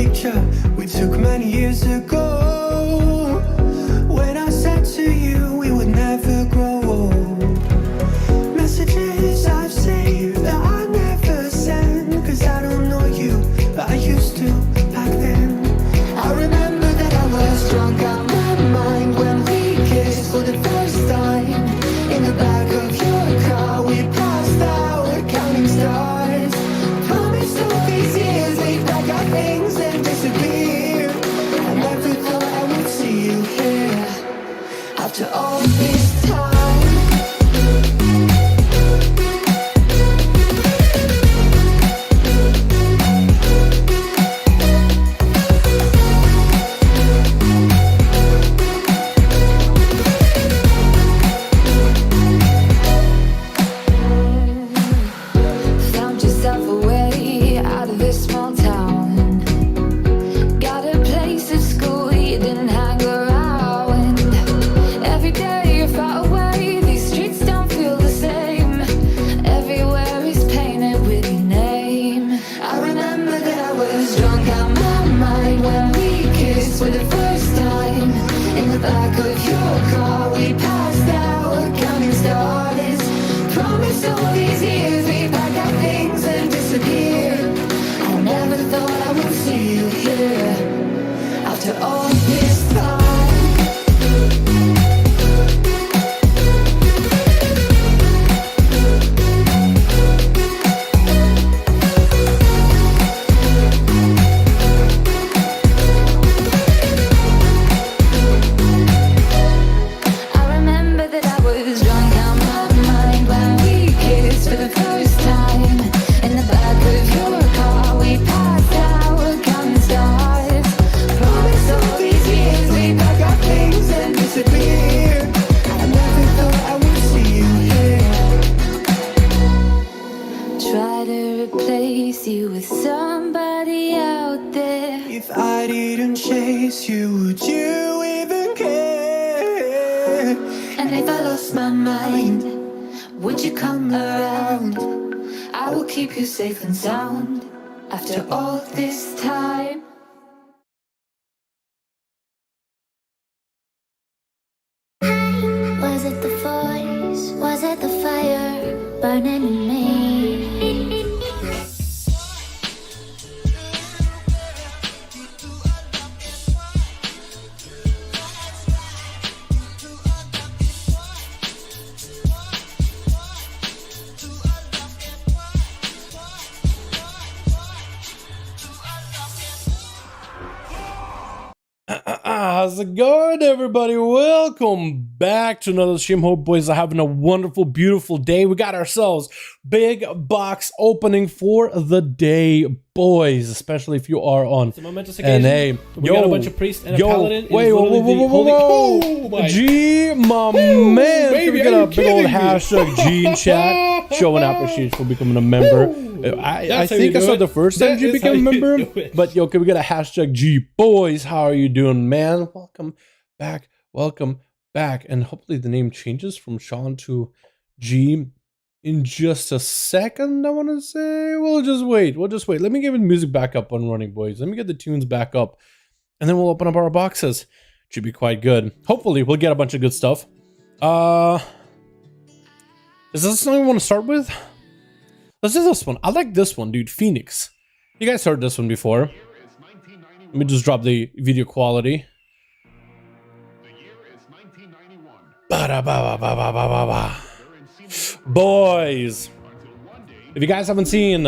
picture we took many years ago, when I said to you we would never grow old. Messages I've saved that I never send, cause I don't know you, but I used to back then. I remember that I was drunk out my mind when we kissed for the first time. In the back of your car we passed out counting stars. Promised all these years we'd pack our things and disappear. I never thought I would see you here after all this time. Safe and sound after all this time. Was it the voice? Was it the fire burning in me? How's it going, everybody? Welcome back to another stream. Hope boys are having a wonderful, beautiful day. We got ourselves big box opening for the day, boys, especially if you are on NA. We got a bunch of priests and a paladin. Wait, whoa, G, my man. Baby, we got a big old hashtag G in chat showing appreciation for becoming a member. I think it's not the first time G became a member, but yo, can we get a hashtag G? Boys, how are you doing, man? Welcome back, and hopefully the name changes from Sean to G in just a second. I want to say we'll just wait. Let me get the music back up and running, boys. Let me get the tunes back up, and then we'll open up our boxes. Should be quite good. Hopefully we'll get a bunch of good stuff. Is this something we want to start with? Let's do this one. I like this one, dude. Phoenix. You guys heard this one before. Let me just drop the video quality. Boys, if you guys haven't seen,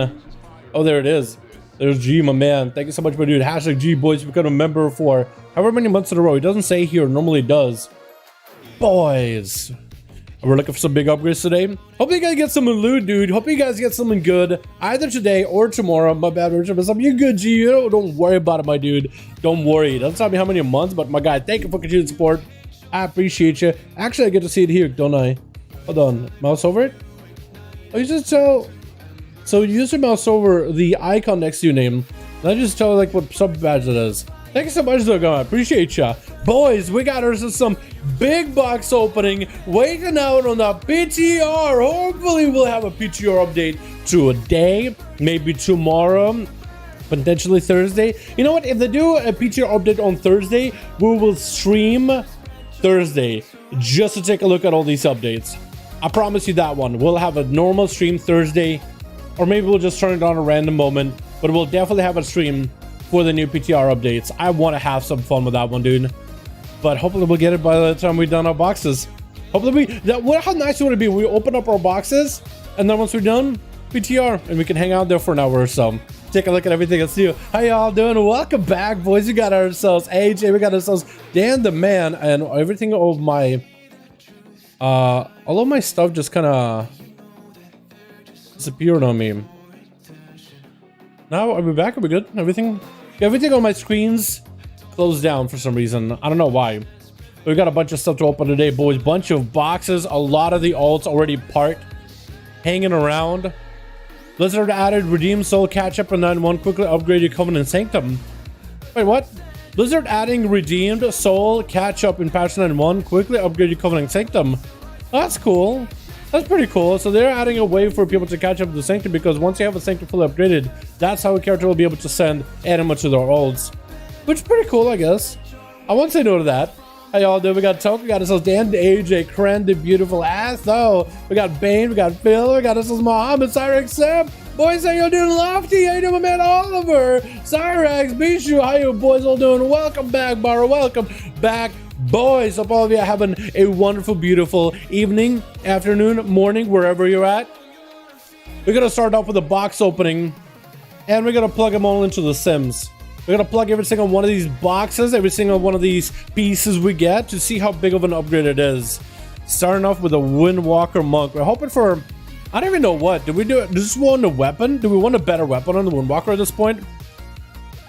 oh, there it is. There's G, my man. Thank you so much, my dude. Hashtag G, boys. Become a member for however many months in a row. It doesn't say here. Normally it does. Boys, we're looking for some big upgrades today. Hope you guys get some loot, dude. Hope you guys get something good either today or tomorrow. My bad, Richard, but something good, G. Don't worry about it, my dude. Don't worry. It doesn't tell me how many months, but my guy, thank you for continued support. I appreciate you. Actually, I get to see it here, don't I? Hold on. Mouse over it? Oh, you just tell. So you use your mouse over the icon next to your name. And I just tell like what sub badge it is. Thank you so much, Doug. I appreciate ya. Boys, we got ourselves some big box opening. Waiting out on the PTR. Hopefully we'll have a PTR update today. Maybe tomorrow. Potentially Thursday. You know what? If they do a PTR update on Thursday, we will stream Thursday just to take a look at all these updates. I promise you that one. We'll have a normal stream Thursday, or maybe we'll just turn it on a random moment, but we'll definitely have a stream for the new PTR updates. I want to have some fun with that one, dude. But hopefully we'll get it by the time we've done our boxes. Hopefully how nice would it be? We open up our boxes, and then once we're done, PTR, and we can hang out there for an hour or so. Take a look at everything that's new. How y'all doing? Welcome back, boys. We got ourselves AJ, we got ourselves Dan the Man, and everything of my all of my stuff just kind of disappeared on me. Now are we back? Are we good? Everything on my screens closed down for some reason. I don't know why. We got a bunch of stuff to open today, boys. Bunch of boxes. A lot of the alts already parked, hanging around. Blizzard added redeem soul catch up and 9.1 quickly upgraded Covenant Sanctum. Wait, what? Blizzard adding redeemed soul catch up in patch 9.1 quickly upgraded Covenant Sanctum. That's cool. That's pretty cool. So they're adding a way for people to catch up with the Sanctum, because once you have a Sanctum fully upgraded, that's how a character will be able to send animals to their ults. Which is pretty cool, I guess. I won't say no to that. How y'all doing? We got Toke, we got ourselves Dan, AJ, Kren, the beautiful ass. Oh, we got Bane, we got Phil, we got ourselves Mohammed, Cyrex, Sam. Boys, how y'all doing? Lofty, how you doing, my man Oliver? Cyrex, Bishu, how you boys all doing? Welcome back, Barra, welcome back, boys. Hope all of you are having a wonderful, beautiful evening, afternoon, morning, wherever you're at. We're gonna start off with a box opening, and we're gonna plug them all into the Sims. We're gonna plug every single one of these boxes, every single one of these pieces we get, to see how big of an upgrade it is. Starting off with a Windwalker Monk. We're hoping for, I don't even know what. Do we do it? Does this want a weapon? Do we want a better weapon on the Windwalker at this point?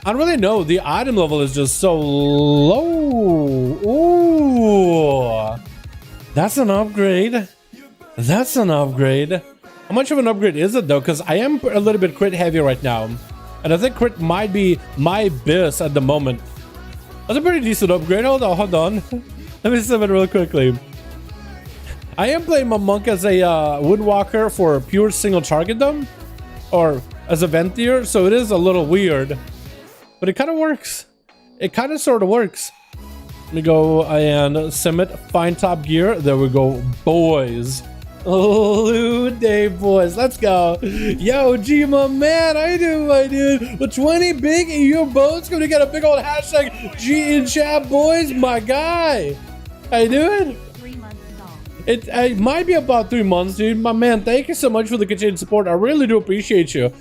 I don't really know. The item level is just so low. Ooh. That's an upgrade. That's an upgrade. How much of an upgrade is it though? Because I am a little bit crit heavy right now. And I think crit might be my best at the moment. That's a pretty decent upgrade. Hold on. Let me sum it real quickly. I am playing my monk as a Woodwalker for pure single target though, or as a Ventier, so it is a little weird, but it kind of works. It kind of sort of works. Let me go and sim it. Find top gear. There we go, boys. Loot day, boys. Let's go. Yo, G, my man. How you doing, my dude? With 20 big EU boats, gonna get a big old hashtag G in chat, boys. My guy. How you doing? 3 months long. It might be about 3 months, dude. My man, thank you so much for the continued support. I really do appreciate you.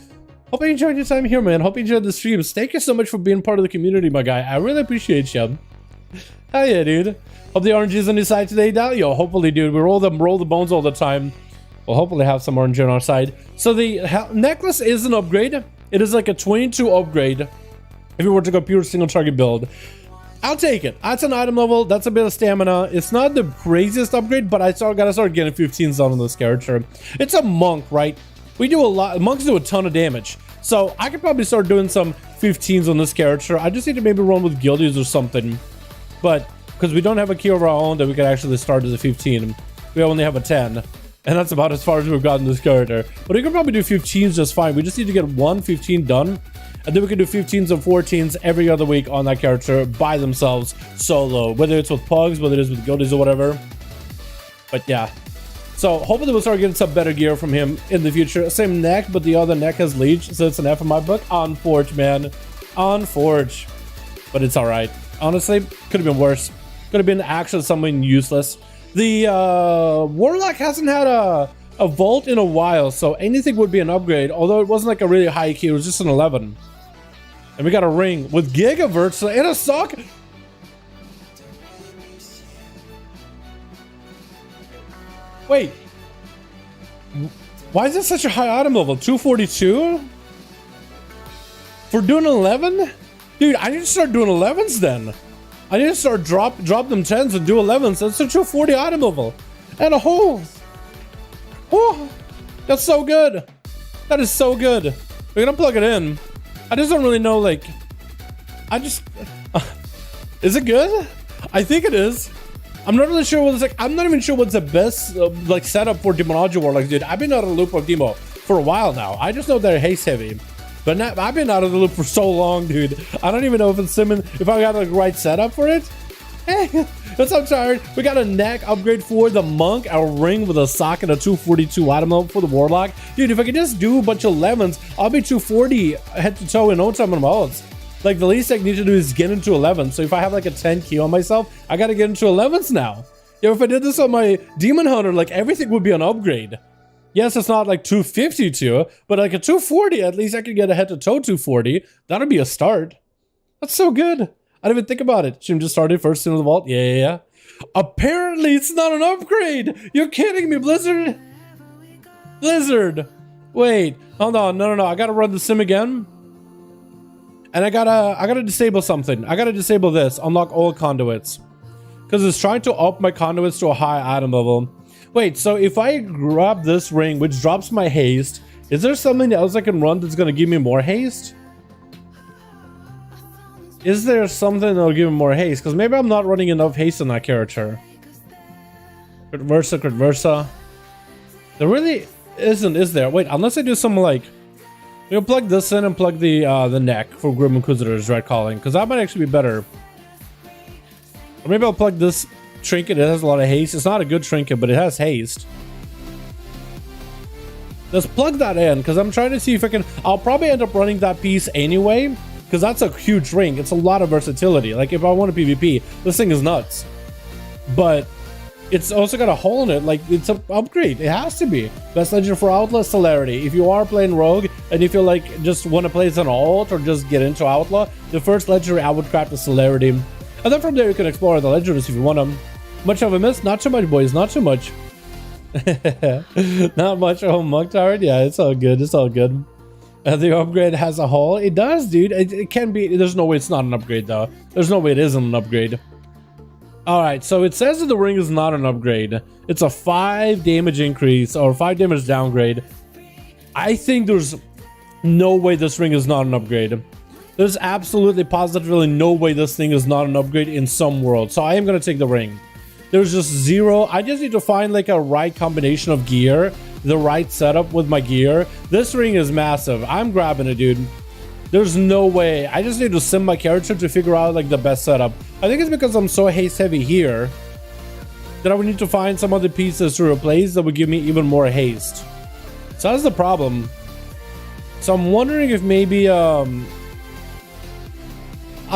Hope you enjoyed your time here, man. Hope you enjoyed the streams. Thank you so much for being part of the community, my guy. I really appreciate you. Hell yeah, dude. Hope the orange is on your side today, Dalio. Hopefully, dude. We roll the bones all the time. We'll hopefully have some orange on our side. So the necklace is an upgrade. It is like a 22 upgrade if you were to go pure single target build. I'll take it. That's an item level. That's a bit of stamina. It's not the craziest upgrade, but I gotta start getting 15s on this character. It's a monk, right? We do a lot. Monks do a ton of damage. So I could probably start doing some 15s on this character. I just need to maybe run with guildies or something. But because we don't have a key of our own that we could actually start as a 15, we only have a 10. And that's about as far as we've gotten this character. But we can probably do 15s just fine. We just need to get one 15 done. And then we can do 15s and 14s every other week on that character by themselves, solo. Whether it's with pugs, whether it's with guildies or whatever. But yeah. So hopefully we'll start getting some better gear from him in the future. Same neck, but the other neck has leech. So it's an F in my book. On Forge, man. On Forge. But it's alright. Honestly, could have been worse. Could have been actually something useless. The Warlock hasn't had a vault in a while, so anything would be an upgrade. Although it wasn't like a really high key, it was just an 11. And we got a ring with Gigaverts and a sock. Wait. Why is it such a high item level? 242? For doing 11? Dude, I need to start doing 11s then. I need to start drop them 10s and do 11s. That's a 240 item level. And a hole. Oh, that's so good. That is so good. We're gonna plug it in. I just don't really know, like, is it good? I think it is. I'm not really sure what it's like. I'm not even sure what's the best like setup for Demonology Warlocks, dude. I've been out of the loop of Demo for a while now. I just know they're haste heavy. But not, I've been out of the loop for so long, dude. I don't even know if it's simming, if I got the right setup for it. Because I'm tired. We got a neck upgrade for the monk, a ring with a socket, a 242 item level for the warlock. Dude, if I could just do a bunch of 11s, I'll be 240 head to toe in no time in modes. Like, the least I need to do is get into 11. So if I have like a 10 key on myself, I gotta get into 11s now. Yo, if I did this on my demon hunter, like, everything would be an upgrade. Yes, it's not like 252, but like a 240, at least I could get a head to toe 240. That'll be a start. That's so good. I didn't even think about it. Jim just started first into the vault. Yeah. Apparently, it's not an upgrade. You're kidding me, Blizzard. Blizzard. Wait, hold on. No. I gotta run the sim again. And I gotta disable something. I gotta disable this. Unlock all conduits. Because it's trying to up my conduits to a high item level. Wait, so if I grab this ring, which drops my haste, is there something else I can run that's gonna give me more haste? Is there something that'll give me more haste? Because maybe I'm not running enough haste on that character. Crit versa. There really isn't, is there? Wait, unless I do something like... We'll plug this in and plug the neck for Grim Inquisitor's Red Calling, because that might actually be better. Or maybe I'll plug this trinket. It has a lot of haste. It's not a good trinket, but it has haste. Let's plug that in, because I'm trying to see if I can... I'll probably end up running that piece anyway, because that's a huge ring. It's a lot of versatility. Like, if I want a PvP, this thing is nuts. But it's also got a hole in it. Like, it's an upgrade. It has to be. Best legend for Outlaw, Celerity. If you are playing Rogue, and if you like just want to play as an alt or just get into Outlaw, the first legendary I would craft is Celerity. And then from there you can explore the legendaries if you want them. Much of a miss? Not too much, boys. Not too much. Not much. Oh, Monk Tyrant? Yeah, it's all good. It's all good. The upgrade has a hole. It does, dude. It can be. There's no way it's not an upgrade, though. There's no way it isn't an upgrade. Alright, so it says that the ring is not an upgrade. It's a 5 damage increase or 5 damage downgrade. I think there's no way this ring is not an upgrade. There's absolutely positively no way this thing is not an upgrade in some world. So I am going to take the ring. There's just zero. I just need to find like a right combination of gear, the right setup with my gear. This ring is massive. I'm grabbing it, dude. There's no way. I just need to sim my character to figure out like the best setup. I think it's because I'm so haste heavy here that I would need to find some other pieces to replace that would give me even more haste. So that's the problem. So I'm wondering if maybe I'll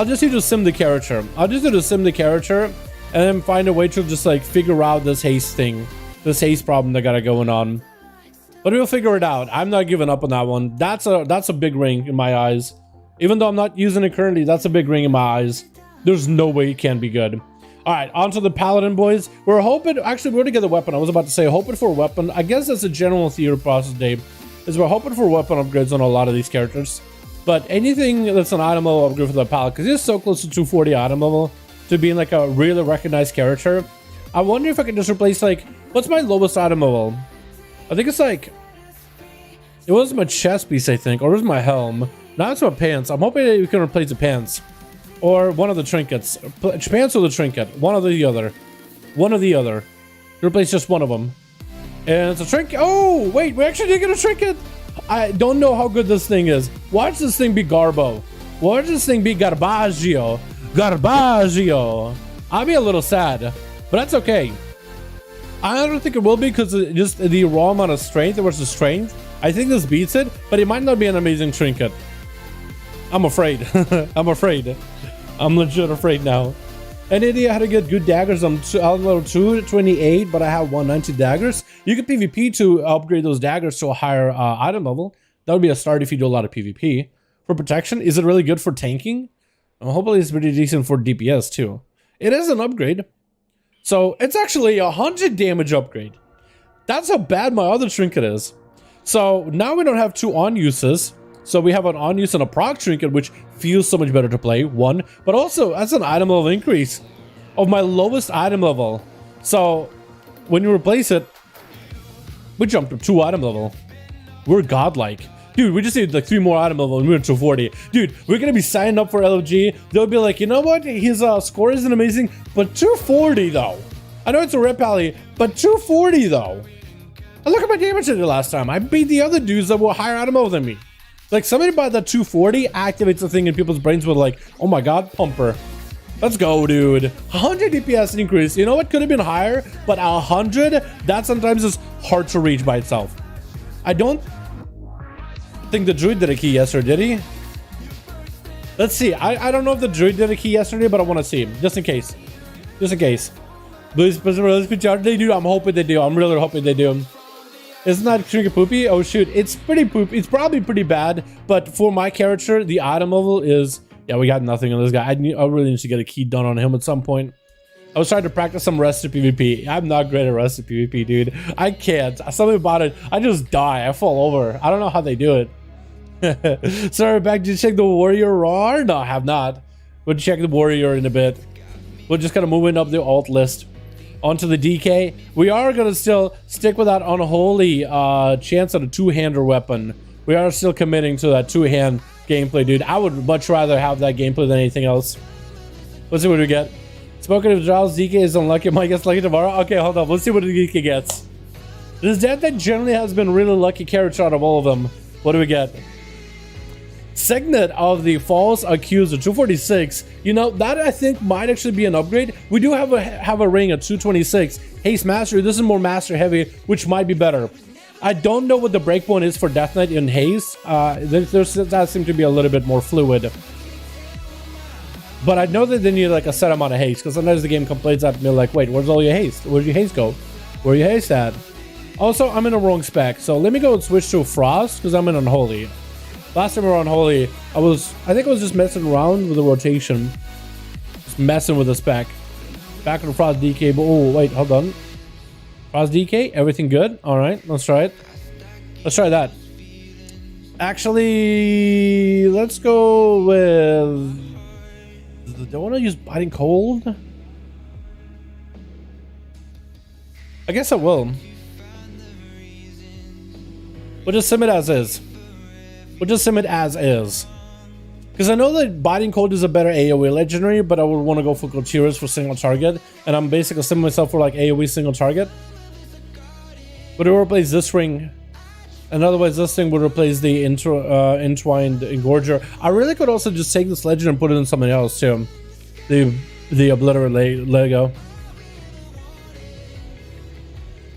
just need to sim the character. I'll just need to sim the character and then find a way to just like figure out this haste thing, this haste problem that got going on. But we'll figure it out. I'm not giving up on that one. That's a big ring in my eyes. Even though I'm not using it currently, that's a big ring in my eyes. There's no way it can be good. All right, on to the Paladin, boys. We're hoping, actually, we're going to get the weapon. I was about to say hoping for a weapon. I guess that's a general theory process, Dave, is we're hoping for weapon upgrades on a lot of these characters. But anything that's an item level upgrade for the Paladin, because he's so close to 240 item level to being like a really recognized character. I wonder if I can just replace, like, what's my lowest item level? I think it's like, it was my chest piece, I think, or it was my helm. Now it's my pants. I'm hoping that we can replace the pants. Or one of the trinkets. Pants or the trinket. One or the other. One or the other. Replace just one of them. And it's a trinket. Oh, wait, we actually did get a trinket. I don't know how good this thing is. Watch this thing be Garbo. Watch this thing be Garbaggio. Garbaggio. I'll be a little sad, but that's okay. I don't think it will be because just the raw amount of strength versus strength. I think this beats it, but it might not be an amazing trinket. I'm afraid. I'm afraid. I'm legit afraid now. An idiot had to get good daggers. I'm level 228, but I have 190 daggers. You can PvP to upgrade those daggers to a higher item level. That would be a start if you do a lot of PvP. For protection, is it really good for tanking? Hopefully it's pretty decent for DPS too. It is an upgrade. So it's actually a 100 damage upgrade. That's how bad my other trinket is. So now we don't have two on-uses. So we have an on-use and a proc trinket, which feels so much better to play, one. But also, that's an item level increase of my lowest item level. So when you replace it, we jumped up 2 item level. We're godlike. Dude, we just need like 3 more item level and we're at 240. Dude, we're going to be signing up for LFG. They'll be like, you know what? His score isn't amazing, but 240 though. I know it's a Red Pally, but 240 though. And look at my damage I did last time. I beat the other dudes that were higher item level than me. Like somebody by the 240 activates the thing in people's brains with like, oh my god, pumper. Let's go, dude. 100 DPS increase. You know what could have been higher, but 100, that sometimes is hard to reach by itself. I don't think the druid did a key yesterday, did he? Let's see. I don't know if the druid did a key yesterday, but I want to see him just in case. Just in case. Please, they do. I'm hoping they do. I'm really hoping they do. Isn't that trinket poopy? Oh shoot, it's pretty poop. It's probably pretty bad, but for my character, the item level is, yeah, we got nothing on this guy. I really need to get a key done on him at some point. I was trying to practice some rest PvP. I'm not great at rest PvP, dude. I can't. Something about it, I just die. I fall over. I don't know how they do it. Sorry, back. Did you check the warrior raw? No, I have not. We'll check the warrior in a bit. We're just kind of moving up the alt list. Onto the DK. We are going to still stick with that unholy chance at a two-hander weapon. We are still committing to that two-hand gameplay, dude. I would much rather have that gameplay than anything else. Let's see what we get. Spoken of Giles, DK is unlucky. Might get lucky tomorrow. Okay, hold on. Let's see what the DK gets. This death that generally has been really lucky character out of all of them. What do we get? Signet of the False Accuser, 246. You know, that I think might actually be an upgrade. We do have a ring at 226. Haste Mastery, this is more Master heavy, which might be better. I don't know what the breakpoint is for Death Knight in Haste. That seems to be a little bit more fluid. But I know that they need like a set amount of haste, because sometimes the game complains at me like, wait, where's all your haste? Where'd your haste go? Where your haste at? Also, I'm in a wrong spec, so let me go and switch to Frost, because I'm in Unholy. Last time we were on Holy, I think I was just messing around with the rotation. Just messing with the spec. Back on the Frost DK, but oh, wait, hold on. Frost DK, everything good? Alright, let's try it. Let's try that. Actually, let's go with... Do I want to use Biting Cold? I guess I will. We'll just sim it as is. We'll just sim it as is. Because I know that Biting Cold is a better AoE legendary, but I would want to go for Gutierrez for single target. And I'm basically simming myself for like AoE single target. But it will replace this ring. And otherwise this thing would replace the Entwined Engorger. I really could also just take this legend and put it in something else too. The Obliterate Lego.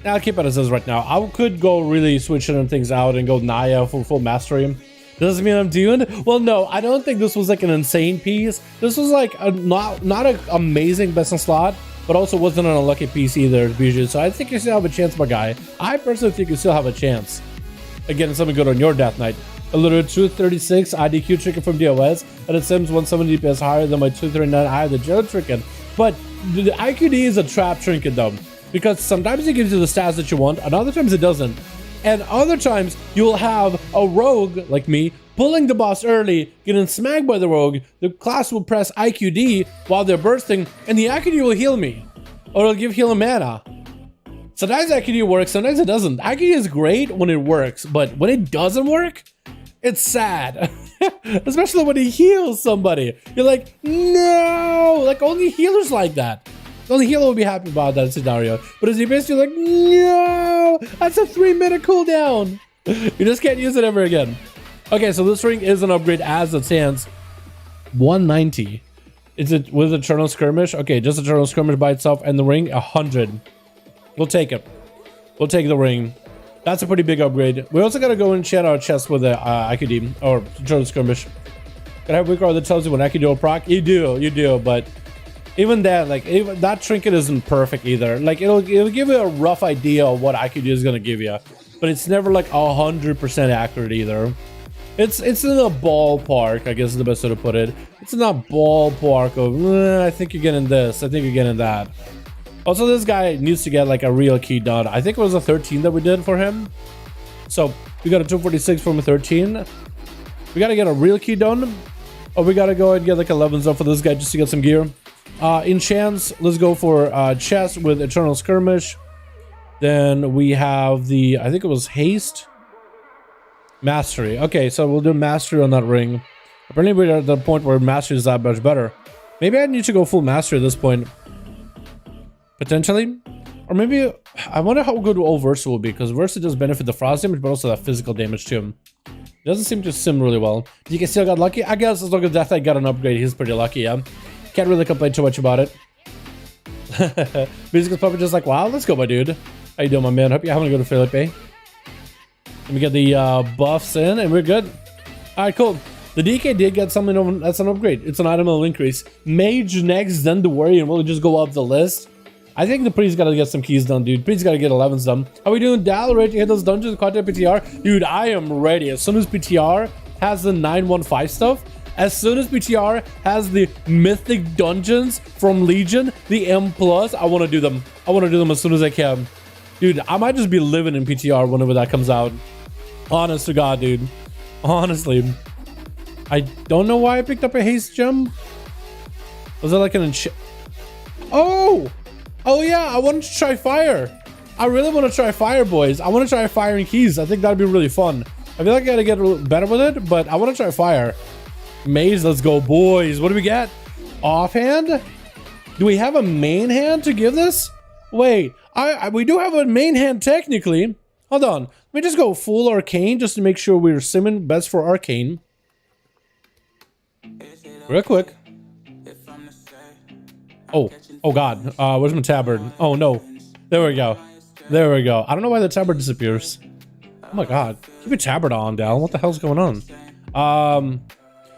I'll keep it as is right now. I could go really switching things out and go Naya for full mastery. Doesn't mean I'm doing it. Well, no, I don't think this was like an insane piece. This was like a not an amazing best in slot, but also wasn't an unlucky piece either, Bijou. So I think you still have a chance, my guy. I personally think you still have a chance. Again, something good on your Death Knight. A little 236 IDQ trigger from DOS, and it sims 170 DPS higher than my 239 I have the Gel trinket. But the IQD is a trap trinket though, because sometimes it gives you the stats that you want, and other times it doesn't. And other times you'll have a rogue like me pulling the boss early, getting smacked by the rogue. The class will press IQD while they're bursting, and the IQD will heal me, or it'll give healing mana. Sometimes IQD works, sometimes it doesn't. IQD is great when it works, but when it doesn't work, it's sad. Especially when he heals somebody. You're like, no! Like, only healers like that. Only healer will be happy about that scenario. But as you basically like, no! That's a 3-minute cooldown! You just can't use it ever again. Okay, so this ring is an upgrade as it stands. 190. Is it with Eternal Skirmish? Okay, just Eternal Skirmish by itself, and the ring, 100. We'll take it. We'll take the ring. That's a pretty big upgrade. We also gotta go and chat our chest with the IQD, or Eternal Skirmish. Gotta have a weak card that tells you when IQD will proc. You do, but even that, like, that trinket isn't perfect either. Like, it'll give you a rough idea of what IQD is gonna give you, but it's never like 100% accurate either. It's in a ballpark, I guess is the best way to put it. It's in that ballpark of, I think you're getting this, I think you're getting that. Also, this guy needs to get like a real key done. I think it was a 13 that we did for him. So we got a 246 from a 13. We gotta get a real key done, or we gotta go and get like 11s up for this guy just to get some gear. In chance, let's go for chest with Eternal Skirmish. Then we have the, I think it was Haste. Mastery. Okay, so we'll do Mastery on that ring. Apparently we're at the point where Mastery is that much better. Maybe I need to go full Mastery at this point. Potentially. Or maybe, I wonder how good all Versa will be, because Versa does benefit the frost damage, but also that physical damage too. Doesn't seem to sim really well. DK still got lucky? I guess as long as Death Knight got an upgrade, he's pretty lucky, yeah. Can't really complain too much about it. Music is probably just like, wow, let's go, my dude. How you doing, my man? Hope you're having a good Philip, eh? Let me get the buffs in, and we're good. Alright, cool. The DK did get something over, that's an upgrade. It's an item level increase. Mage next, then the warrior, and we'll just go up the list. I think the priest gotta get some keys done, dude. Priest gotta get 11s done. How we doing, Dalaran? You hit those dungeons, content PTR? Dude, I am ready. As soon as PTR has the 9.1 stuff, as soon as PTR has the mythic dungeons from Legion, the M+, I want to do them. I want to do them as soon as I can. Dude, I might just be living in PTR whenever that comes out. Honest to God, dude. Honestly. I don't know why I picked up a haste gem. Was that like an Oh! Oh yeah, I wanted to try fire. I really want to try fire, boys. I want to try firing keys. I think that'd be really fun. I feel like I gotta get better with it, but I want to try fire. Maze, let's go, boys. What do we get? Offhand? Do we have a main hand to give this? Wait, we do have a main hand technically. Hold on. Let me just go full arcane just to make sure we're simming best for arcane. Real quick. Oh God. Where's my tabard? Oh no. There we go. There we go. I don't know why the tabard disappears. Oh my God. Keep your tabard on, Dal. What the hell's going on?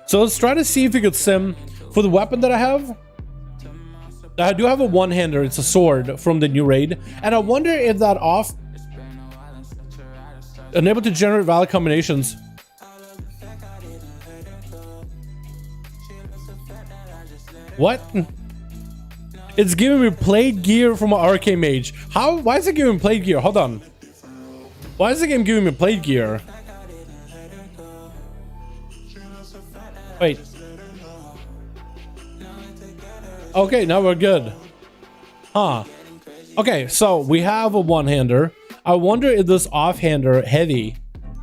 So let's try to see if we could sim for the weapon that I have. I do have a one-hander. It's a sword from the new raid, and I wonder if that off unable to generate valid combinations. What? It's giving me plate gear from an arcane mage. How? Why is it giving me plate gear? Hold on. Why is the game giving me plate gear? Wait. Okay, now we're good. Huh. Okay, so we have a one-hander. I wonder if this off-hander heavy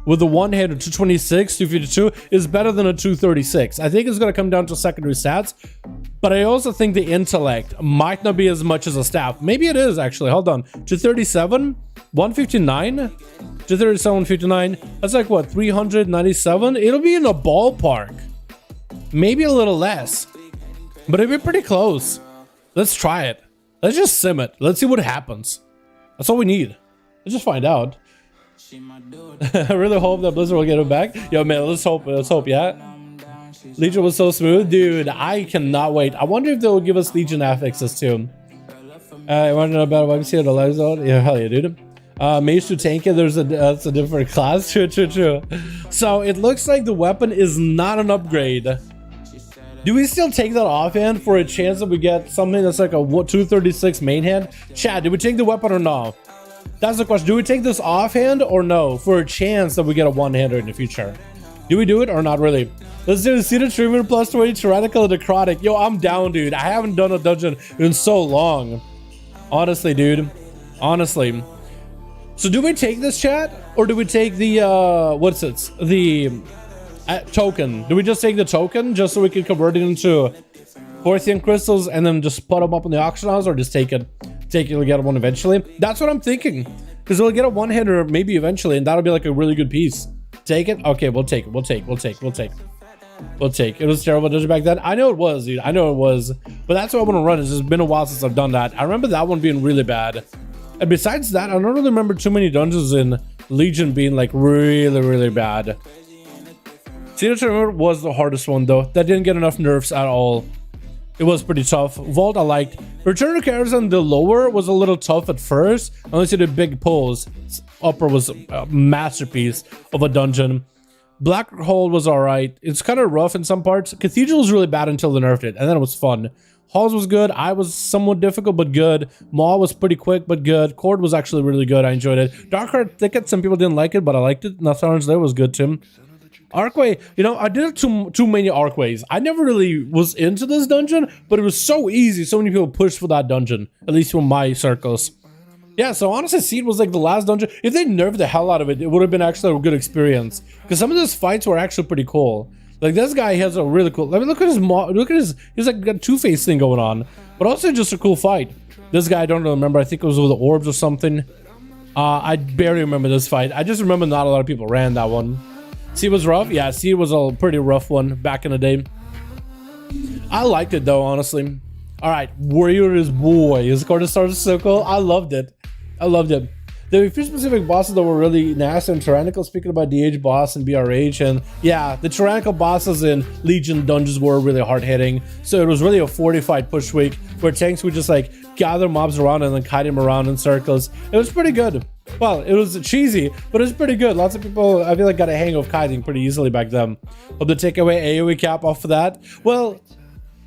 with the one-hander 226, 252 is better than a 236. I think it's going to come down to secondary stats, but I also think the intellect might not be as much as a staff. Maybe it is, actually. Hold on. 237, 159, 237, 159. That's like, what, 397? It'll be in the ballpark. Maybe a little less, but it'll be pretty close. Let's try it. Let's just sim it. Let's see what happens. That's all we need. Let's just find out. I really hope that Blizzard will get it back. Yo, man, let's hope, yeah. Legion was so smooth, dude. I cannot wait. I wonder if they'll give us Legion affixes too. I want to know about YMCA the live zone. Yeah, hell yeah, dude. Mage to tank it. That's a different class. True. So it looks like the weapon is not an upgrade. Do we still take that offhand for a chance that we get something that's like a 236 main hand? Chad, did we take the weapon or no? That's the question. Do we take this offhand or no for a chance that we get a one-hander in the future? Do we do it or not really? Let's do the Cedar Treatment plus 20 Tyrannical and Necrotic. Yo, I'm down, dude. I haven't done a dungeon in so long. Honestly, dude. Honestly. So do we take this, chat? Or do we take the, what's it? The token. Do we just take the token just so we can convert it into Porthian crystals and then just put them up in the auction house, or just take it and get one eventually? That's what I'm thinking, because we'll get a one-hander maybe eventually, and that'll be like a really good piece. Take it? Okay, we'll take it. We'll take. It was terrible dungeon back then. I know it was, dude. I know it was, but that's what I want to run. It's just been a while since I've done that. I remember that one being really bad, and besides that, I don't really remember too many dungeons in Legion being like really bad. Cedar Tournament was the hardest one though. That didn't get enough nerfs at all. It was pretty tough. Vault I liked. Return to Karazhan, the lower was a little tough at first, unless you did big pulls. Upper was a masterpiece of a dungeon. Black Hole was alright. It's kind of rough in some parts. Cathedral was really bad until they nerfed it, and then it was fun. Halls was good. I was somewhat difficult, but good. Maw was pretty quick, but good. Cord was actually really good. I enjoyed it. Darkheart Thicket, some people didn't like it, but I liked it. Natharans there was good too. Arcway, you know, I did too many Arcways. I never really was into this dungeon, but it was so easy. So many people pushed for that dungeon, at least from my circles. Yeah, so honestly, Seed was like the last dungeon. If they nerfed the hell out of it, it would have been actually a good experience, because some of those fights were actually pretty cool. Like this guy has a really cool. I mean, look at his he's like got a two-face thing going on, but also just a cool fight. This guy, I don't remember. I think it was with the orbs or something. I barely remember this fight. I just remember not a lot of people ran that one. C was rough. Yeah, C was a pretty rough one back in the day. I liked it though, honestly. All right, Warrior is boy. His card started so cool. I loved it. I loved it. There were a few specific bosses that were really nasty and tyrannical, speaking about DH boss and BRH, and yeah, the tyrannical bosses in Legion dungeons were really hard-hitting, so it was really a fortified push week where tanks would just like gather mobs around and then kite them around in circles. It was pretty good. Well, it was cheesy, but it was pretty good. Lots of people, I feel like, got a hang of kiting pretty easily back then. Hope to take away AoE cap off of that. Well,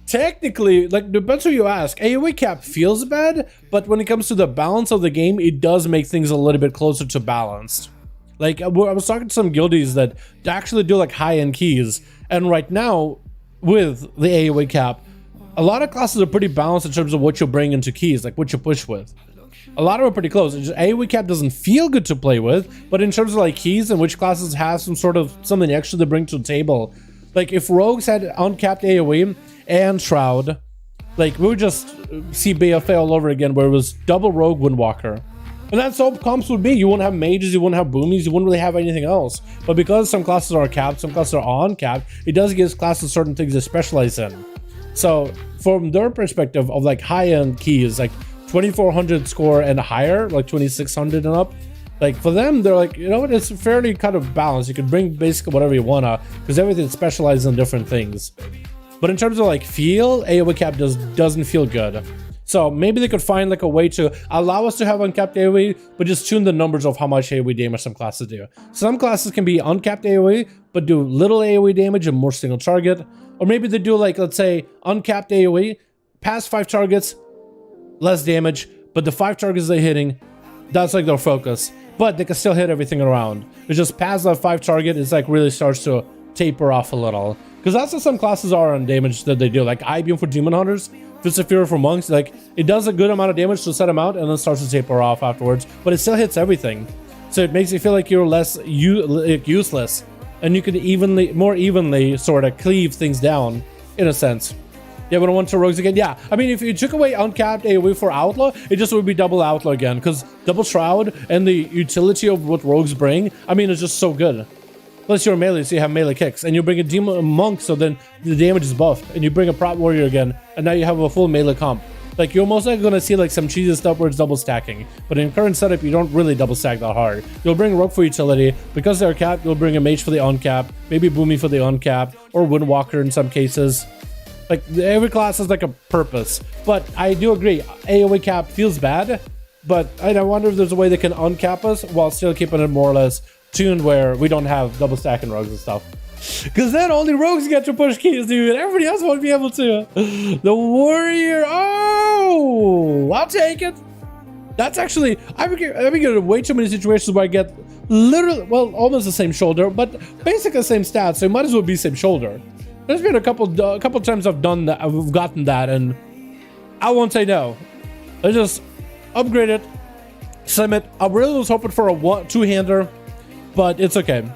technically, like, depends who you ask. AoE cap feels bad, but when it comes to the balance of the game, it does make things a little bit closer to balanced. Like, I was talking to some guildies that actually do like high-end keys, and right now, with the AoE cap, a lot of classes are pretty balanced in terms of what you bring into keys, like what you push with. A lot of them are pretty close. AoE cap doesn't feel good to play with, but in terms of like keys and which classes have some sort of something extra to bring to the table, like if rogues had uncapped AoE and Shroud, like we would just see BFA all over again, where it was double rogue windwalker, and that's all comps would be. You wouldn't have mages, you wouldn't have boomies, you wouldn't really have anything else. But because some classes are capped, some classes are uncapped, it does give classes certain things to specialize in. So from their perspective of like high-end keys, like 2400 score and higher, like 2600 and up, like for them, they're like, you know what, it's fairly kind of balanced. You can bring basically whatever you wanna, because everything specializes in different things. But in terms of like feel, AoE cap doesn't feel good. So maybe they could find like a way to allow us to have uncapped AoE, but just tune the numbers of how much AoE damage some classes do. Some classes can be uncapped AoE, but do little AoE damage and more single target. Or maybe they do like, let's say, uncapped AoE, past 5 targets, less damage, but the 5 targets they're hitting, that's like their focus. But they can still hit everything around. It's just past that 5 target, it's like really starts to taper off a little. Because that's what some classes are on damage that they do. Like I-Beam for Demon Hunters, Fury for Monks, like it does a good amount of damage to set them out and then starts to taper off afterwards. But it still hits everything. So it makes you feel like you're less useless. And you can more evenly sort of cleave things down, in a sense. Yeah, we don't want to rogues again. Yeah, I mean, if you took away uncapped AoE for Outlaw, it just would be double Outlaw again, because double Shroud and the utility of what rogues bring, I mean, it's just so good. Plus you're melee, so you have melee kicks, and you bring a demon monk, so then the damage is buffed, and you bring a prop warrior again, and now you have a full melee comp. Like, you're most likely gonna see like some cheesy stuff where it's double stacking, but in current setup, you don't really double stack that hard. You'll bring rogue for utility, because they're capped, you'll bring a mage for the uncap, maybe boomy for the uncap, or windwalker in some cases. Like, every class has like a purpose. But I do agree, AoE cap feels bad, but I wonder if there's a way they can uncap us while still keeping it more or less tuned where we don't have double stacking rogues and stuff. Because then only rogues get to push keys, dude. Everybody else won't be able to. The warrior, oh, I'll take it. That's actually, I've been getting way too many situations where I get literally, well, almost the same shoulder, but basically the same stats, so it might as well be same shoulder. There's been a couple times I've done that, I've gotten that, and I won't say no. I just upgrade it, sim it. I really was hoping for a two-hander, but it's okay.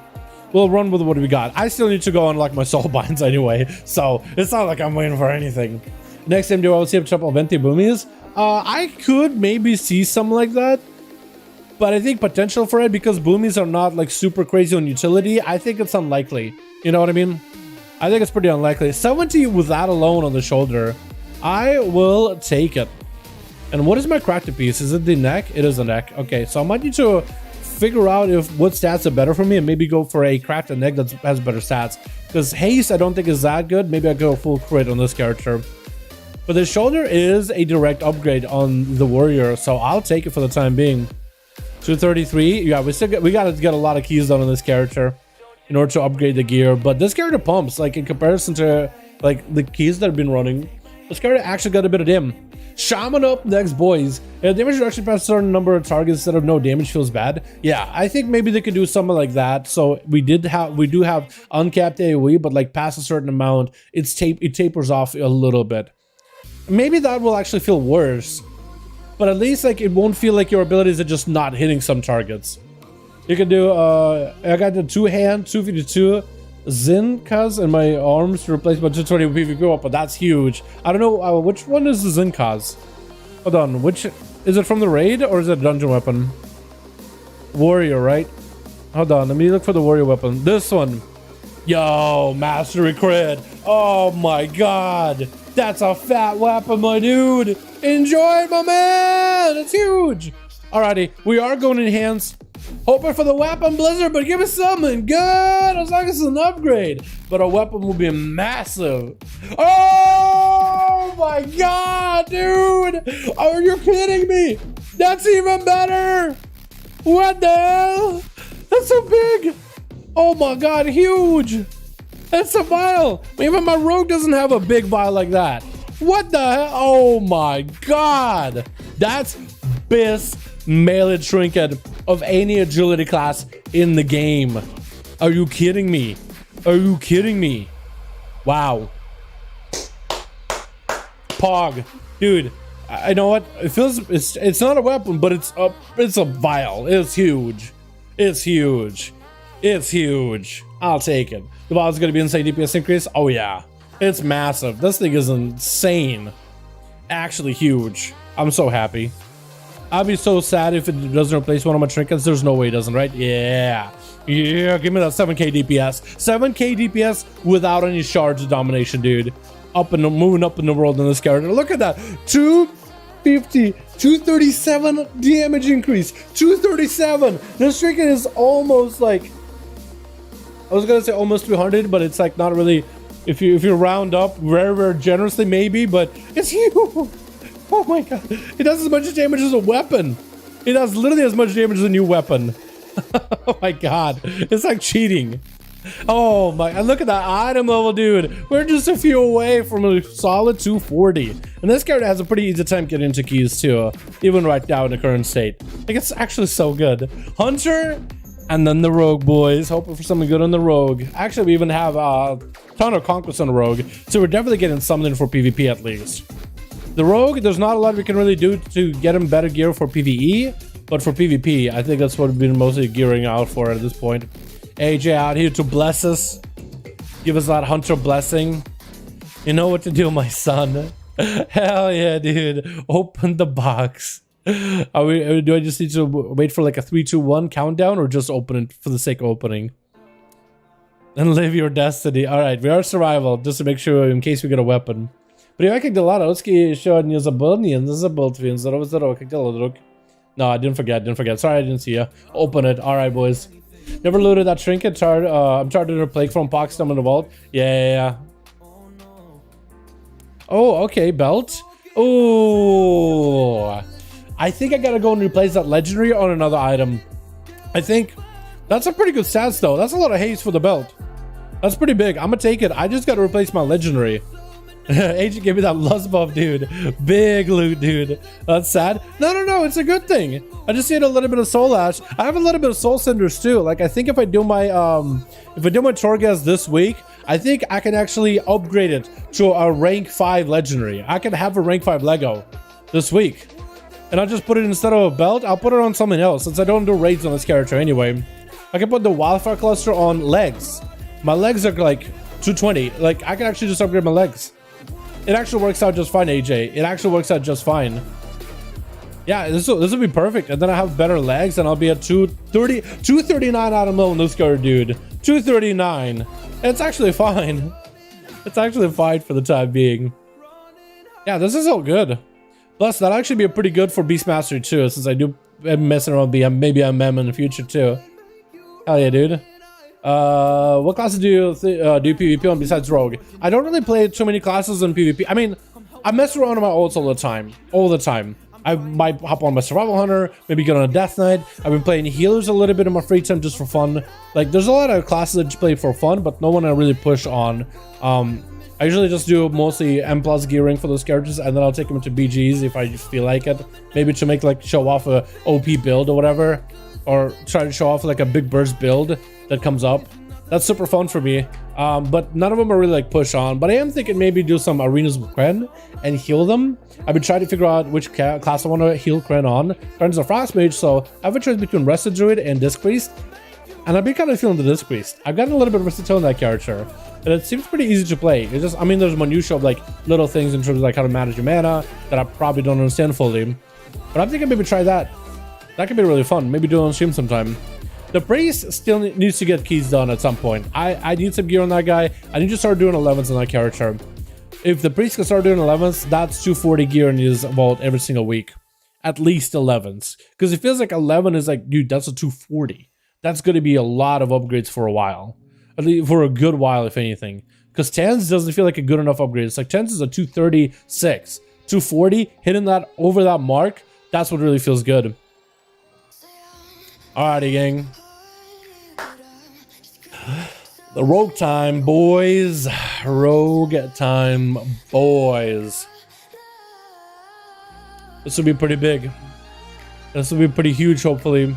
We'll run with what we got. I still need to go unlock my soul binds anyway, so it's not like I'm waiting for anything. Next time, do I will see a couple of Venti boomies? I could maybe see something like that, but I think potential for it, because boomies are not like super crazy on utility, I think it's unlikely. You know what I mean? I think it's pretty unlikely. 70 with that alone on the shoulder, I will take it. And what is my crafted piece? Is it the neck? It is the neck. Okay, so I might need to figure out what stats are better for me and maybe go for a crafted neck that has better stats. Because haste I don't think is that good. Maybe I go full crit on this character. But the shoulder is a direct upgrade on the warrior, so I'll take it for the time being. 233. Yeah, we gotta get a lot of keys done on this character in order to upgrade the gear. But this character pumps, like in comparison to like the keys that have been running. This character actually got a bit of dim. Shaman up next, boys. Damage reduction past a certain number of targets instead of no damage feels bad. Yeah, I think maybe they could do something like that. So we do have uncapped AoE, but like past a certain amount, it tapers off a little bit. Maybe that will actually feel worse, but at least like it won't feel like your abilities are just not hitting some targets. You can do I got the 2-hand 252 Zincas in my arms to replace my 220 PvP up, but that's huge. I don't know which one is the Zincas. Hold on, which is it from the raid or is it a dungeon weapon? Warrior, right? Hold on, let me look for the warrior weapon. This one. Yo, mastery crit. Oh my god. That's a fat weapon, my dude. Enjoy it, my man. It's huge. Alrighty, we are going to enhance. Hoping for the weapon blizzard, but give us something good as long as it's an upgrade. But our weapon will be massive. Oh my god, dude. Are you kidding me? That's even better. What the hell? That's so big. Oh my god, huge. That's a vial. Even my rogue doesn't have a big vial like that. What the hell? Oh my god. That's best melee trinket of any agility class in the game. Are you kidding me? Are you kidding me? Wow. Pog. Dude, I know what? It feels it's not a weapon, but it's a vial. It's huge. It's huge. It's huge. I'll take it. The vial is going to be insane DPS increase. Oh yeah. It's massive. This thing is insane. Actually huge. I'm so happy. I'd be so sad if it doesn't replace one of my trinkets. There's no way it doesn't, right? Yeah. Yeah, give me that 7k DPS. 7k DPS without any shards of domination, dude. Moving up in the world in this character. Look at that. 250, 237 damage increase. 237. This trinket is almost like, I was gonna say almost 300, but it's like not really. If you round up very generously, maybe, but it's huge. Oh my god, it does as much damage as a weapon. It does literally as much damage as a new weapon. Oh my god, it's like cheating. Oh my, and look at that item level, dude. We're just a few away from a solid 240. And this character has a pretty easy time getting into keys too, even right now in the current state. Like, it's actually so good. Hunter, and then the rogue, boys. Hoping for something good on the rogue. Actually, we even have a ton of conquest on the rogue, so we're definitely getting something for PvP at least. The rogue, there's not a lot we can really do to get him better gear for PvE, but for PvP, I think that's what we've been mostly gearing out for at this point. AJ out here to bless us, give us that hunter blessing. You know what to do, my son. Hell yeah, dude. Open the box. Do I just need to wait for like a 3, 2, 1 countdown, or just open it for the sake of opening? And live your destiny. All right, we are survival, just to make sure in case we get a weapon. Привет, как дела? Русский еще не забыл твин. Здорово, как дела, друг? No, I didn't forget. Sorry, I didn't see you. Open it. All right, boys. Never looted that trinket. I'm charging a plague from Poxstem in the vault. Yeah. Oh, okay, belt. Oh, I think I gotta go and replace that legendary on another item. I think that's a pretty good stats though. That's a lot of haste for the belt. That's pretty big. I'm gonna take it. I just gotta replace my legendary. Agent gave me that lust buff, dude. Big loot, dude. That's sad. No, it's a good thing. I just need a little bit of soul ash. I have a little bit of soul cinders too. Like, I think if I do my Torghast this week, I think I can actually upgrade it to a rank 5 legendary. I can have a rank 5 Lego this week, and I'll just put it instead of a belt. I'll put it on something else since I don't do raids on this character anyway. I can put the wildfire cluster on legs. My legs are like 220. Like, I can actually just upgrade my legs. It actually works out just fine, AJ. It actually works out just fine. Yeah, this will be perfect. And then I have better legs, and I'll be at 239 out of mill this card, dude. 239. It's actually fine. It's actually fine for the time being. Yeah, this is all good. Plus, that'll actually be pretty good for Beastmaster too, since I do messing around with maybe MM in the future too. Hell yeah, dude. What classes do you PvP on besides Rogue? I don't really play too many classes in PvP. I mean, I mess around on my ults all the time. I might hop on my Survival Hunter, maybe get on a Death Knight. I've been playing healers a little bit in my free time just for fun. Like, there's a lot of classes that you play for fun, but no one I really push on. I usually just do mostly M+ gearing for those characters, and then I'll take them into BGs if I feel like it. Maybe to make, like, show off a OP build or whatever. Or try to show off like a big burst build that comes up. That's super fun for me. But none of them are really like push on. But I am thinking maybe do some arenas with Kren and heal them. I've been trying to figure out which class I want to heal Kren on. Kren's a frost mage, so I have a choice between Rested Druid and Disc Priest. And I've been kind of feeling the Disc Priest. I've gotten a little bit of versatility in that character, and it seems pretty easy to play. It's just, I mean, there's minutiae of like little things in terms of like how to manage your mana that I probably don't understand fully. But I'm thinking maybe try that. That could be really fun. Maybe do it on stream sometime. The priest still needs to get keys done at some point. I need some gear on that guy. I need to start doing 11s on that character. If the priest can start doing 11s, that's 240 gear in his vault every single week. At least 11s. Because it feels like 11 is like, dude, that's a 240. That's going to be a lot of upgrades for a while. At least for a good while, if anything. Because 10s doesn't feel like a good enough upgrade. It's like 10s is a 236. 240, hitting that over that mark, that's what really feels good. Alrighty, gang. The rogue time, boys. Rogue time, boys. This will be pretty big. This will be pretty huge, hopefully.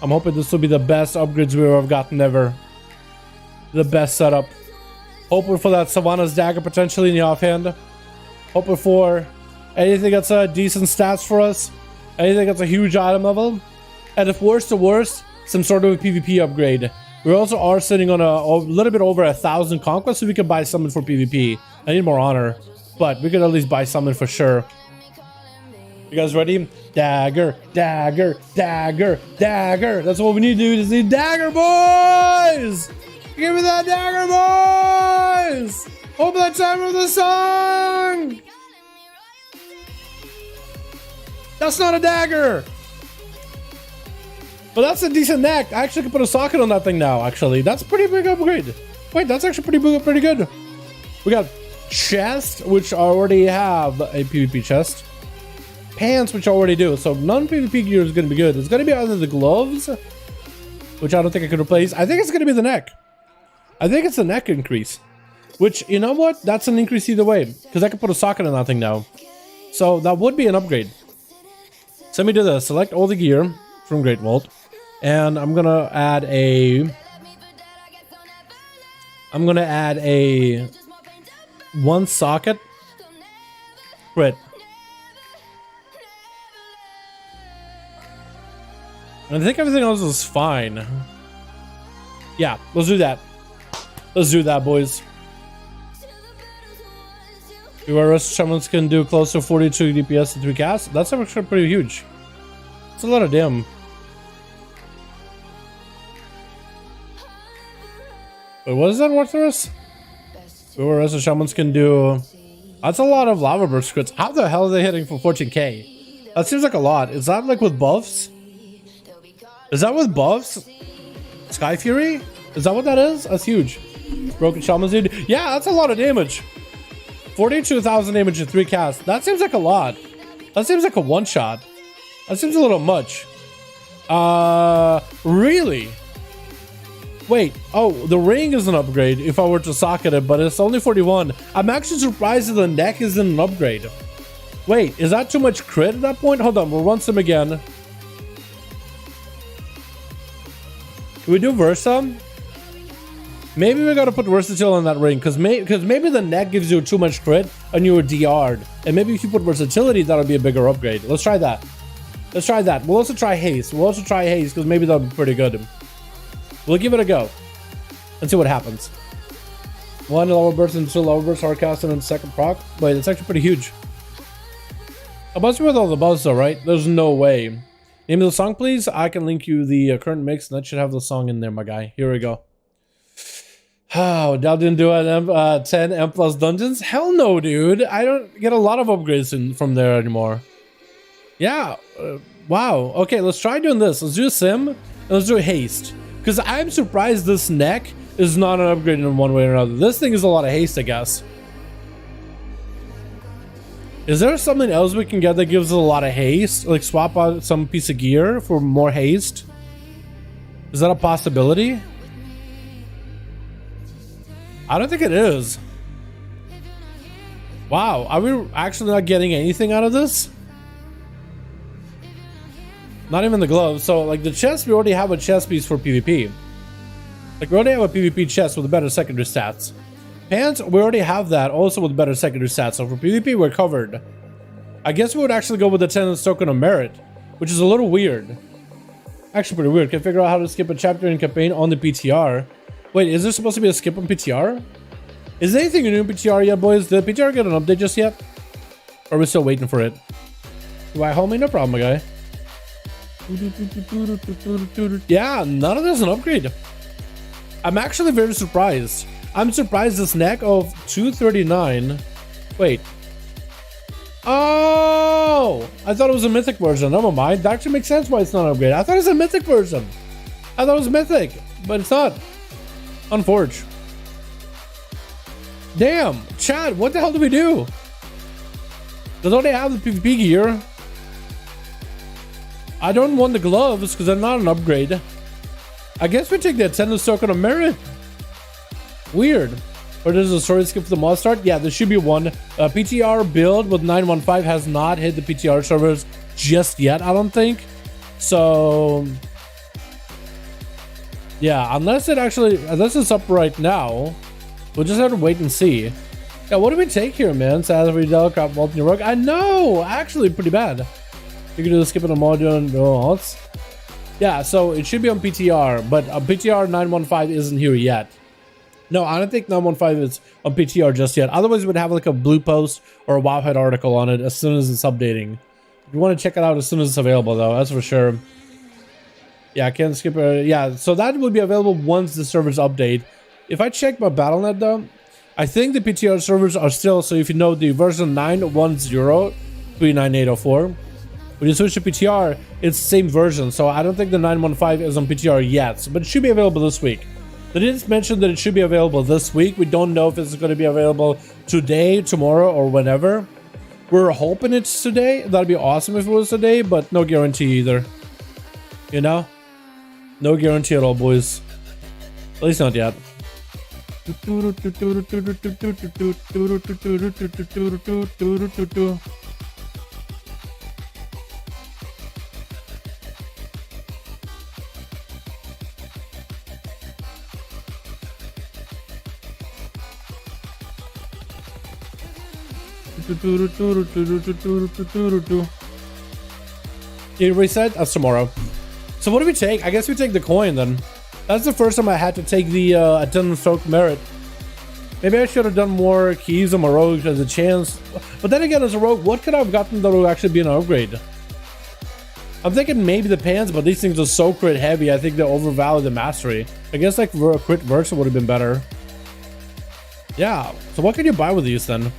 I'm hoping this will be the best upgrades we've ever gotten ever. The best setup. Hoping for that Savannah's dagger potentially in the offhand. Hoping for anything that's a decent stats for us. Anything that's a huge item level. And if worst to worst, some sort of a PvP upgrade. We also are sitting on a little bit over 1,000 conquests, so we can buy summon for PvP. I need more honor, but we could at least buy summon for sure. You guys ready? Dagger, dagger, dagger, dagger. That's what we need to do. We just need dagger, boys! Give me that dagger, boys! Open that time of the song! That's not a dagger! But that's a decent neck. I actually can put a socket on that thing now, actually. That's a pretty big upgrade. Wait, that's actually pretty good. We got chest, which already have a PvP chest. Pants, which I already do. So non-PvP gear is going to be good. It's going to be either the gloves, which I don't think I could replace. I think it's going to be the neck. I think it's the neck increase. Which, you know what? That's an increase either way. Because I can put a socket on that thing now. So that would be an upgrade. So let me do this. Select all the gear from Great Vault. And I'm going to add a... one socket. Crit. And I think everything else is fine. Yeah, let's do that. Let's do that, boys. URS shamans can do close to 42 DPS in 3 casts. That's actually pretty huge. It's a lot of damn. Wait, what is that worth for us? URS shamans can do... That's a lot of lava burst crits. How the hell are they hitting for 14k? That seems like a lot. Is that like with buffs? Is that with buffs? Sky Fury? Is that what that is? That's huge. Broken Shamans, dude. Yeah, that's a lot of damage. 42,000 damage in 3 casts. That seems like a lot. That seems like a one-shot. That seems a little much. Really? Wait. Oh, the ring is an upgrade if I were to socket it, but it's only 41. I'm actually surprised that the neck isn't an upgrade. Wait, is that too much crit at that point? Hold on, we'll run some again. Can we do Versa? Maybe we gotta put Versatility on that ring, because maybe the neck gives you too much crit and you were DR'd. And maybe if you put Versatility, that'll be a bigger upgrade. Let's try that. Let's try that. We'll also try Haste. Because maybe that'll be pretty good. We'll give it a go. Let's see what happens. 1 lower burst and 2 lower burst, hardcast, and then second proc. Wait, that's actually pretty huge. I must be with all the buzz though, right? There's no way. Name of the song, please. I can link you the current mix, and that should have the song in there, my guy. Here we go. Oh, Dal didn't do an 10 M+ dungeons? Hell no, dude. I don't get a lot of upgrades from there anymore. Yeah. Wow. Okay, let's try doing this. Let's do a sim, and let's do a haste. Because I'm surprised this neck is not an upgrade in one way or another. This thing is a lot of haste, I guess. Is there something else we can get that gives us a lot of haste? Like swap out some piece of gear for more haste? Is that a possibility? I don't think it is. Wow, are we actually not getting anything out of this? Not even the gloves. So like the chest, we already have a chest piece for PvP. Like we already have a PvP chest with better secondary stats. Pants, we already have that also with better secondary stats. So for PvP, we're covered. I guess we would actually go with the 10 token of merit, which is a little weird. Actually pretty weird. Can figure out how to skip a chapter in campaign on the PTR. Wait, is there supposed to be a skip on PTR? Is there anything new in PTR yet, boys? Did PTR get an update just yet? Or are we still waiting for it? Do I hold me? No problem, my guy. Yeah, none of this is an upgrade. I'm actually very surprised. I'm surprised this neck of 239. Wait. Oh, I thought it was a mythic version. Never mind. That actually makes sense why it's not an upgrade. I thought it was a mythic version. I thought it was mythic, but it's not. Unforge. Damn, Chad, what the hell do we do? Don't they have the PvP gear? I don't want the gloves because they're not an upgrade. I guess we take the attendance token of merit. Weird. Or there's a story skip for the mod start? Yeah, there should be one. PTR build with 9.1.5 has not hit the PTR servers just yet, I don't think. So yeah, unless it's up right now, we'll just have to wait and see. Yeah, what do we take here, man? Salary, Delcraft, Vault, and Rogue. I know, actually pretty bad. You can do the skip in a module and odds. Yeah, so it should be on PTR, but PTR 9.1.5 isn't here yet. No, I don't think 9.1.5 is on PTR just yet. Otherwise, we'd have like a blue post or a Wowhead article on it as soon as it's updating. If you want to check it out as soon as it's available, though, that's for sure. Yeah, I can't skip it. Yeah, so that will be available once the servers update. If I check my Battle.net, though, I think the PTR servers are still, so if you know the version 9.1.0, 39804, when you switch to PTR, it's the same version, so I don't think the 9.1.5 is on PTR yet, but it should be available this week. They didn't mention that it should be available this week. We don't know if it's going to be available today, tomorrow, or whenever. We're hoping it's today. That'd be awesome if it was today, but no guarantee either. You know? No guarantee at all, boys. At least not yet. You reset? That's tomorrow. So what do we take? I guess we take the coin then. That's the first time I had to take the attendance token merit. Maybe I should have done more keys on my rogue as a chance. But then again, as a rogue, what could I have gotten that would actually be an upgrade? I'm thinking maybe the pants, but these things are so crit heavy, I think they overvalue the mastery. I guess like crit Versa would have been better. Yeah, so what can you buy with these then?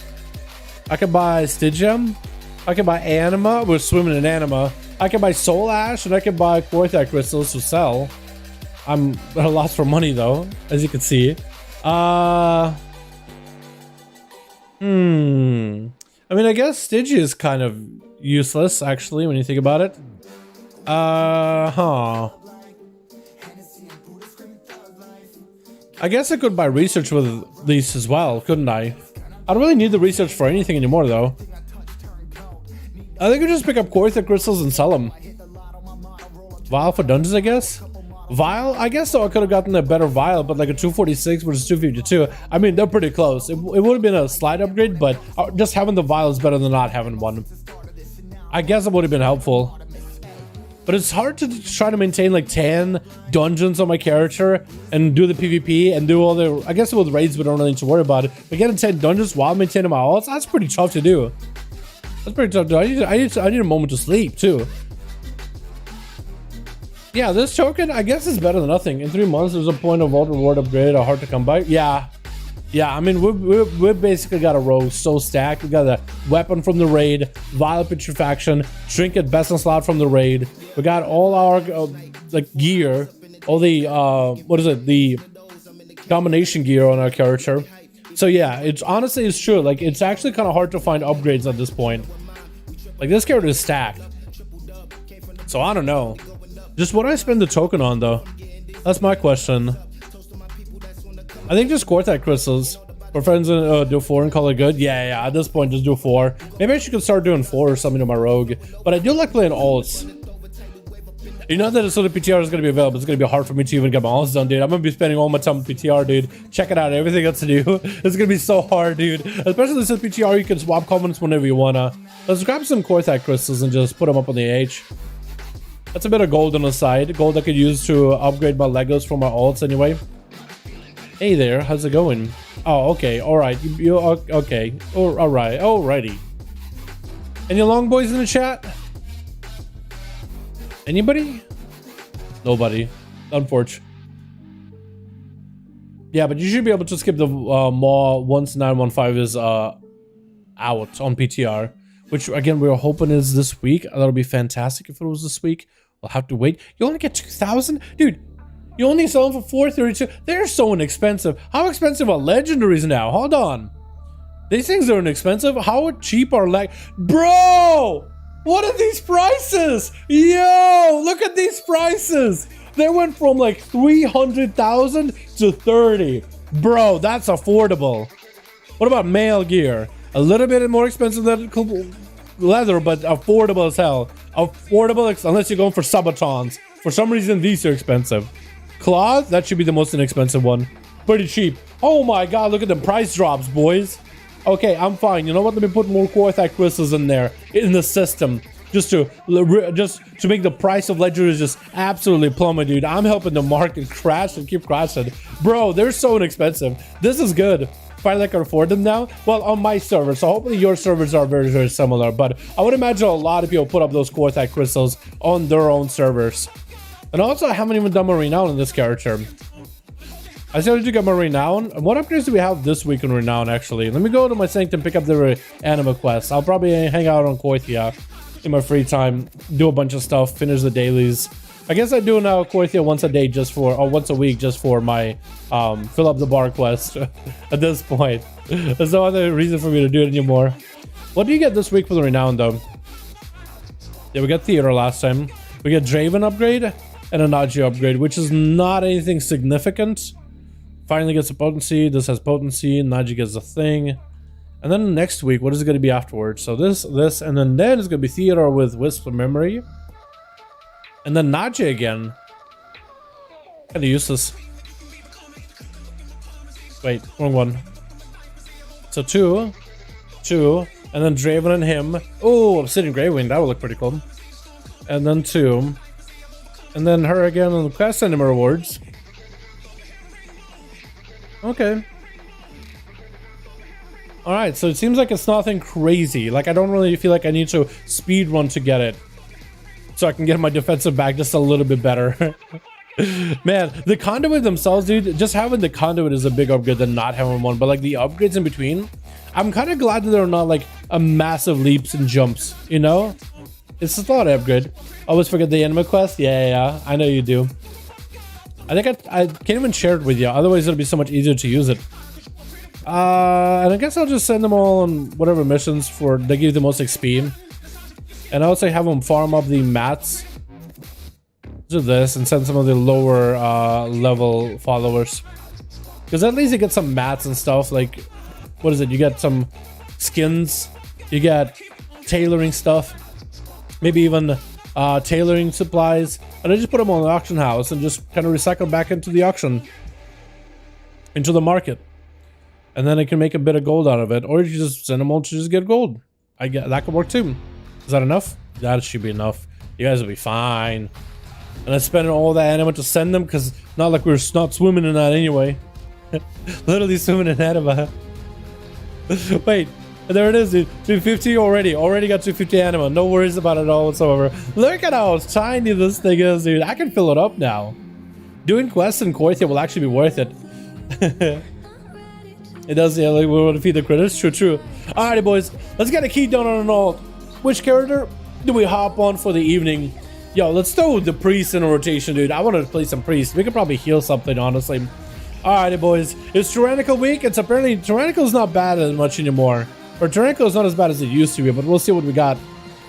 I could buy Stygium. I can buy Anima. We're swimming in Anima. I can buy Soul Ash, and I can buy Quartite crystals to sell. I'm at a loss for money though, as you can see. I mean, I guess Stygia is kind of useless actually when you think about it. I guess I could buy research with these as well, couldn't I? I don't really need the research for anything anymore though. I think I just pick up Quartite crystals and sell them. Vial for dungeons, I guess. Vial, I guess so. I could have gotten a better vial, but like a 246 versus 252. I mean, they're pretty close. It would have been a slight upgrade, but just having the vial is better than not having one. I guess it would have been helpful. But it's hard to try to maintain like 10 dungeons on my character and do the PvP and do all the... I guess with raids we don't really need to worry about it. But getting 10 dungeons while maintaining my alts, that's pretty tough to do. That's pretty tough to do. I need a moment to sleep too. Yeah, this token, I guess, is better than nothing. In 3 months, there's a point of vault reward upgrade or hard to come by. Yeah, I mean, we've basically got a row so stacked. We got a weapon from the raid, vial petrifaction, trinket best in slot from the raid. We got all our like gear, all the what is it? The domination gear on our character. So yeah, it's honestly it's true. Like it's actually kind of hard to find upgrades at this point. Like this character is stacked. So I don't know. Just what do I spend the token on though? That's my question. I think just Quartite crystals. For friends do 4 and call it good. Yeah, at this point just do 4. Maybe I should start doing 4 or something to my rogue. But I do like playing alts. You know that so the PTR is going to be available. It's going to be hard for me to even get my alts done, dude. I'm going to be spending all my time on PTR, dude. Check it out. Everything else to do. It's going to be so hard, dude. Especially since PTR, you can swap comments whenever you want to. Let's grab some Quartite crystals and just put them up on the H. That's a bit of gold on the side. Gold I could use to upgrade my Legos for my alts anyway. Hey there, how's it going? Oh, okay, alright. You okay. Alright, alrighty. Any long boys in the chat? Anybody? Nobody. Unfortunate. Yeah, but you should be able to skip the maw once 9.1.5 is out on PTR, which again we're hoping is this week. That'll be fantastic if it was this week. We'll have to wait. You only get 2,000, dude. You only sell them for 432. They're so inexpensive. How expensive are legendaries now? Hold on. These things are inexpensive. How cheap are bro? What are these prices? Yo, look at these prices. They went from like 300,000 to 30. Bro, that's affordable. What about mail gear? A little bit more expensive than leather, but affordable as hell. Affordable unless you're going for subatons. For some reason, these are expensive. Cloth, that should be the most inexpensive one. Pretty cheap. Oh my god, look at the price drops, boys. Okay, I'm fine. You know what? Let me put more quartzite crystals in there in the system. Just to make the price of legendaries just absolutely plummet, dude. I'm helping the market crash and keep crashing. Bro, they're so inexpensive. This is good. Finally, I can afford them now. Well, on my server, so hopefully your servers are very, very similar. But I would imagine a lot of people put up those quartzite crystals on their own servers. And also, I haven't even done my renown in this character. I started to get my renown. What upgrades do we have this week in renown, actually? Let me go to my Sanctum, pick up the anima quests. I'll probably hang out on ONYXIA in my free time, do a bunch of stuff, finish the dailies. I guess I do now ONYXIA once a day just for, or once a week just for my fill up the bar quest at this point. There's no other reason for me to do it anymore. What do you get this week for the renown, though? Yeah, we got theater last time. We get Draven upgrade and a Naji upgrade, which is not anything significant. Finally gets a potency. This has potency. Naji gets a thing. And then next week, what is it going to be afterwards? So this, and then it's going to be theater with Wisp of Memory. And then Naji again. Kind of useless. Wait, wrong one. So two, and then Draven and him. Oh, Obsidian Greywing, that would look pretty cool. And then 2. And then her again on the quest anima rewards. Okay. Alright, so it seems like it's nothing crazy. Like, I don't really feel like I need to speed run to get it. So I can get my defensive back just a little bit better. Man, the conduit themselves, dude, just having the conduit is a big upgrade than not having one. But like the upgrades in between, I'm kind of glad that they're not like a massive leaps and jumps, you know? It's a thought upgrade. Always forget the anima quest? Yeah, I know you do. I think I can't even share it with you. Otherwise, it'll be so much easier to use it. And I guess I'll just send them all on whatever missions for they give the most XP. And I also have them farm up the mats. Do this and send some of the lower level followers. Because at least you get some mats and stuff. Like, what is it? You get some skins. You get tailoring stuff. Maybe even tailoring supplies. And I just put them on the auction house and just kind of recycle back into the auction. Into the market. And then I can make a bit of gold out of it. Or you just send them all to just get gold. That could work too. Is that enough? That should be enough. You guys will be fine. And I spent all that anima to send them because not like we're not swimming in that anyway. Literally swimming in anima. Wait, there it is, dude. 250 already. Already got 250 anima. No worries about it all whatsoever. Look at how tiny this thing is, dude. I can fill it up now. Doing quests in ONYXIA will actually be worth it. It does, yeah, like we want to feed the critters. True. Alrighty, boys. Let's get a key done on an alt. Which character do we hop on for the evening? Yo, let's throw the priest in a rotation, dude. I want to play some priest. We could probably heal something, honestly. Alrighty, boys. It's Tyrannical week. It's apparently Tyrannical's not bad as much anymore. Or Tyrannical is not as bad as it used to be, but we'll see what we got.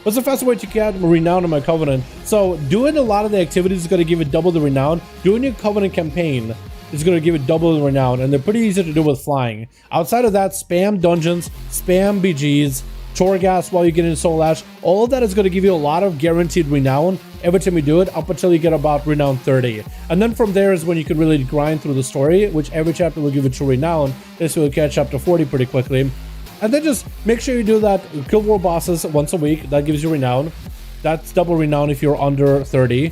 What's the fastest way to get renown in my covenant? So doing a lot of the activities is going to give it double the renown. Doing your covenant campaign is going to give it double the renown, and they're pretty easy to do with flying. Outside of that, spam dungeons, spam BGs, Torghast while you get in Soul Ash. All of that is going to give you a lot of guaranteed renown every time you do it, up until you get about renown 30. And then from there is when you can really grind through the story, which every chapter will give you 2 renown. This will catch up to 40 pretty quickly. And then just make sure you do that kill war bosses once a week. That gives you renown. That's double renown if you're under 30.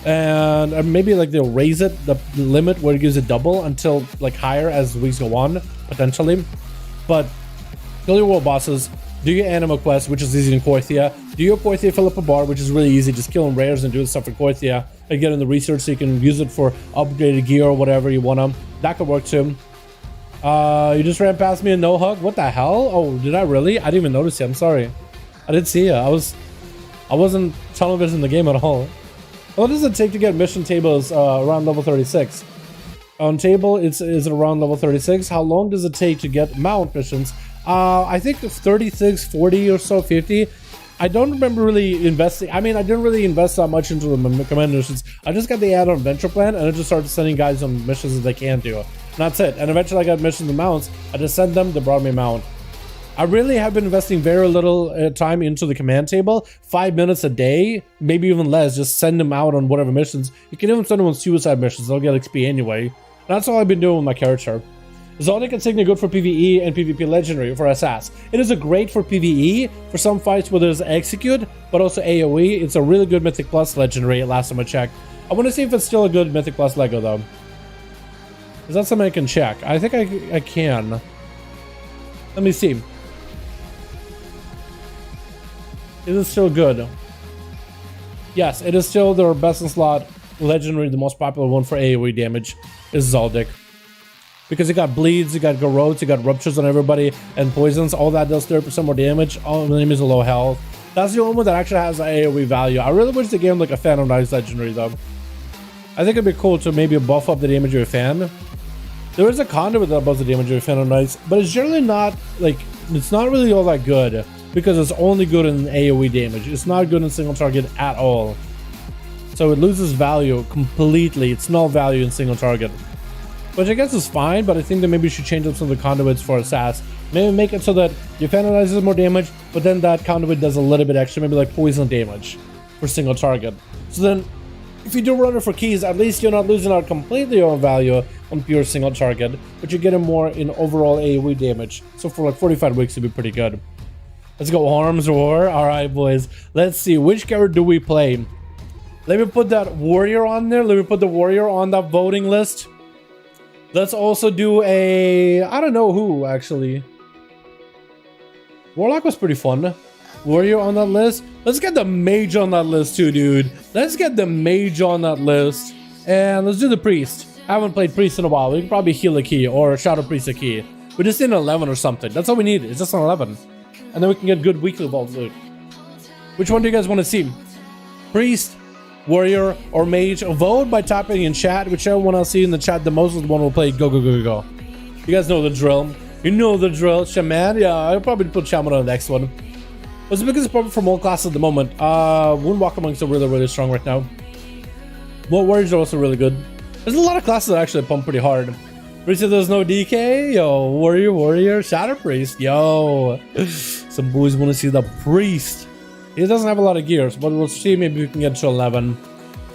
And maybe like they'll raise it, the limit where it gives it double until like higher as weeks go on, potentially. But kill your war bosses, do your anima quest, which is easy in ONYXIA, Do your Korthia, fill up a bar, which is really easy. Just killing rares and doing stuff for Korthia. And get in the research so you can use it for upgraded gear or whatever you want to. That could work too. You just ran past me and no hug? What the hell? Oh, did I really? I didn't even notice you. I'm sorry. I didn't see you. I wasn't television the game at all. What does it take to get mission tables around level 36? On table, is it around level 36? How long does it take to get mount missions? I think 36, 40 or so, 50. I don't remember really investing. I mean, I didn't really invest that much into the command missions. I just got the add-on adventure plan and I just started sending guys on missions that they can do. And that's it. And eventually I got missions and mounts. I just sent them, they brought me a mount. I really have been investing very little time into the command table. 5 minutes a day, maybe even less. Just send them out on whatever missions. You can even send them on suicide missions. They'll get XP anyway. That's all I've been doing with my character. Zodiac Insignia good for PvE and PvP Legendary for SS. It is a great for PvE for some fights where there's Execute, but also AoE. It's a really good Mythic Plus Legendary last time I checked. I want to see if it's still a good Mythic Plus Lego though. Is that something I can check? I think I can. Let me see. Is it still good? Yes, it is still their best in slot Legendary, the most popular one for AoE damage is Zoldyck. Because you got bleeds, you got garrotes, you got ruptures on everybody, and poisons. All that does 30% more damage. All the enemies are low health. That's the only one that actually has AoE value. I really wish the game like a Phantom Knights Legendary though. I think it'd be cool to maybe buff up the damage of a fan. There is a conduit that buffs the damage of a Phantom Knights, but it's generally not like, it's not really all that good because it's only good in AoE damage. It's not good in single target at all. So it loses value completely. It's null value in single target. Which I guess is fine, but I think that maybe you should change up some of the conduits for Assas. Maybe make it so that your Phantom Knights does more damage, but then that conduit does a little bit extra, maybe like poison damage for single target. So then, if you do run it for keys, at least you're not losing out completely on value on pure single target, but you're getting more in overall AoE damage. So for like 45 weeks, it'd be pretty good. Let's go Arms War. All right, boys. Let's see. Which character do we play? Let me put that warrior on there. Let me put the warrior on that voting list. Let's also do a... I don't know who, actually. Warlock was pretty fun. Warrior on that list. Let's get the mage on that list too, dude. Let's get the mage on that list. And let's do the priest. I haven't played priest in a while. We can probably heal a key or shadow priest a key. We just need an 11 or something. That's all we need. It's just an 11. And then we can get good weekly vault loot. Which one do you guys want to see? Priest, warrior, or mage? Vote by typing in chat. Whichever one I'll see in the chat the most is the one we'll play. Go, go, go, go, go. You guys know the drill. You know the drill. Shaman? Yeah, I'll probably put Shaman on the next one. What's the biggest problem from all classes at the moment? Woundwalker monks are really, really strong right now. Warriors are also really good. There's a lot of classes that actually pump pretty hard. Risa, there's no DK? Yo, warrior, shadow priest. Yo, some boys want to see the priest. He doesn't have a lot of gears, but we'll see. Maybe we can get to 11.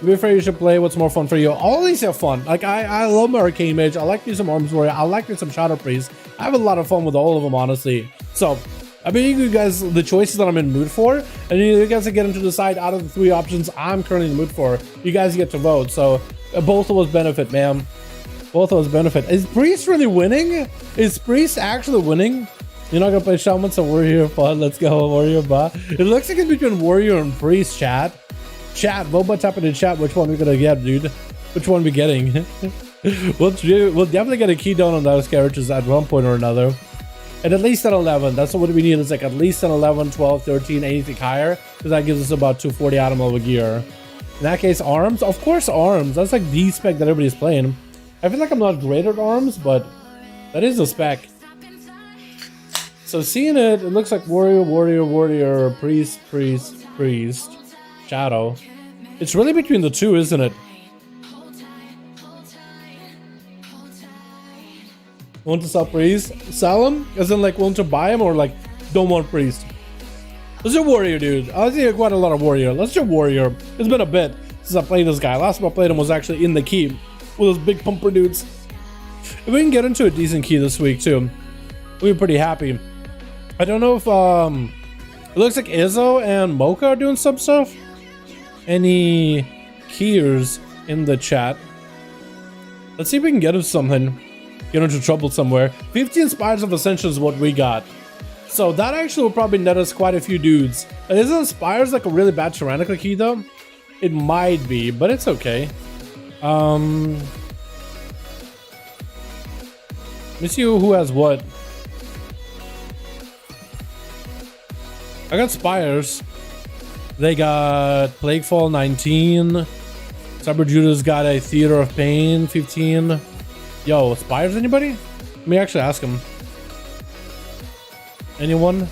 To be fair, you should play what's more fun for you. All these are fun. Like, I love my arcane mage. I like me some arms warrior. I like me some shadow priest. I have a lot of fun with all of them, honestly. So, I mean, you guys the choices that I'm in the mood for, and you guys are getting to decide out of the 3 options I'm currently in the mood for. You guys get to vote. So, both of us benefit, man. Both of us benefit. Is Priest really winning? Is Priest actually winning? You're not gonna play Shaman, so Warrior fun. Let's go, Warrior bot. It looks like it's between Warrior and Priest, chat. Chat, vote by tapping in chat which one we're gonna get, dude. Which one we getting? We'll definitely get a key down on those characters at one point or another. And at least an 11. That's what we need. Is like at least an 11, 12, 13, anything higher. Because that gives us about 240 item level gear. In that case, arms? Of course, arms. That's like the spec that everybody's playing. I feel like I'm not great at arms, but that is a spec. So seeing it, it looks like warrior, priest, shadow. It's really between the two, isn't it? Want to sell priest? Sell him? As in like want to buy him or like don't want priest? Let's do warrior, dude. I see quite a lot of warrior. Let's do warrior. It's been a bit since I played this guy. Last time I played him was actually in the key with those big pumper dudes. If we can get into a decent key this week too, we'll be pretty happy. I don't know if it looks like Izzo and Mocha are doing some stuff. Any keyers in the chat? Let's see if we can get him something. Get into trouble somewhere. 15 Spires of Ascension is what we got. So that actually will probably net us quite a few dudes. Isn't Spires like a really bad tyrannical key though? It might be, but it's okay. Let me see who has what. I got Spires. They got Plaguefall 19. Cyber Judah's got a Theater of Pain 15. Yo, Spires anybody? Let me actually ask him. Anyone?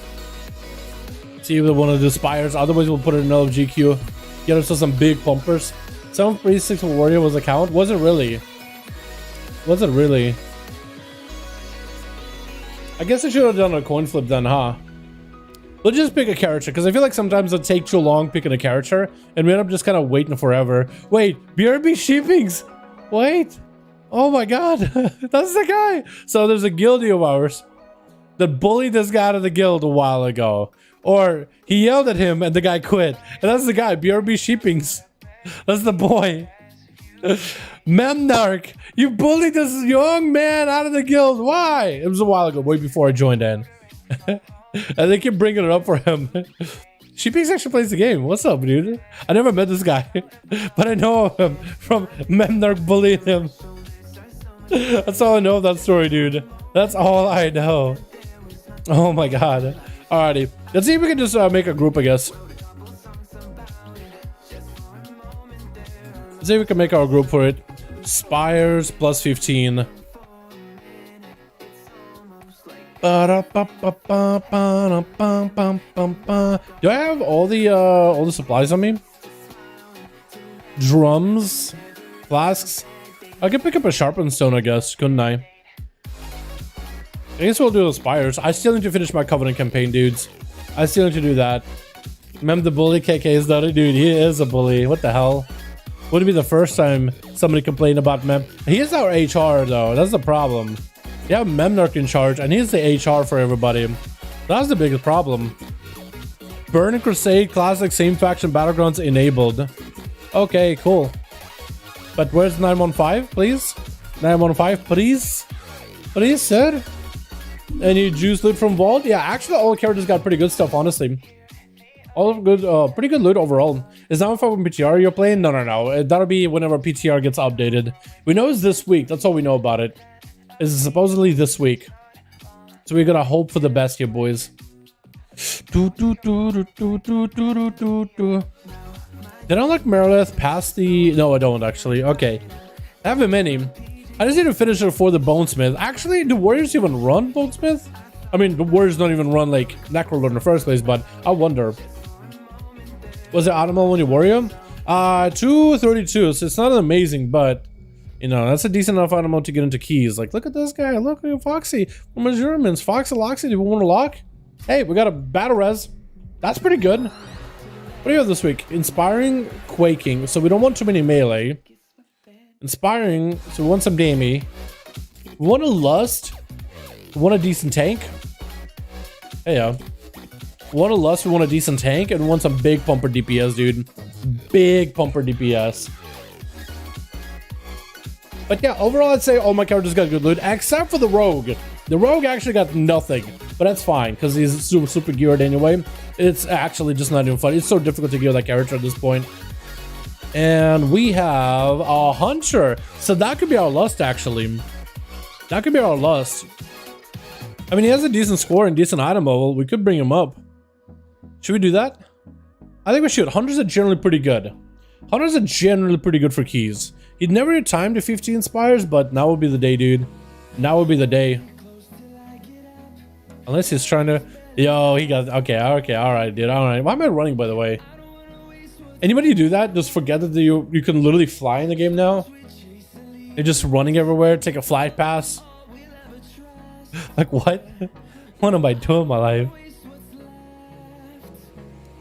See if they want to do Spires. Otherwise, we'll put it in LFGQ. Get ourselves some big pumpers. 736 Warrior was a count. Was it really? Was it really? I guess I should have done a coin flip then, huh? We'll just pick a character, because I feel like sometimes it'll take too long picking a character, and we end up just kind of waiting forever. Wait, BRB Sheepings! Wait! Oh my god, that's the guy! So there's a guildie of ours that bullied this guy out of the guild a while ago. Or he yelled at him and the guy quit. And that's the guy, BRB Sheepings. That's the boy. Memnarch, you bullied this young man out of the guild. Why? It was a while ago, way before I joined in. And they keep bringing it up for him. Sheepings actually plays the game. What's up, dude? I never met this guy, but I know of him from Memnarch bullying him. That's all I know of that story, dude. That's all I know. Oh my god. Alrighty. Let's see if we can just make a group, I guess. Let's see if we can make our group for it. Spires plus 15. Do I have all the supplies on me? Drums, flasks. I could pick up a sharpened stone, I guess, couldn't I? I guess we'll do the Spires. I still need to finish my Covenant campaign, dudes. I still need to do that. Mem the bully, KK is not a dude. He is a bully. What the hell? Wouldn't be the first time somebody complained about Mem. He is our HR, though. That's the problem. You have Memnarch in charge, and he's the HR for everybody. That's the biggest problem. Burn and Crusade, Classic, same faction, Battlegrounds enabled. Okay, cool. But where's 915, please? 915, please? Please, sir? Any juice loot from Vault? Yeah, actually, all the characters got pretty good stuff, honestly. All good, pretty good loot overall. Is that from PTR you're playing? No. That'll be whenever PTR gets updated. We know it's this week. That's all we know about it. It's supposedly this week. So we're gonna hope for the best here, boys. Did I unlock Merilith past the... No, I don't, actually. Okay. I have many. I just need to finish it for the Bonesmith. Actually, do Warriors even run Bonesmith? I mean, the Warriors don't even run, like, Necrolord in the first place, but I wonder. Was it Animal when you Warrior? 232, so it's not amazing, but... You know, that's a decent enough animal to get into keys. Like, look at this guy. Look at Foxy. From Measurements. Foxy, Loxy, do we want to lock? Hey, we got a battle res. That's pretty good. What do you have this week? Inspiring, Quaking. So we don't want too many melee. Inspiring, so we want some damage. We want a Lust. We want a decent tank. Hey, yeah. We want a Lust, we want a decent tank, and we want some big pumper DPS, dude. Big pumper DPS. But yeah, overall, I'd say all my characters got good loot, except for the Rogue. The Rogue actually got nothing, but that's fine, because he's super geared anyway. It's actually just not even fun. It's so difficult to gear that character at this point. And we have a Hunter. So that could be our Lust, actually. That could be our Lust. I mean, he has a decent score and decent item level. We could bring him up. Should we do that? I think we should. Hunters are generally pretty good. Hunters are generally pretty good for keys. He'd never had time to 15 Spires, but now would be the day, dude. Now would be the day. Unless he's trying to... Yo, he got... Okay, alright, dude, alright. Why am I running, by the way? Anybody do that? Just forget that you can literally fly in the game now? You're just running everywhere, take a flight pass? Like, what? What am I doing in my life?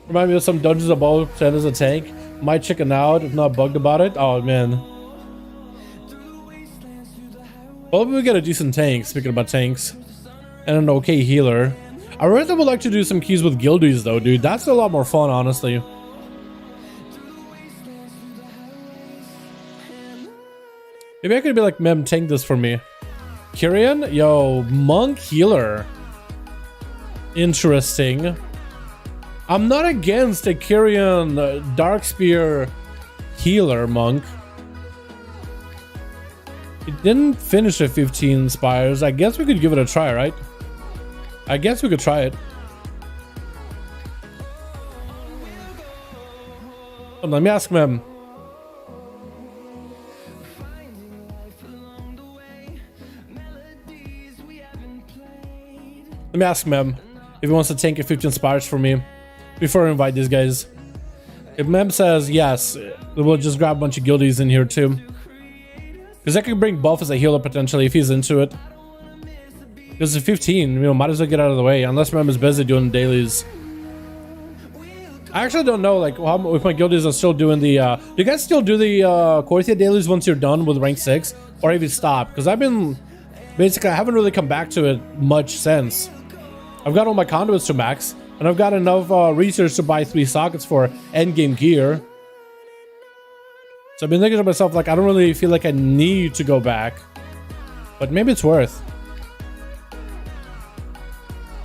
Remind me of some Dungeons of Bow sent as a tank. Might chicken out if not bugged about it. Oh, man. Hopefully we get a decent tank, speaking about tanks. And an okay healer. I really would like to do some keys with guildies though, dude. That's a lot more fun, honestly. Maybe I could be like, Mem, tank this for me. Kyrian? Yo, monk healer. Interesting. I'm not against a Kyrian Dark Spear healer monk. It didn't finish at 15 spires. I guess we could give it a try, right? I guess we could try it. Let me ask him. Let me ask Mem if he wants to tank a 15 spires for me before I invite these guys. If Mem says yes, we'll just grab a bunch of guildies in here too. Because I could bring Buff as a healer potentially if he's into it. Because it's 15, you know, might as well get out of the way. Unless Mem is busy doing dailies. I actually don't know, like, how, if my guildies are still doing the... do you guys still do the ONYXIA dailies once you're done with rank 6? Or have you stopped? Because I've been... Basically, I haven't really come back to it much since. I've got all my conduits to max. And I've got enough research to buy 3 sockets for endgame gear. So I've been thinking to myself, like, I don't really feel like I need to go back. But maybe it's worth.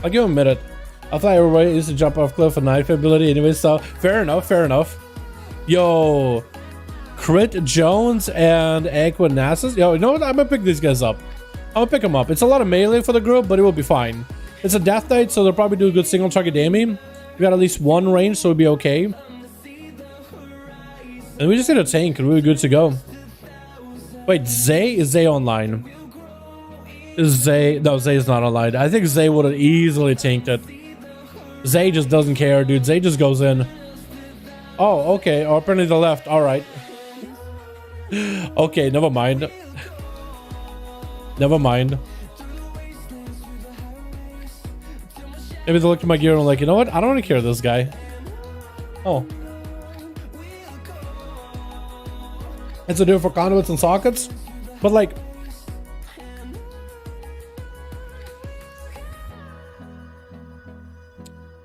I'll give him a minute. I thought everybody used to jump off cliff with knife ability anyway, so fair enough, fair enough. Yo, Crit Jones and Equinasis. Yo, you know what? I'm gonna pick these guys up. I'm gonna pick them up. It's a lot of melee for the group, but it will be fine. It's a death knight, so they'll probably do a good single target damage. We got at least 1 range, so it'll be okay. And we just need a tank, and we're good to go. Wait, Zay? Is Zay online? Is Zay? No, Zay is not online. I think Zay would have easily tanked it. Zay just doesn't care, dude. Zay just goes in. Oh, okay. Oh, apparently the left. All right. Okay, never mind. Never mind. Maybe they look at my gear and I'm like, you know what? I don't really care this guy. Oh. It's a deal for conduits and sockets. But like...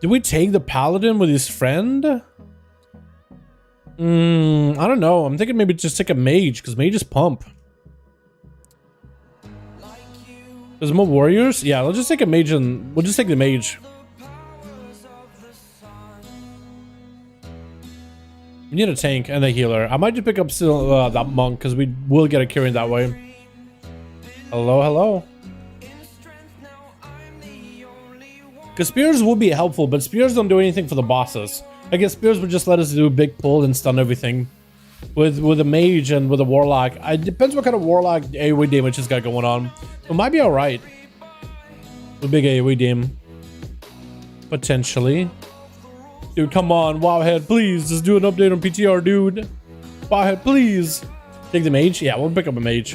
Did we take the paladin with his friend? I don't know. I'm thinking maybe just take a mage, because mages pump. There's more warriors? Yeah, let's just take a mage and we'll just take the mage. We need a tank and a healer. I might just pick up still that monk, because we will get a Kyrian that way. Hello, hello. Because spears would be helpful, but spears don't do anything for the bosses. I guess spears would just let us do a big pull and stun everything. With a mage and with a warlock. It depends what kind of warlock AoE damage he's got going on. It might be alright. With big AoE dam. Potentially. Dude, come on, Wowhead, please. Just do an update on PTR, dude. Wowhead, please. Take the mage? Yeah, we'll pick up a mage.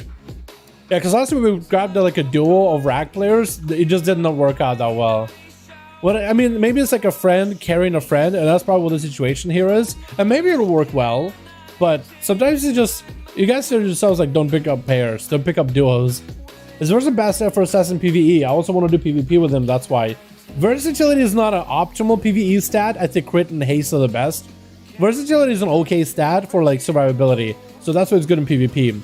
Yeah, because last time we grabbed like a duo of rack players, it just did not work out that well. Well, I mean, maybe it's like a friend carrying a friend, and that's probably what the situation here is. And maybe it'll work well, but sometimes you just... You guys say to yourselves, like, don't pick up pairs, don't pick up duos. Is Versa best for Assassin PvE? I also want to do PvP with him, that's why. Versatility is not an optimal PvE stat. I think crit and haste are the best. Versatility is an okay stat for, like, survivability. So that's why it's good in PvP.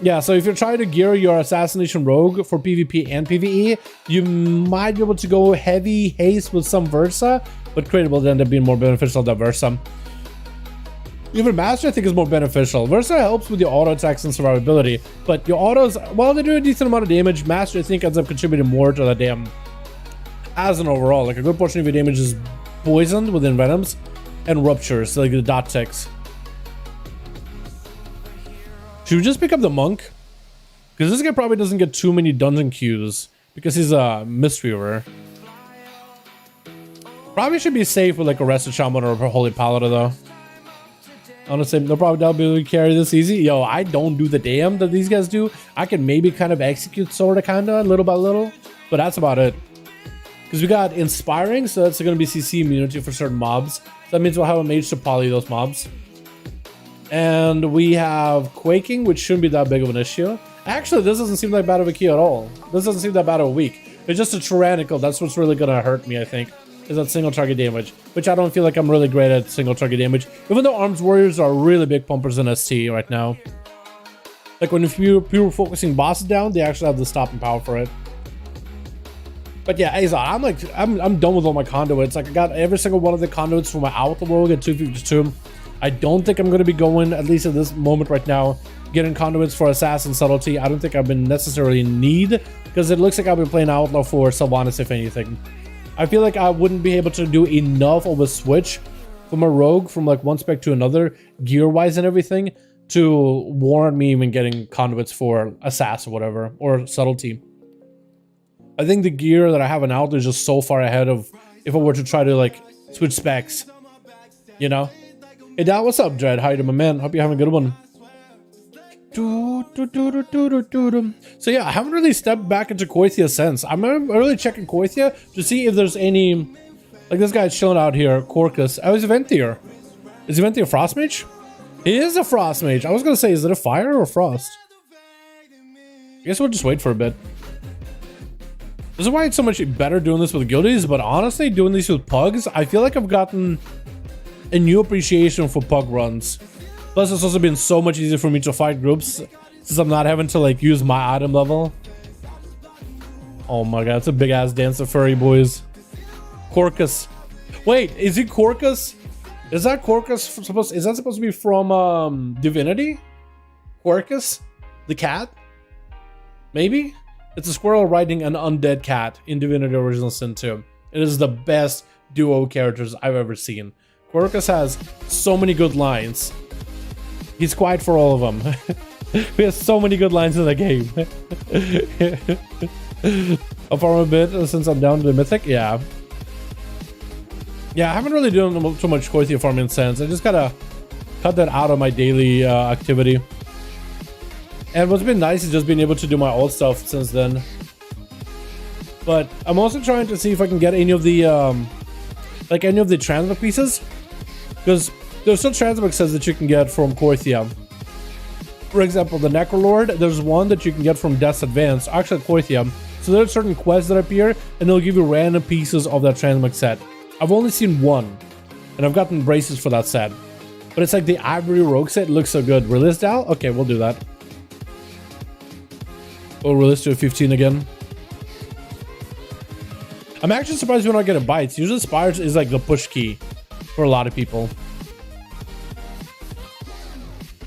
Yeah, so if you're trying to gear your Assassination Rogue for PvP and PvE, you might be able to go heavy haste with some Versa, but crit will end up being more beneficial than Versa. Even Master, I think, is more beneficial. Versa helps with your auto attacks and survivability, but your autos, while they do a decent amount of damage, Master, I think, ends up contributing more to the damn as an overall. Like, a good portion of your damage is poisoned within Venoms and Ruptures, like the dot ticks. Should we just pick up the monk? Because this guy probably doesn't get too many dungeon queues because he's a Mistweaver. Probably should be safe with like a Rested Shaman or a Holy Paladin though. Honestly, they'll probably be able to carry this easy. Yo, I don't do the damn that these guys do. I can maybe kind of execute sorta kinda little by little, but that's about it. Because we got Inspiring, so that's going to be CC immunity for certain mobs. So that means we'll have a mage to poly those mobs. And we have Quaking, which shouldn't be that big of an issue. Actually, this doesn't seem like bad of a key at all. This doesn't seem that bad of a weak. It's just a tyrannical. That's what's really going to hurt me, I think. Is that single target damage. Which I don't feel like I'm really great at single target damage. Even though Arms Warriors are really big pumpers in ST right now. Like when you're focusing bosses down, they actually have the stopping power for it. But yeah, I'm done with all my conduits. Like I got every single one of the conduits for my Outlaw Rogue at 252. I don't think I'm going to be going, at least at this moment right now, getting conduits for Assassin Subtlety. I don't think I've been necessarily in need, because it looks like I've been playing Outlaw for Sylvanas, if anything. I feel like I wouldn't be able to do enough of a switch from a Rogue from like one spec to another, gear-wise and everything, to warrant me even getting conduits for Assassin or whatever, or Subtlety. I think the gear that I have in Outlaw is just so far ahead of if I were to try to like switch specs, you know? Hey Dad, what's up, Dread? How you doing, my man? Hope you're having a good one. So yeah, I haven't really stepped back into Koithia since. I'm really checking Koithia to see if there's any, like this guy's chilling out here, Corcus. Oh, he's Eventhier. Is Eventhier Frost Mage? He is a Frost Mage. I was gonna say, is it a fire or frost? I guess we'll just wait for a bit. This is why it's so much better doing this with guildies, but honestly, doing these with pugs, I feel like I've gotten a new appreciation for pug runs. Plus, it's also been so much easier for me to fight groups since I'm not having to like use my item level. Oh my god, it's a big ass dancer furry, boys. Corcus. Wait, is he Corcus? Is that Corcus supposed? Is that supposed to be from Divinity? Corcus, the cat? Maybe. It's a squirrel riding an undead cat in Divinity Original Sin 2. It is the best duo characters I've ever seen. Corcus has so many good lines. He's quiet for all of them. We have so many good lines in the game. I'll farm a bit since I'm down to the mythic. Yeah. Yeah, I haven't really done too much Koithia farming since. I just gotta cut that out of my daily activity. And what's been nice is just being able to do my old stuff since then. But I'm also trying to see if I can get any of the like any of the transmog pieces, because there's still transmog sets that you can get from Koithia. For example, the Necrolord, there's one that you can get from Death's Advance, actually Koithia. So there are certain quests that appear, and they'll give you random pieces of that transmog set. I've only seen one, and I've gotten braces for that set. But it's like the Ivory Rogue set looks so good. Release Dal? Okay, we'll do that. We'll release to a 15 again. I'm actually surprised we're not getting bites. Usually Spires is like the push key for a lot of people.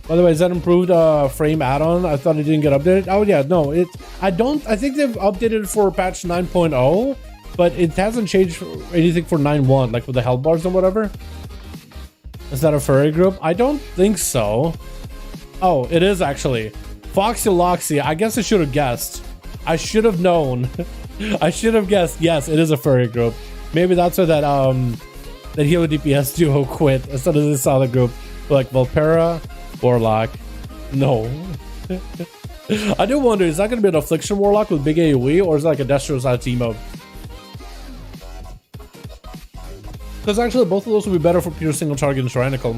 By the way, is that improved frame add-on? I thought it didn't get updated. Oh yeah, no, I think they've updated it for patch 9.0, but it hasn't changed anything for 9.1, like with the health bars and whatever. Is that a furry group? I don't think so. Oh, it is actually. Foxy Loxy, I guess I should have guessed. I should have known. I should have guessed. Yes, it is a furry group. Maybe that's why that Helo DPS duo quit as soon as they saw the group. Like Volpera, Warlock. No. I do wonder, is that going to be an Affliction Warlock with big AoE, or is it like a Destros out of team-up? Because actually both of those would be better for pure single target and Tyrannical.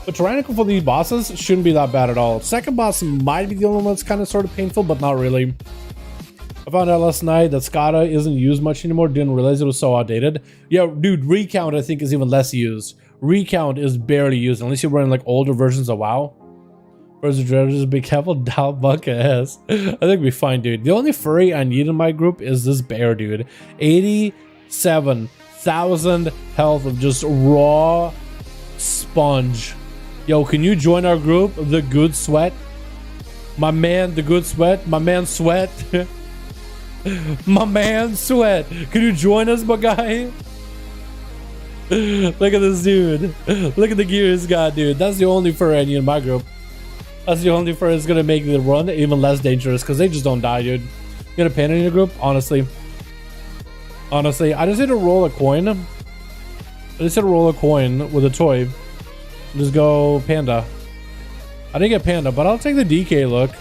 But Tyrannical for these bosses shouldn't be that bad at all. Second boss might be the only one that's kind of sort of painful, but not really. I found out last night that SATA isn't used much anymore. Didn't realize it was so outdated. Yeah, dude, Recount I think is even less used. Recount is barely used unless you're running like older versions of WoW. Whereas Dreaders, be careful, Dal Buck ass. I think we'll be fine, dude. The only furry I need in my group is this bear, dude. 87,000 health of just raw sponge. Yo, can you join our group, The Good Sweat? My man, The Good Sweat. My man, Sweat. My man, Sweat. Can you join us, my guy? Look at this dude. Look at the gear he's got, dude. That's the only fur I need in my group. That's the only fur that's gonna make the run even less dangerous, because they just don't die, dude. You got a panda in your group? Honestly. Honestly, I just need to roll a coin. I just need to roll a coin with a toy. Just go panda. I didn't get panda, but I'll take the DK look.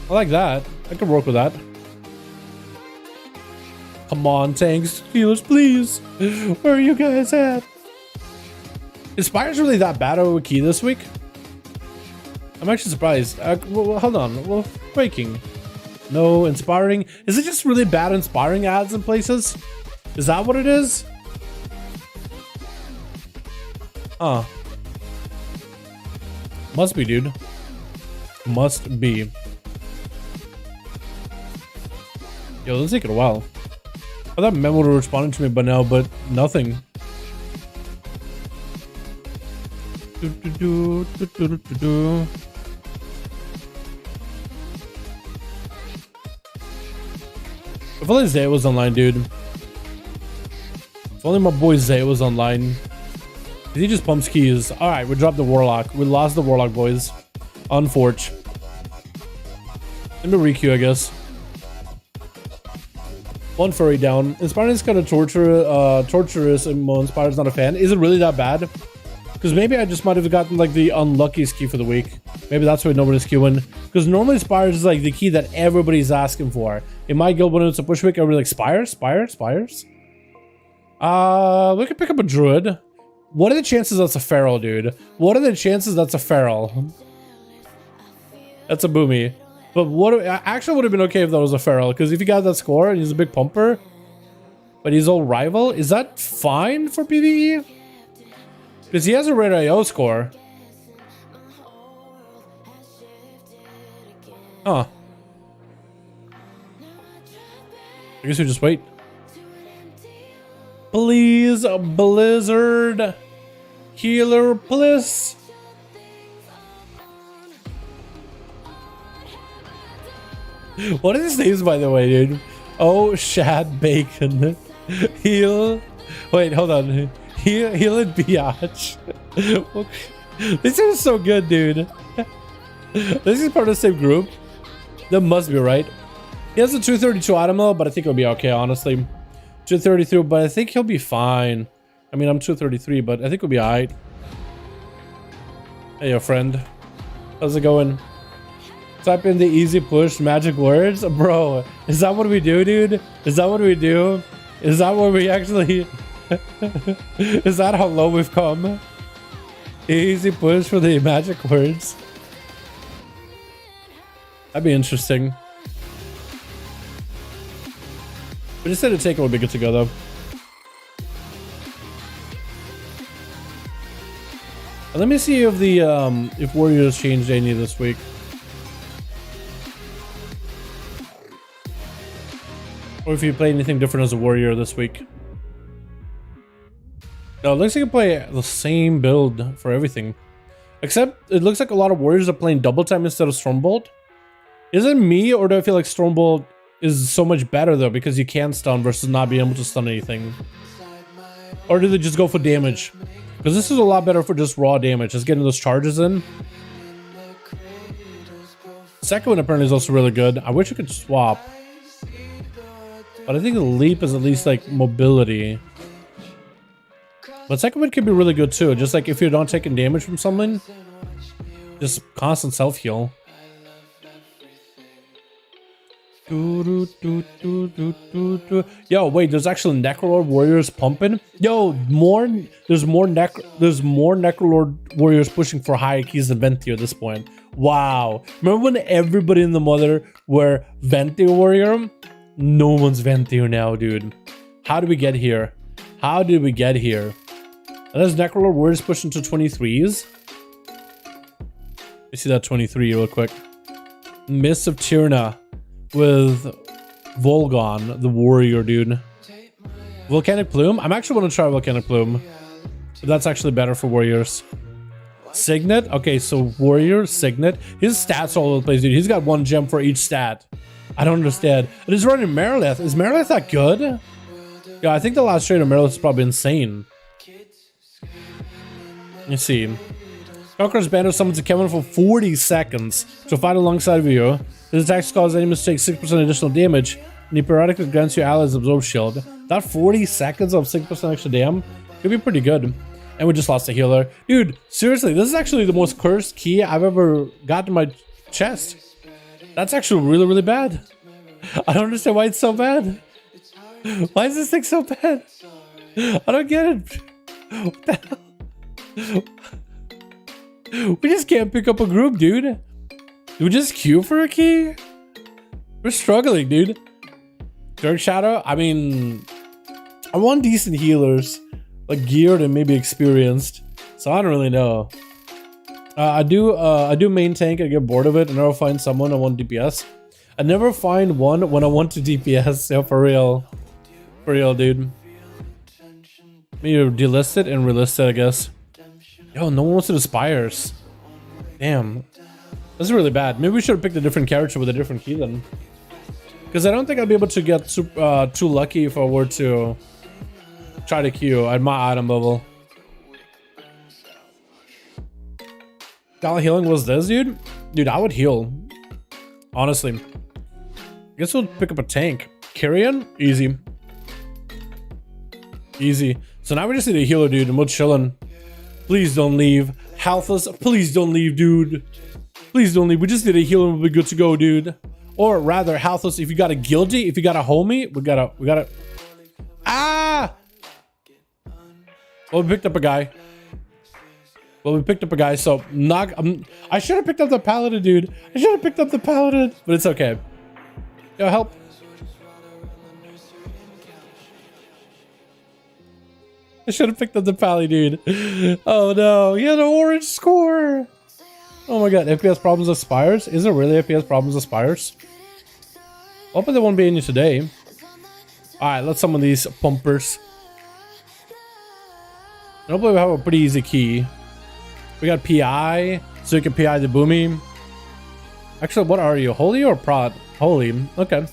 I like that. I can work with that. Come on, tanks. Healers, please. Where are you guys at? Is Spires really that bad of a key this week? I'm actually surprised. Well, hold on. Well, breaking. No inspiring. Is it just really bad inspiring ads in places? Is that what it is? Huh. Must be, dude. Must be. Yo, this is taking a while. I thought Memo would have responded to me by now, but nothing. If only Zay was online, dude. If only my boy Zay was online. He just pumps keys. Alright, we dropped the Warlock. We lost the Warlock, boys. Unforge. Let me requeue, I guess. One furry down. Inspired is kind of torturous and Inspired's not a fan. Is it really that bad? Because maybe I just might have gotten like the unlucky key for the week. Maybe that's why nobody's queuing. Because normally Spires is like the key that everybody's asking for. In my guild when it's a push week, everybody's like Spires? We could pick up a druid. What are the chances that's a feral, dude? What are the chances that's a feral? That's a boomy. But what actually would have been okay if that was a feral, because if you got that score and he's a big pumper, but he's all rival, is that fine for PvE? Because he has a rare IO score. Huh. I guess we just wait. Please, Blizzard. Healer, please. What are these names, by the way, dude? Oh, Shad Bacon. Heal. Wait, hold on. Heal and Biatch. This is so good, dude. This is part of the same group. That must be right. He has a 232 item though, but I think it'll be okay, honestly. 233, but I think he'll be fine. I mean, I'm 233, but I think we'll be alright. Hey, yo, friend. How's it going? Type in the easy push magic words. Bro, is that what we do, dude? Is that what we do? Is that what we actually... Is that how low we've come? Easy push for the magic words. That'd be interesting. We just said to take it, we'll be good to go though. And let me see if the if Warriors changed any this week. Or if you play anything different as a Warrior this week. No, it looks like you play the same build for everything. Except it looks like a lot of Warriors are playing double time instead of Stormbolt. Is it me, or do I feel like Stormbolt is so much better though because you can stun versus not being able to stun anything? Or do they just go for damage? Because this is a lot better for just raw damage, just getting those charges in. Second one apparently is also really good. I wish I could swap. But I think the leap is at least like mobility. But second one could be really good too. Just like if you're not taking damage from something, just constant self heal. Yo, wait, there's actually Necrolord warriors pumping. Yo, there's more Necrolord warriors pushing for higher keys than Venti at this point. Wow. Remember when everybody in the Mother were Venti warrior? No one's Venti now, dude. How did we get here? How did we get here? And there's Necrolord warriors pushing to 23s. Let's see that 23 real quick. Mists of Tyrna with Volgon, the warrior, dude. Volcanic Plume? I'm actually want to try Volcanic Plume. That's actually better for warriors. Signet? Okay, so warrior, Signet. His stats all over the place, dude. He's got one gem for each stat. I don't understand. But he's running Merilith. Is Merilith that good? Yeah, I think the last trade of Merilith is probably insane. Let me see. Conqueror's Banner summons a Kevin for 40 seconds to fight alongside of you. His attacks cause enemies to take 6% additional damage, and he periodically grants your allies absorb shield. That 40 seconds of 6% extra damage could be pretty good. And we just lost a healer. Dude, seriously, this is actually the most cursed key I've ever got in my chest. That's actually really, really bad. I don't understand why it's so bad. Why is this thing so bad? I don't get it. What the hell? We just can't pick up a group, dude. Do we just queue for a key? We're struggling, dude. Dark Shadow? I mean, I want decent healers. Like geared and maybe experienced. So I don't really know. I do main tank and get bored of it, and I'll find someone I want DPS. I never find one when I want to DPS. Yeah, for real. For real, dude. Maybe delist it and relist it, I guess. Yo, no one wants to do Spires. Damn. That's really bad. Maybe we should have picked a different character with a different key then. Because I don't think I'd be able to get too lucky if I were to try to queue at my item level. Gala healing was this, dude? Dude, I would heal. Honestly. I guess we'll pick up a tank. Carrion? Easy. Easy. So now we just need a healer, dude, and we're chilling. Please don't leave. Healthless, please don't leave, dude. Please don't leave. We just need a healer and we'll be good to go, dude. Or rather, Healthless, if you got a guilty, if you got a homie, we gotta. Ah! Well, we picked up a guy. So I should have picked up the paladin, dude. I should have picked up the paladin, but it's okay. Yo, help. I should have picked up the pally, dude. Oh no, he had an orange score. Oh my god, FPS problems with Spires? Is it really FPS problems with Spires? Hopefully there won't be any today. Alright, let's summon these pumpers. Hopefully we have a pretty easy key. We got PI, so you can PI the Boomy. Actually, what are you? Holy or prod? Holy. Okay.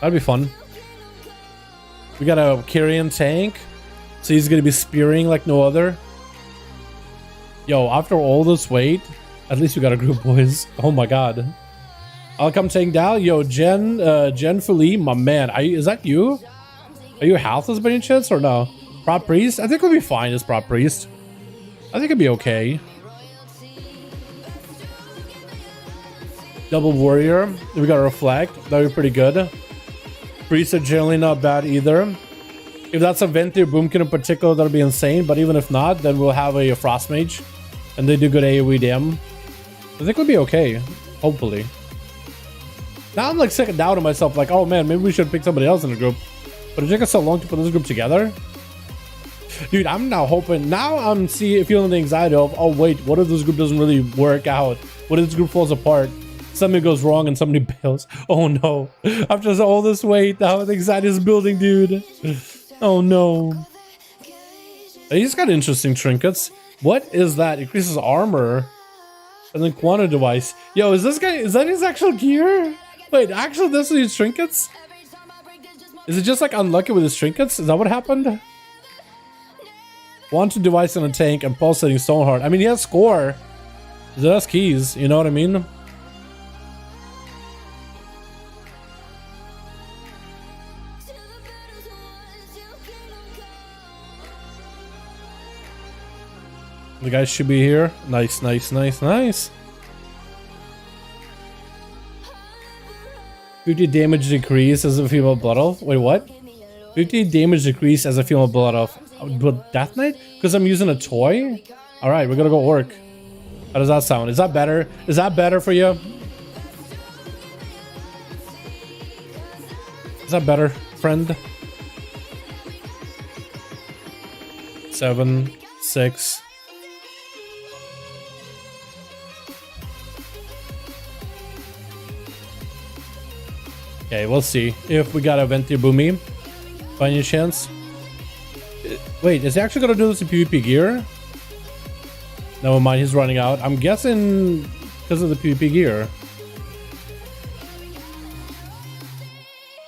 That'd be fun. We got a carrion tank. So he's gonna be spearing like no other. Yo, after all this wait, at least we got a group, boys. Oh my god. I'll come tank down. Yo, Jen Philly, my man. Is that you? Are you Healthless by any chance or no? Prop Priest? I think we'll be fine as Prop Priest. I think it'd be okay. Double Warrior. We got a Reflect. That'd be pretty good. Priests are generally not bad either. If that's a Ventir Boomkin in particular, that'll be insane. But even if not, then we'll have a Frost Mage. And they do good AoE damn. I think we'll be okay. Hopefully. Now I'm like second doubting myself. Like, oh man, maybe we should pick somebody else in the group. But it took us so long to put this group together. Dude, I'm now hoping. Now I'm feeling the anxiety of, oh wait, what if this group doesn't really work out? What if this group falls apart? Something goes wrong and somebody bails. Oh no. After all this wait, now the anxiety is building, dude. Oh no. He's got interesting trinkets. What is that? Increases armor. And then quantum device. Yo, is that his actual gear? Wait, actually this is his trinkets? Is it just like unlucky with his trinkets? Is that what happened? Quantum device in a tank and pulsating Stoneheart. I mean, he has score. He has keys, you know what I mean? The guys should be here. Nice, nice, nice, nice. 50 damage decrease as a female blood elf. Wait, what? 50 damage decrease as a female blood elf. But Death Knight? Because I'm using a toy? Alright, we're gonna go work. How does that sound? Is that better? Is that better for you? Is that better, friend? 7, 6. Okay, we'll see if we got a Ventir Boomy by any chance. Wait, is he actually gonna do this in PvP gear? Never mind, he's running out. I'm guessing because of the PvP gear.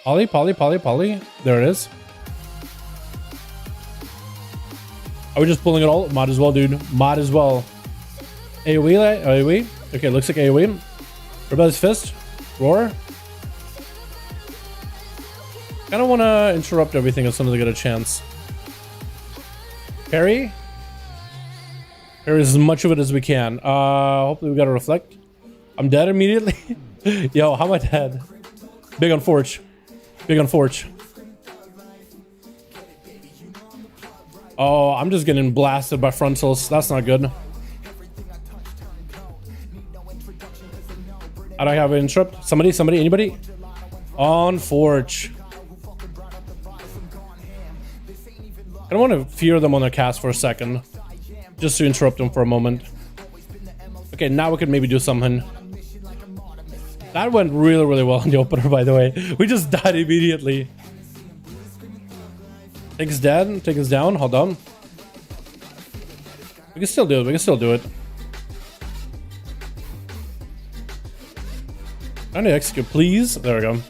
Poly. There it is. Are we just pulling it all? Might as well, dude. Might as well. AoE, AoE. Okay, looks like AoE. Rebellious Fist. Roar. I don't want to interrupt everything as soon as I get a chance. Parry. Parry as much of it as we can. Hopefully we got to reflect. I'm dead immediately. Yo, how am I dead? Big on Forge. Big on Forge. Oh, I'm just getting blasted by frontals. That's not good. I don't have an interrupt. Somebody, anybody? On Forge. I don't want to fear them on their cast for a second. Just to interrupt them for a moment. Okay, now we could maybe do something. That went really, really well in the opener, by the way. We just died immediately. Take us dead. Take us down. Hold on. We can still do it. We can still do it. Trying to execute, please. There we go.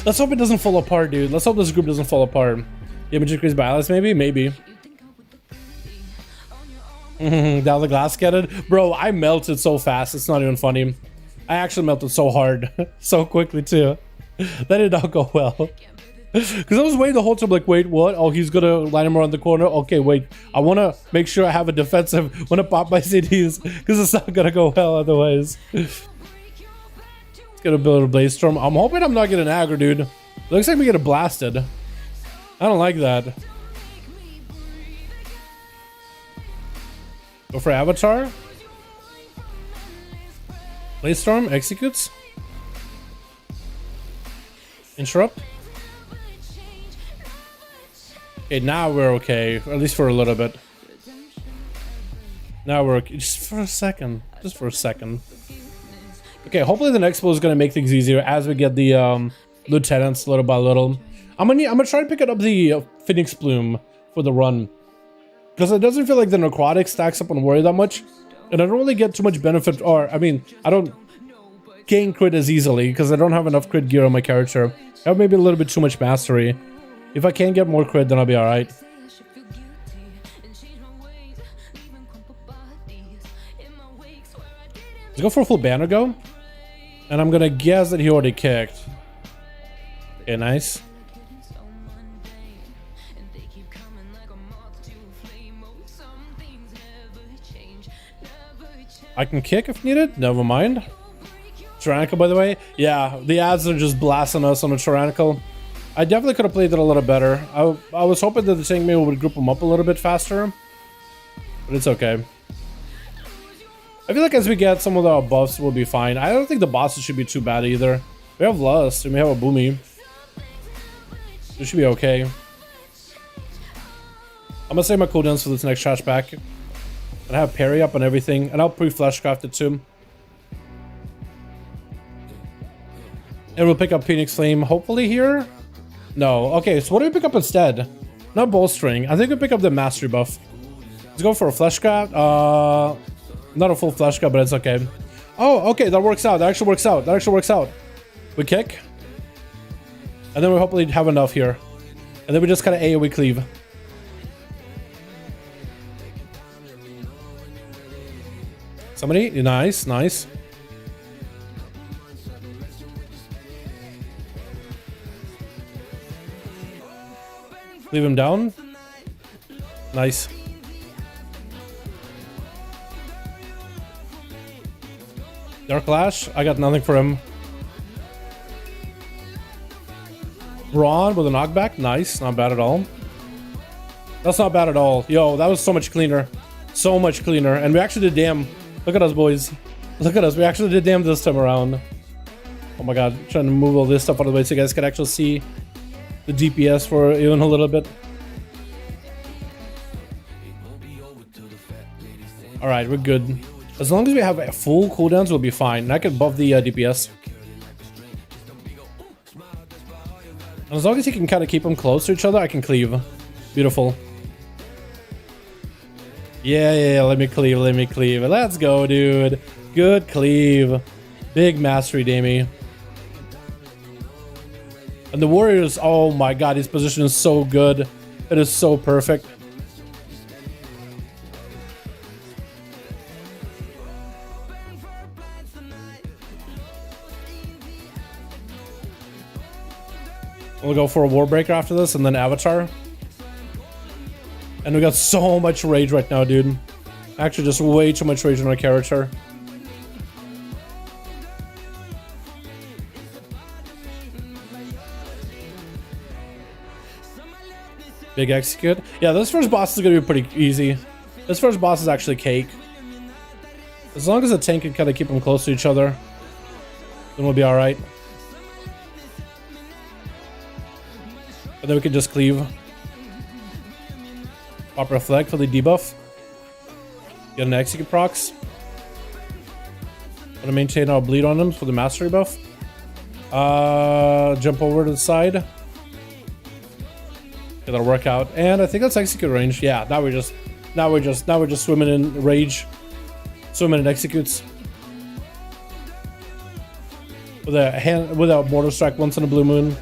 Let's hope it doesn't fall apart, dude. Let's hope this group doesn't fall apart. Damage increased by Alice, maybe? Maybe. Down the glass scattered. Bro, I melted so fast. It's not even funny. I actually melted so hard. So quickly, too. That did not go well. Because I was waiting the whole time, like, wait, what? Oh, he's gonna line him around the corner. Okay, wait. I want to make sure I have a defensive. Want to pop my CDs. Because it's not gonna go well otherwise. Let's get a build a Blaze Storm. I'm hoping I'm not getting aggro, dude. Looks like we get blasted. I don't like that. Go for Avatar. Blaze Storm executes. Interrupt. Okay, now we're okay. At least for a little bit. Now we're okay. Just for a second. Just for a second. Okay, hopefully the next blow is gonna make things easier as we get the lieutenants little by little. I'm gonna try to pick up the Phoenix Bloom for the run. Because it doesn't feel like the necrotic stacks up on Warrior that much. And I don't really get too much benefit, or I mean, I don't gain crit as easily because I don't have enough crit gear on my character. I have maybe a little bit too much mastery. If I can get more crit, then I'll be alright. Let's go for a full banner go. And I'm gonna guess that he already kicked. Okay, nice. I can kick if needed. Never mind. Tyrannical, by the way. Yeah, the ads are just blasting us on a Tyrannical. I definitely could have played it a little better. I was hoping that the tank maybe would group them up a little bit faster. But it's okay. I feel like as we get some of the buffs, we'll be fine. I don't think the bosses should be too bad either. We have Lust and we have a Boomy. We should be okay. I'm gonna save my cooldowns for this next trash pack. And I have parry up and everything. And I'll pre-flashcraft it too. And we'll pick up Phoenix Flame hopefully here. No. Okay, so what do we pick up instead? Not Bowstring. I think we pick up the Mastery buff. Let's go for a Fleshcraft. Not a full Fleshcraft, but it's okay. Oh, okay, that works out. That actually works out. That actually works out. We kick. And then we hopefully have enough here. And then we just kind of AoE cleave. Somebody? Nice, nice. Leave him down. Nice. Dark Lash. I got nothing for him. Brawn with a knockback. Nice. Not bad at all. That's not bad at all. Yo, that was so much cleaner. So much cleaner. And we actually did damn. Look at us, boys. Look at us. We actually did damn this time around. Oh my god. I'm trying to move all this stuff out of the way so you guys can actually see the DPS for even a little bit. Alright, we're good. As long as we have full cooldowns, we'll be fine. And I can buff the DPS. And as long as you can kind of keep them close to each other, I can cleave. Beautiful. Yeah, let me cleave, let me cleave. Let's go, dude. Good cleave. Big mastery, Damie. And the Warriors, oh my god, his position is so good. It is so perfect. We'll go for a Warbreaker after this and then Avatar. And we got so much rage right now, dude. Actually, just way too much rage on our character. Big execute. Yeah, this first boss is gonna be pretty easy. This first boss is actually cake. As long as the tank can kind of keep them close to each other, then we'll be alright. And then we can just cleave. Pop reflect for the debuff. Get an execute procs. Gonna maintain our bleed on them for the mastery buff. Jump over to the side. Okay, that'll work out. And I think that's execute range. Yeah, now we're just swimming in rage. Swimming in executes. With a mortar strike once in a blue moon.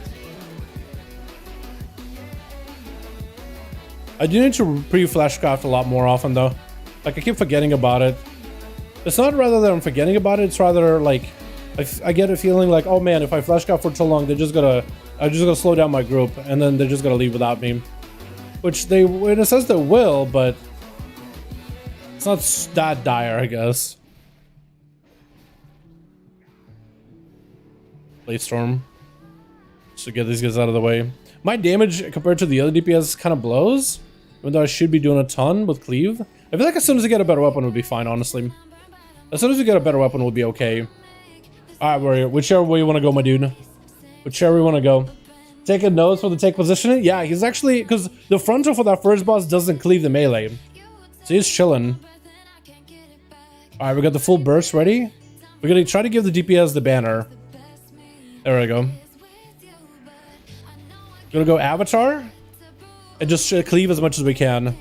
I do need to pre-flashcraft a lot more often though. Like I keep forgetting about it. It's not rather that I'm forgetting about it, it's rather like I get a feeling like, oh man, if I flashcraft for too long, I'm just gonna slow down my group and then they're just gonna leave without me. Which they, in a sense they will, but it's not that dire, I guess. Blade Storm. Just to get these guys out of the way. My damage compared to the other DPS kind of blows. Even though I should be doing a ton with cleave. I feel like as soon as I get a better weapon, we'll be fine, honestly. As soon as we get a better weapon, we'll be okay. Alright, warrior. Whichever way you want to go, my dude. Whichever you want to go. Taking notes for the take positioning? Yeah, he's actually... Because the frontal for that first boss doesn't cleave the melee. So he's chilling. Alright, we got the full burst ready. We're going to try to give the DPS the banner. There we go. Gonna go Avatar. And just cleave as much as we can.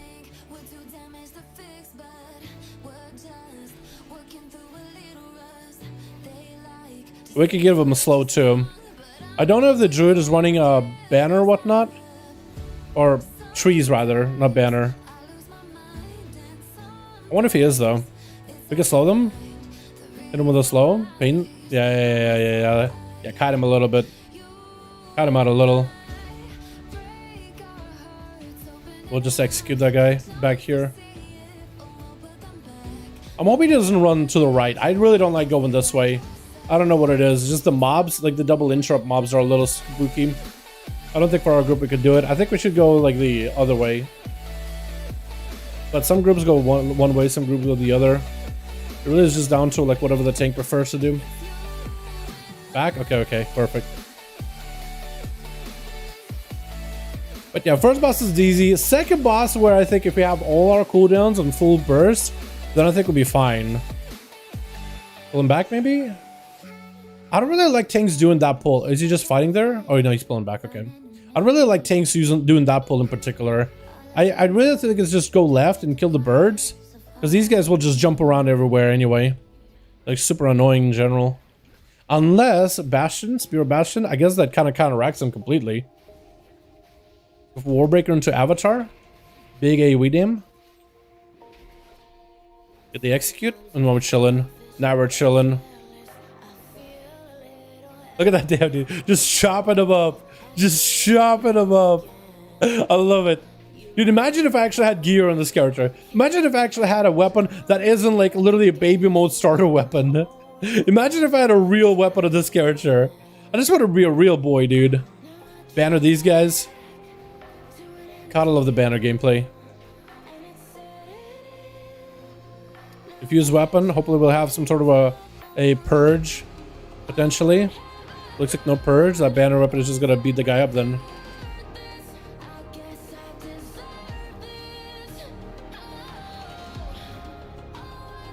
We could give him a slow too. I don't know if the druid is running a banner or whatnot. Or trees rather, not banner. I wonder if he is though. We can slow them. Hit him with a slow. Pain. Yeah, kite him a little bit. Kite him out a little. We'll just execute that guy back here. I'm hoping he doesn't run to the right. I really don't like going this way. I don't know what it is. Just the mobs, like the double interrupt mobs are a little spooky. I don't think for our group we could do it. I think we should go like the other way. But some groups go one way, some groups go the other. It really is just down to like whatever the tank prefers to do. Back? Okay, perfect. But yeah, first boss is easy. Second boss, where I think if we have all our cooldowns on full burst, then I think we'll be fine. Pull him back, maybe? I don't really like tanks doing that pull. Is he just fighting there? Oh, no, he's pulling back. Okay. I don't really like tanks doing that pull in particular. I really think it's just go left and kill the birds. Because these guys will just jump around everywhere anyway. Like, super annoying in general. Unless Bastion, Spear Bastion, I guess that kind of counteracts them completely. Warbreaker into Avatar. Big AoE dam. Get the execute. And now we're chilling. Now we're chilling. Look at that damn dude. Just chopping him up. Just chopping him up. I love it. Dude, imagine if I actually had gear on this character. Imagine if I actually had a weapon that isn't like literally a baby mode starter weapon. Imagine if I had a real weapon of this character. I just want to be a real boy, dude. Banner these guys. Gotta love the banner gameplay. Diffuse weapon. Hopefully we'll have some sort of a purge. Potentially. Looks like no purge. That banner weapon is just gonna beat the guy up then.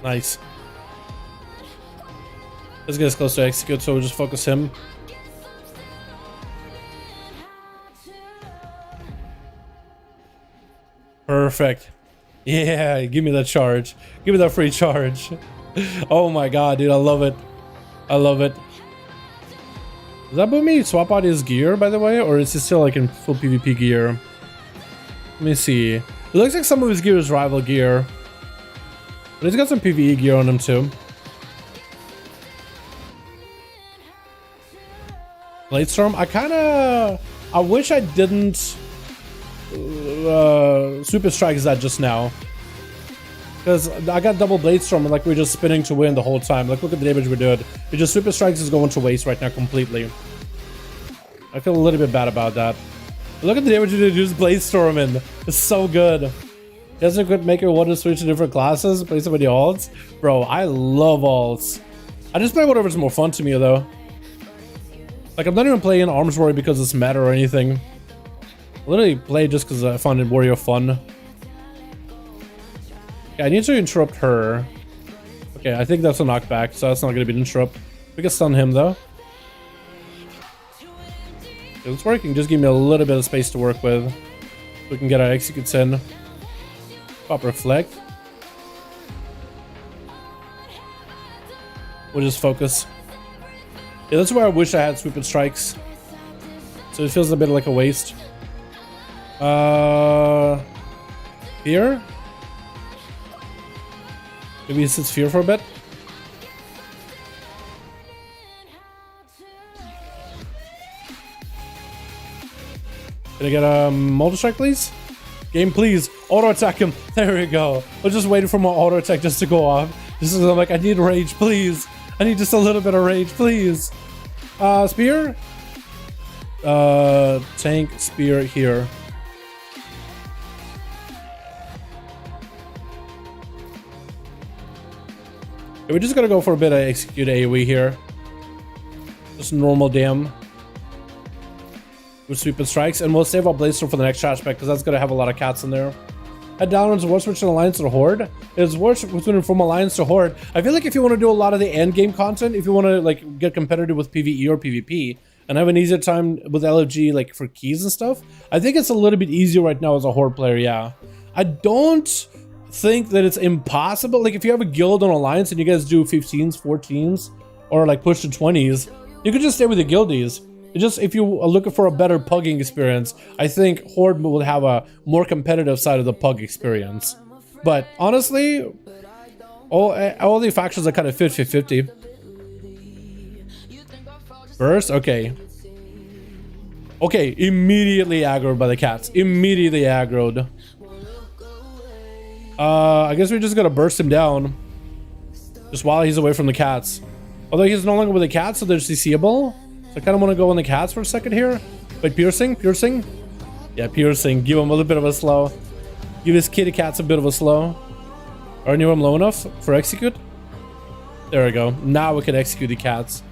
Nice. This guy's close to execute, so we'll just focus him. Perfect. Yeah, give me that charge. Give me that free charge. Oh my god, dude, I love it. I love it. Does that Boomy swap out his gear, by the way? Or is he still like in full PvP gear? Let me see. It looks like some of his gear is rival gear. But he's got some PvE gear on him too. Blade Storm, I wish I didn't super strike that just now. Because I got double Blade Storm and like we're just spinning to win the whole time. Like look at the damage we're doing. It just super strikes is going to waste right now completely. I feel a little bit bad about that. But look at the damage we did use Blade Storm in. It's so good. Doesn't quit maker want to switch to different classes, play some of the alts. Bro, I love alts. I just play whatever's more fun to me though. Like I'm not even playing Arms Warrior because it's meta or anything. I literally play just because I find it warrior fun. Okay, I need to interrupt her. Okay, I think that's a knockback, so that's not going to be an interrupt. We can stun him, though. Okay, it's working. Just give me a little bit of space to work with. We can get our executes in. Pop reflect. We'll just focus. Yeah, that's where I wish I had sweep and strikes. So it feels a bit like a waste. Fear? Maybe he sits fear for a bit. Can I get a multi-strike, please? Game, please. Auto attack him. There we go. I was just waiting for my auto attack just to go off. This is, I'm like, I need rage, please. I need just a little bit of rage, please. Spear? Tank, spear here. Okay, we're just gonna go for a bit of execute AoE here. Just normal dam. With sweep and strikes, and we'll save our Blazer for the next chat spec because that's gonna have a lot of cats in there. At Dalaran's war switch from Alliance to Horde. It's war switching from Alliance to Horde. I feel like if you want to do a lot of the end game content, if you want to like get competitive with PvE or PvP and have an easier time with LFG like for keys and stuff, I think it's a little bit easier right now as a Horde player. Yeah, I don't think that it's impossible. Like if you have a guild on Alliance and you guys do 15s, 14s, or like push to 20s, you could just stay with the guildies. Just if you are looking for a better pugging experience, I think Horde will have a more competitive side of the pug experience. But honestly, all the factions are kind of 50-50. Burst, okay. Okay, immediately aggroed by the cats. Immediately aggroed. I guess we're just gonna burst him down. Just while he's away from the cats. Although he's no longer with the cats, so they're CCable. I kind of want to go on the cats for a second here. Wait, piercing? Piercing? Yeah, piercing. Give him a little bit of a slow. Give his kitty cats a bit of a slow. Are anyone low enough for execute? There we go. Now we can execute the cats.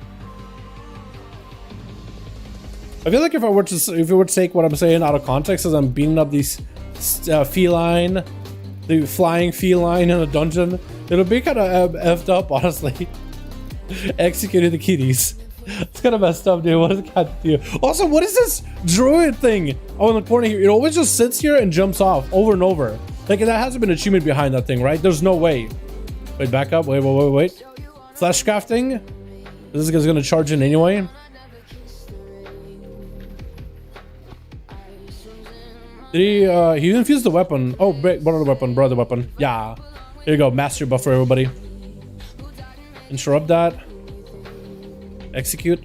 I feel like if we were to take what I'm saying out of context as I'm beating up these feline, the flying feline in a dungeon, it'll be kind of effed up, honestly. Executing the kitties. It's kind of messed up, dude. What does the cat do? Also, what is this druid thing? Oh, in the corner here. It always just sits here and jumps off over and over. Like, that hasn't been an achievement behind that thing, right? There's no way. Wait, back up. Wait. Flash crafting. This guy's gonna charge in anyway. Did he infused the weapon. Oh, what other weapon? Brother weapon. Yeah. Here you go. Mastery buff for everybody. Interrupt that. Execute.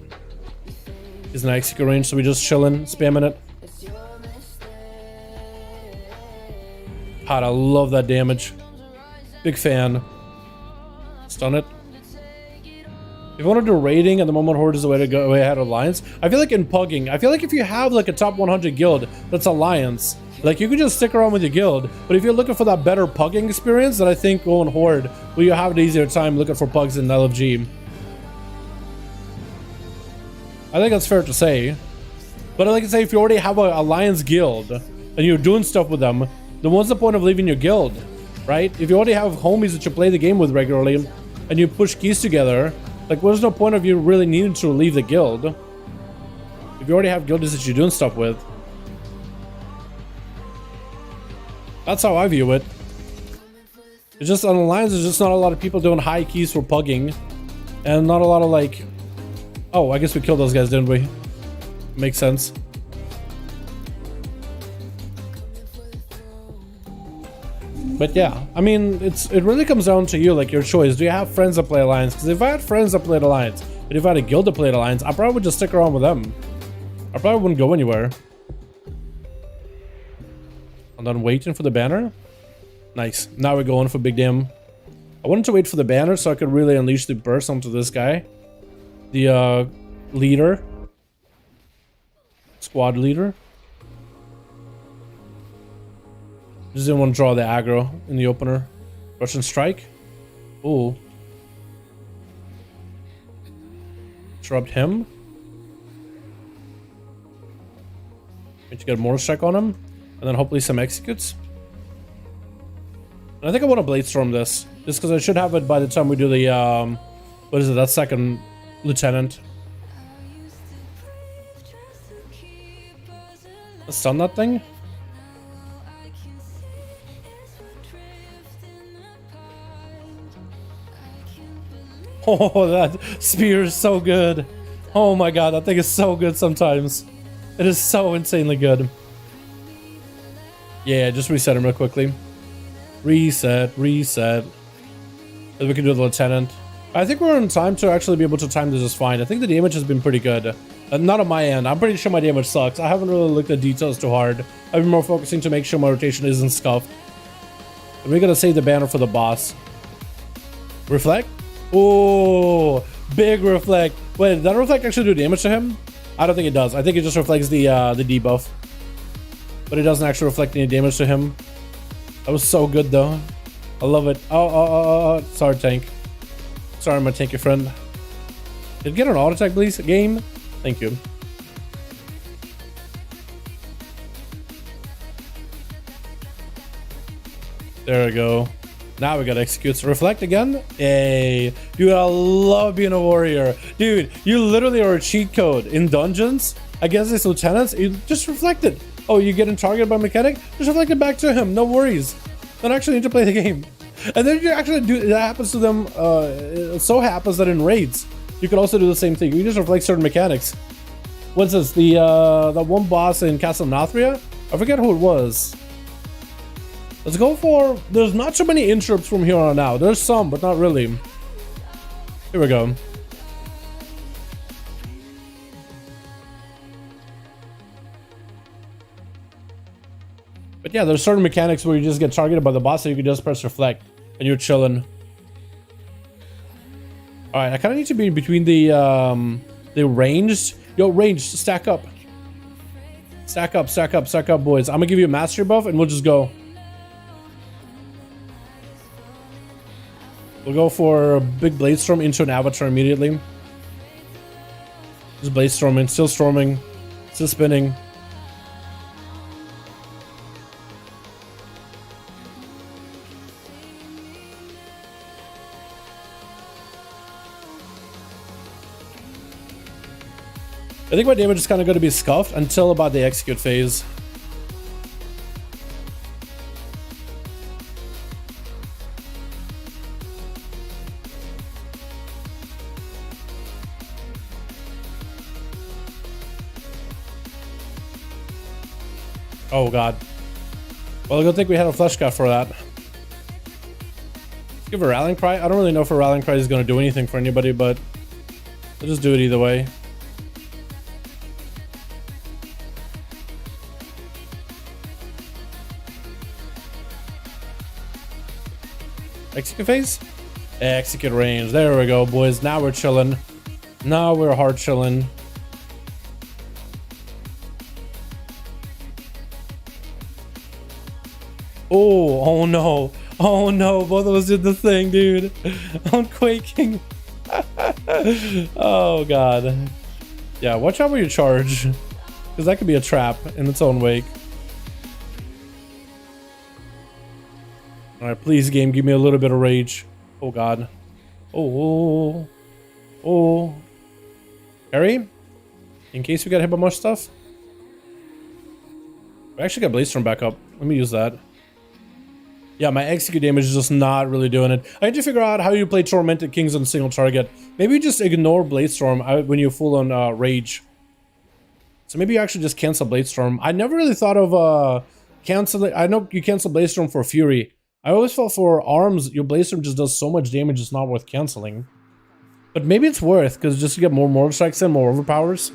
He's in execute range, so we just chilling, spamming it. God, I love that damage. Big fan. Stun it. If you want to do raiding at the moment, Horde is the way to go way ahead of Alliance. I feel like in pugging, I feel like if you have like a top 100 guild that's Alliance, like you could just stick around with your guild. But if you're looking for that better pugging experience, then I think go on Horde, where you have an easier time looking for pugs in LFG. I think that's fair to say. But like I say, if you already have an Alliance guild and you're doing stuff with them, then what's the point of leaving your guild, right? If you already have homies that you play the game with regularly and you push keys together, like what's no point of you really needing to leave the guild if you already have guildies that you're doing stuff with? That's how I view it. It's just on Alliance, there's just not a lot of people doing high keys for pugging, and not a lot of like, oh, I guess we killed those guys, didn't we? Makes sense. But yeah, I mean, it really comes down to you, like your choice. Do you have friends that play Alliance? Because if I had friends that played Alliance, and if I had a guild that played Alliance, I probably would just stick around with them. I probably wouldn't go anywhere. I'm done waiting for the banner. Nice. Now we're going for Big Dam. I wanted to wait for the banner so I could really unleash the burst onto this guy. The leader. Squad leader. Just didn't want to draw the aggro in the opener. Russian strike. Ooh. Interrupt him. Need to get more strike on him. And then hopefully some executes. And I think I want to Blade Storm this, just because I should have it by the time we do the, what is it, that second lieutenant. Let's stun that thing. Oh, that spear is so good. Oh my god, that thing is so good sometimes. It is so insanely good. Yeah, just reset him real quickly. Reset. Then we can do the lieutenant. I think we're in time to actually be able to time this just fine. I think the damage has been pretty good. Not on my end. I'm pretty sure my damage sucks. I haven't really looked at details too hard. I've been more focusing to make sure my rotation isn't scuffed. And we're gonna save the banner for the boss. Reflect? Oh, big reflect. Wait, did that reflect actually do damage to him? I don't think it does. I think it just reflects the debuff. But it doesn't actually reflect any damage to him. That was so good though. I love it. Oh, sorry tank. Sorry my tanky friend. Did it get an auto attack please? Game? Thank you. There we go. Now we gotta execute. So reflect again. Yay. Dude, I love being a warrior. Dude, you literally are a cheat code in dungeons against these lieutenants. You just reflect it. Oh, you getting targeted by mechanic? Just reflect it back to him. No worries. Don't actually need to play the game. And then you actually do that happens to them. It so happens that in raids, you could also do the same thing. You just reflect certain mechanics. What's this? The one boss in Castle Nathria? I forget who it was. Let's go for... There's not so many interrupts from here on out. There's some, but not really. Here we go. But yeah, there's certain mechanics where you just get targeted by the boss, so you can just press reflect, and you're chilling. All right, I kind of need to be between the ranged. Yo, ranged, stack up. Stack up, boys. I'm gonna give you a mastery buff, and we'll just go. We'll go for a big blade storm into an avatar immediately. Just blade storming, still storming, still spinning. I think my damage is kind of going to be scuffed until about the execute phase. Oh god. Well, I don't think we had a flesh cut for that. Let's give a rallying cry. I don't really know if a rallying cry is going to do anything for anybody, but we'll just do it either way. Execute phase? Execute range. There we go, boys. Now we're chilling. Now we're hard chilling. Oh no. Oh no. Both of us did the thing, dude. I'm quaking. Oh god. Yeah, watch out where you charge. Because that could be a trap in its own wake. Alright, please game, give me a little bit of rage. Oh god. Oh. Harry? In case we got hit by much stuff? I actually got Blaze Storm back up. Let me use that. Yeah, my execute damage is just not really doing it. I need to figure out how you play Tormented Kings on single target. Maybe just ignore Blade Storm when you're full on rage. So maybe you actually just cancel Blade Storm. I never really thought of canceling. I know you cancel Blade Storm for Fury. I always felt for arms, your Blade Storm just does so much damage, it's not worth canceling. But maybe it's worth, because just to get more mortal strikes and more overpowers.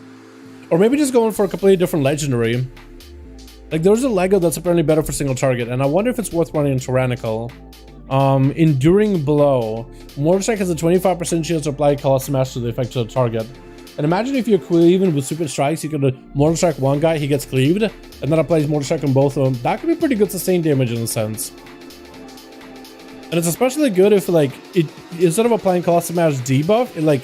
Or maybe just going for a completely different legendary. Like, there's a Lego that's apparently better for single target, and I wonder if it's worth running in Tyrannical. Enduring Blow. Mortal Strike has a 25% chance to apply Colossal Smash to the effect of the target. And imagine if you're cleaving with Super Strikes, you could Mortal Strike one guy, he gets cleaved, and then applies Mortal Strike on both of them. That could be pretty good sustained damage in a sense. And it's especially good if, like, it instead of applying Colossal Smash debuff, it, like,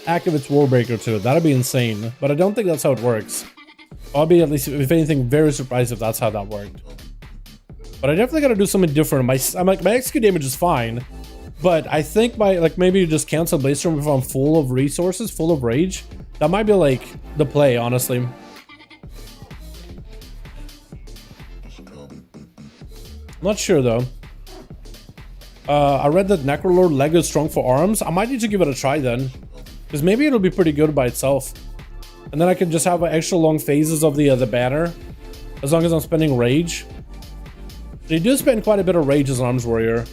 activates Warbreaker to it. That'd be insane. But I don't think that's how it works. I'll be, at least, if anything, very surprised if that's how that worked. But I definitely gotta do something different. My execute damage is fine, but I think maybe just cancel Blaze Storm if I'm full of resources, full of rage. That might be like the play, honestly. I'm not sure though. I read that Necrolord leg is strong for arms. I might need to give it a try then, because maybe it'll be pretty good by itself. And then I can just have extra long phases of the banner, as long as I'm spending rage. So you do spend quite a bit of rage as an arms warrior.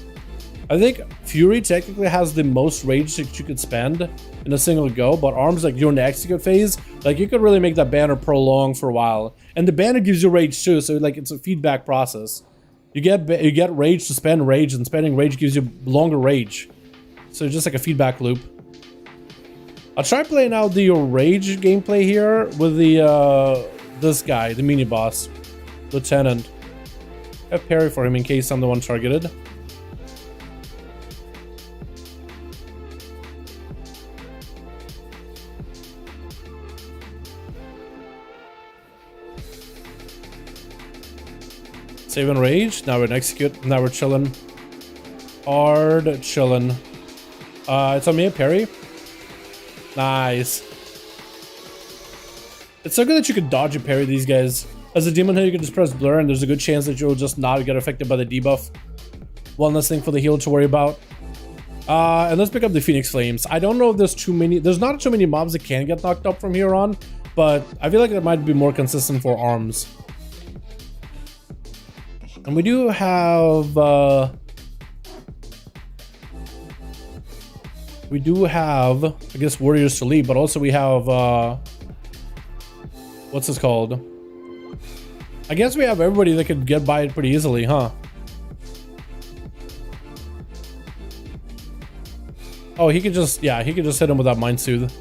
I think Fury technically has the most rage that you could spend in a single go, but arms, like during the execute phase, like you could really make that banner prolong for a while. And the banner gives you rage too, so like it's a feedback process. You get rage to spend rage, and spending rage gives you longer rage. So it's just like a feedback loop. I'll try playing out the rage gameplay here with the this guy, the mini boss, Lieutenant. I have parry for him in case I'm the one targeted. Save and rage. Now we're in execute. Now we're chilling. Hard chilling. It's on me, parry. Nice. It's so good that you can dodge and parry these guys. As a demon hunter, you can just press blur, and there's a good chance that you'll just not get affected by the debuff. One less thing for the heal to worry about. And let's pick up the Phoenix Flames. I don't know if there's too many. There's not too many mobs that can get knocked up from here on, but I feel like it might be more consistent for arms. And we do have I guess warriors to lead, but also we have what's this called? I guess we have everybody that could get by it pretty easily, huh? Oh, he could just, yeah, he could just hit him with that Mind Soothe.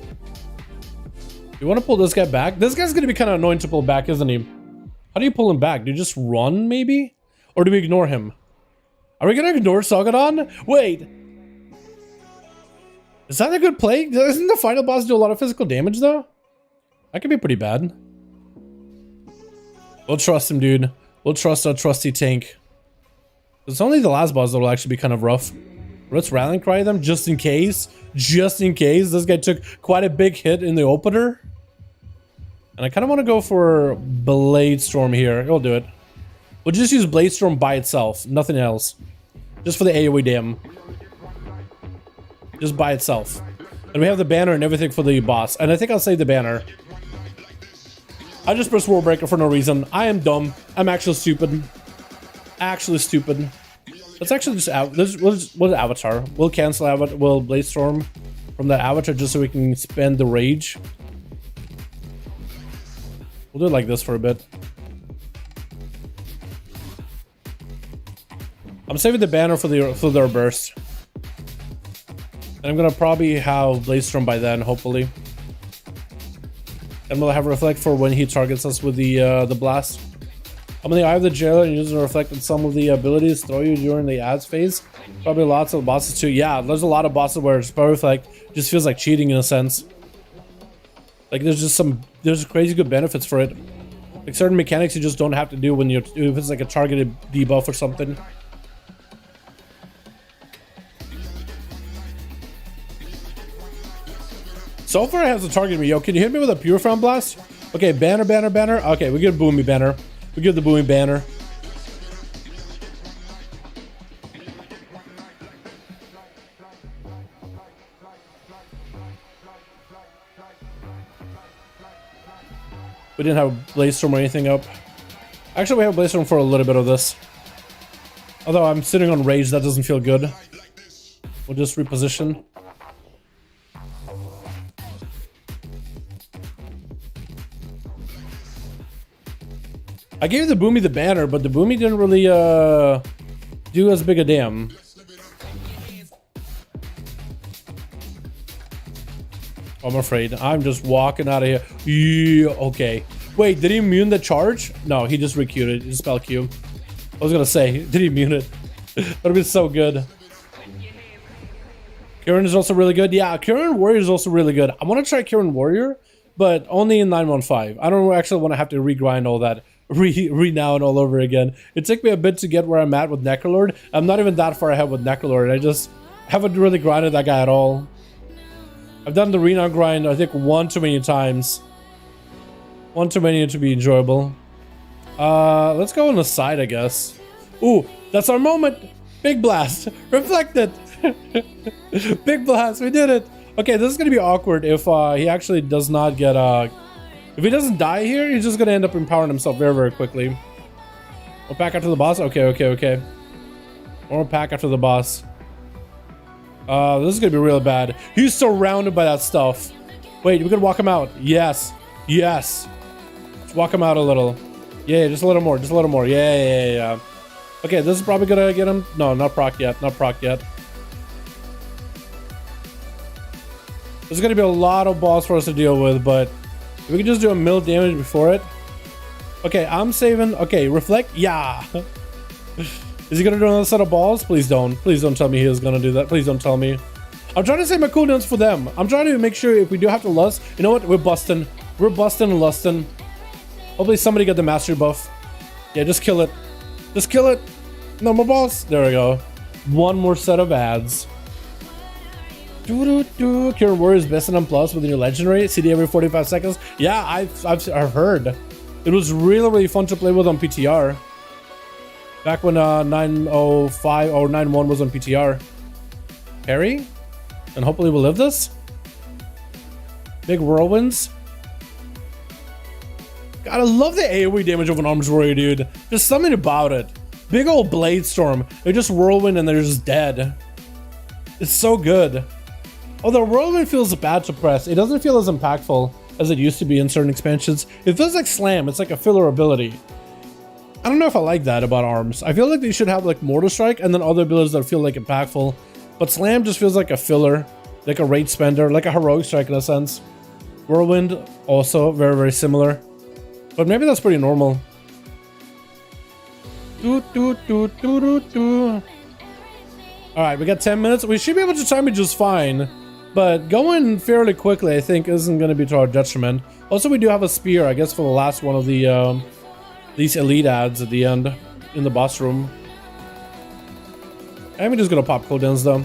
You want to pull this guy back? This guy's gonna be kind of annoying to pull back, isn't he? How do you pull him back? Do you just run, maybe? Or do we ignore him? Are we gonna ignore Sagadon? Wait! Is that a good play? Doesn't the final boss do a lot of physical damage, though? That could be pretty bad. We'll trust him, dude. We'll trust our trusty tank. It's only the last boss that will actually be kind of rough. Let's rallying cry them just in case. Just in case. This guy took quite a big hit in the opener. And I kind of want to go for Blade Storm here. We'll do it. We'll just use Blade Storm by itself. Nothing else. Just for the AoE dam. Just by itself. And we have the banner and everything for the boss. And I think I'll save the banner. I just pressed World Breaker for no reason. I am dumb. I'm actually stupid. Actually stupid. Let's actually just we'll avatar. We'll cancel avatar. We'll Blade Storm from that avatar just so we can spend the rage. We'll do it like this for a bit. I'm saving the banner for their burst. And I'm gonna probably have Blade Storm by then, hopefully. And we'll have Reflect for when he targets us with the blast. I'm in the Eye of the Jailer and use Reflect on some of the abilities throw you during the ads phase. Probably lots of bosses too. Yeah, there's a lot of bosses where Reflect just feels like cheating in a sense. Like there's crazy good benefits for it. Like certain mechanics you just don't have to do when if it's like a targeted debuff or something. So far it has to target me. Yo, can you hit me with a Purified Blast? Okay, banner. Okay, we get a Boomy banner. We give the Boomy banner. We didn't have Blaze Storm or anything up. Actually, we have Blaze Storm for a little bit of this. Although I'm sitting on Rage, that doesn't feel good. We'll just reposition. I gave the Boomy the banner, but the Boomy didn't really do as big a damn. I'm afraid. I'm just walking out of here. Yeah, okay. Wait, did he immune the charge? No, he just requeued it. He just spell Q. I was gonna say, did he immune it? That would be so good. Kieran is also really good. Yeah, Kieran Warrior is also really good. I want to try Kieran Warrior, but only in 9.1.5. I don't actually want to have to regrind all that. renown all over again. It took me a bit to get where I'm at with Necrolord. I'm not even that far ahead with Necrolord. I just haven't really grinded that guy at all. I've done the renown grind, I think, one too many times. One too many to be enjoyable. Let's go on the side, I guess. Ooh, that's our moment. Big blast. Reflected. Big blast. We did it. Okay, this is going to be awkward if he actually does not get... if he doesn't die here, he's just going to end up empowering himself very, very quickly. We'll pack after the boss. Okay. Or pack after the boss. This is going to be real bad. He's surrounded by that stuff. Wait, we can walk him out. Yes. Let's walk him out a little. Yeah, just a little more. Yeah. Okay, this is probably gonna get him. No, not proc yet. There's gonna be a lot of balls for us to deal with, but if we can just do a mill damage before it. Okay, I'm saving. Okay, reflect. Yeah. Is he gonna do another set of balls? Please don't tell me he is gonna do that. Please don't tell me. I'm trying to save my cooldowns for them. I'm trying to make sure if we do have to lust. You know what? We're busting and lusting. Hopefully somebody get the mastery buff. Yeah, just kill it. No more balls. There we go. One more set of ads. Cure Warriors best in M+ with your legendary CD every 45 seconds. Yeah, I've heard. It was really fun to play with on PTR. Back when 9.05 or 9.1 was on PTR. Parry? And hopefully we'll live this. Big whirlwinds. God, I love the AoE damage of an Arms Warrior, dude. There's something about it. Big old Blade Storm. They just whirlwind and they're just dead. It's so good. Although whirlwind feels bad to press, it doesn't feel as impactful as it used to be in certain expansions. It feels like Slam. It's like a filler ability. I don't know if I like that about Arms. I feel like they should have like Mortal Strike and then other abilities that feel like impactful. But Slam just feels like a filler, like a rate spender, like a Heroic Strike in a sense. Whirlwind, also very, very similar. But maybe that's pretty normal. Alright, we got 10 minutes. We should be able to time it just fine. But going fairly quickly, I think, isn't going to be to our detriment. Also, we do have a spear, I guess, for the last one of the these elite ads at the end in the boss room. And we're just going to pop cooldowns, though.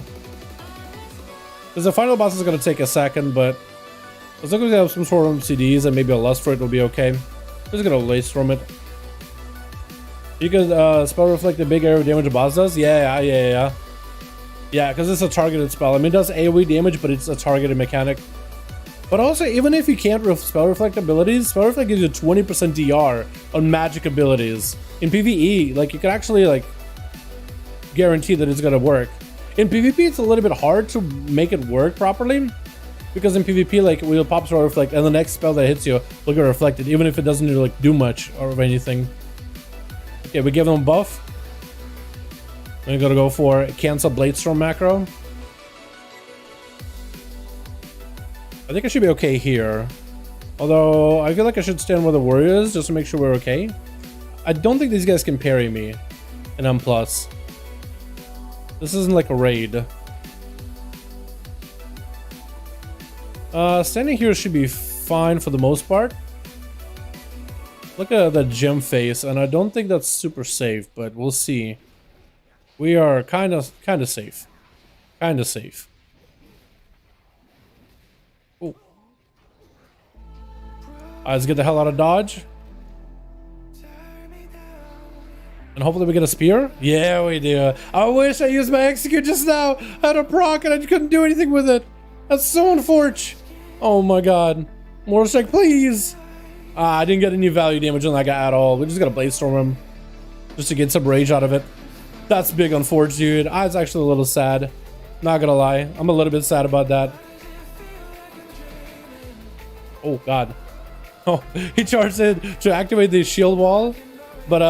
Because the final boss is going to take a second, but as long as we have some sort of CDs and maybe a lust for it, will be okay. Just gonna lace from it. You can spell reflect the big area of damage a boss does? Yeah, because it's a targeted spell. I mean, it does AoE damage, but it's a targeted mechanic. But also, even if you can't spell reflect abilities, spell reflect gives you 20% DR on magic abilities. In PvE, like, you can actually, like, guarantee that it's gonna work. In PvP, it's a little bit hard to make it work properly. Because in PvP, like, we'll pop spell reflect, and the next spell that hits you will get reflected, even if it doesn't like do much or anything. Okay, we give them a buff. I'm gonna go for cancel Blade Storm macro. I think I should be okay here. Although I feel like I should stand where the warrior is just to make sure we're okay. I don't think these guys can parry me in M+. This isn't like a raid. Standing here should be fine for the most part. Look at the gem face, and I don't think that's super safe, but we'll see. We are kind of safe. Ooh. Let's get the hell out of dodge. And hopefully we get a spear. Yeah, we do. I wish I used my execute just now. I had a proc and I couldn't do anything with it. That's so unfortunate. Oh my god. Mortal Strike, please. I didn't get any value damage on that guy at all. We just gotta Blade Storm him just to get some rage out of it. That's big unfortunate, dude. I was actually a little sad. Not gonna lie. I'm a little bit sad about that. Oh god. Oh, he charged it to activate the shield wall. But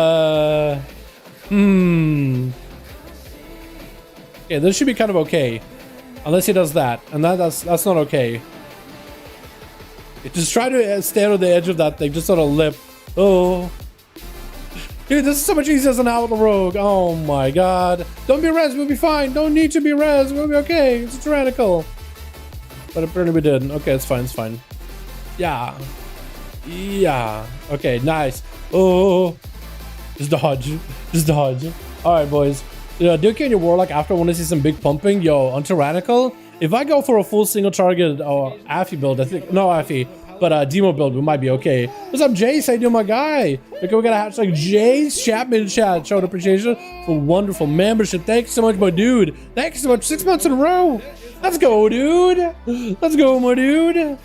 okay, this should be kind of okay. Unless he does that. And that's not okay. Just try to stand on the edge of that thing, just sort of lip. Oh. Dude, this is so much easier as an Outlaw Rogue. Oh my god. Don't be res, we'll be fine. Don't need to be res, we'll be okay. It's a tyrannical. But apparently we did. Okay, it's fine, it's fine. Yeah. Yeah. Okay, nice. Oh, just dodge. Just dodge. All right, boys. Duke and your Warlock after I want to see some big pumping. Yo, on Tyrannical, if I go for a full single target Affy build, I think, no Affy, but Demo build, we might be okay. What's up, Jace? How you doing, my guy? Okay, we got a hashtag Jace Chapman chat. Showed appreciation for wonderful membership. Thank you so much, my dude. Thank you so much. 6 months in a row. Let's go, dude. Let's go, my dude.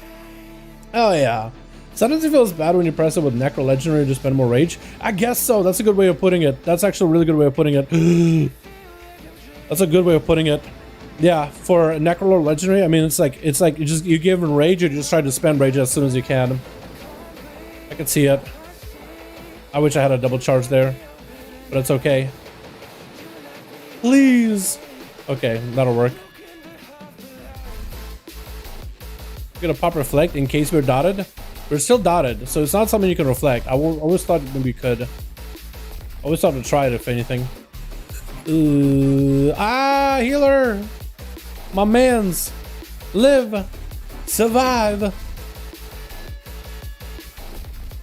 Oh, yeah. Sometimes it feels bad when you press it with Necro Legendary to spend more rage. I guess so. That's a good way of putting it. That's actually a really good way of putting it. That's a good way of putting it. Yeah, for Necro Legendary, I mean, it's like you give him rage, you just try to spend rage as soon as you can. I can see it. I wish I had a double charge there, but it's okay. Please. Okay, that'll work. We're gonna pop reflect in case we're dotted. We're still dotted, so it's not something you can reflect. I always thought maybe you could. I always thought to try it if anything. Healer! My mans! Live! Survive!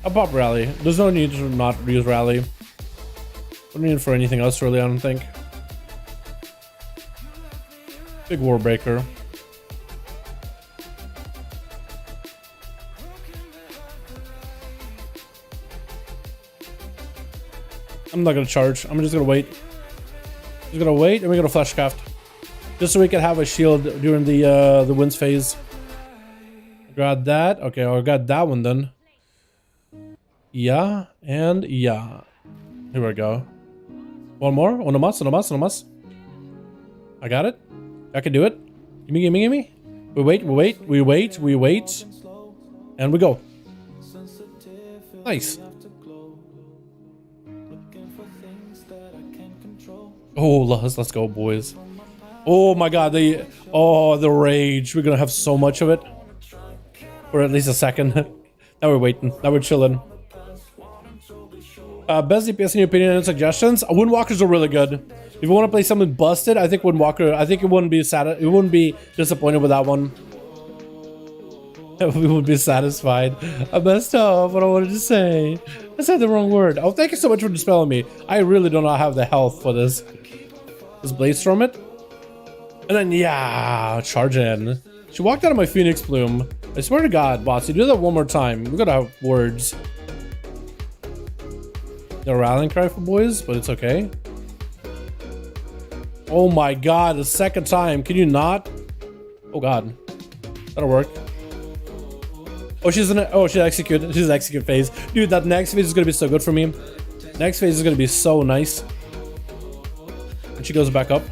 I'll pop rally. There's no need to not use rally. Don't need it for anything else really, I don't think. Big Warbreaker. I'm not gonna charge. I'm just gonna wait. Just gonna wait, and we're gonna Fleshcraft, just so we can have a shield during the winds phase. Got that. Okay, I got that one then. Yeah, and yeah. Here we go. One more. On a must. I got it. I can do it. Gimme. We wait. And we go. Nice. Oh, let's go, boys. Oh my god, the rage. We're gonna have so much of it. For at least a second. Now we're waiting. Now we're chilling. Best DPS in your opinion and suggestions? Windwalkers are really good. If you want to play something busted, I think Windwalker, I think it wouldn't be sad. It wouldn't be disappointed with that one. We would be satisfied. I messed up what I wanted to say. I said the wrong word. Oh, thank you so much for dispelling me. I really do not have the health for this. Let's Blaze Storm it. And then, yeah, charge in. She walked out of my Phoenix Plume. I swear to God, boss, you do that one more time, we're gonna have words. No rallying cry for boys, but it's okay. Oh my God, the second time. Can you not? Oh God. That'll work. Oh, she's execute. She's execute phase. Dude, that next phase is gonna be so good for me. Next phase is gonna be so nice. And she goes back up.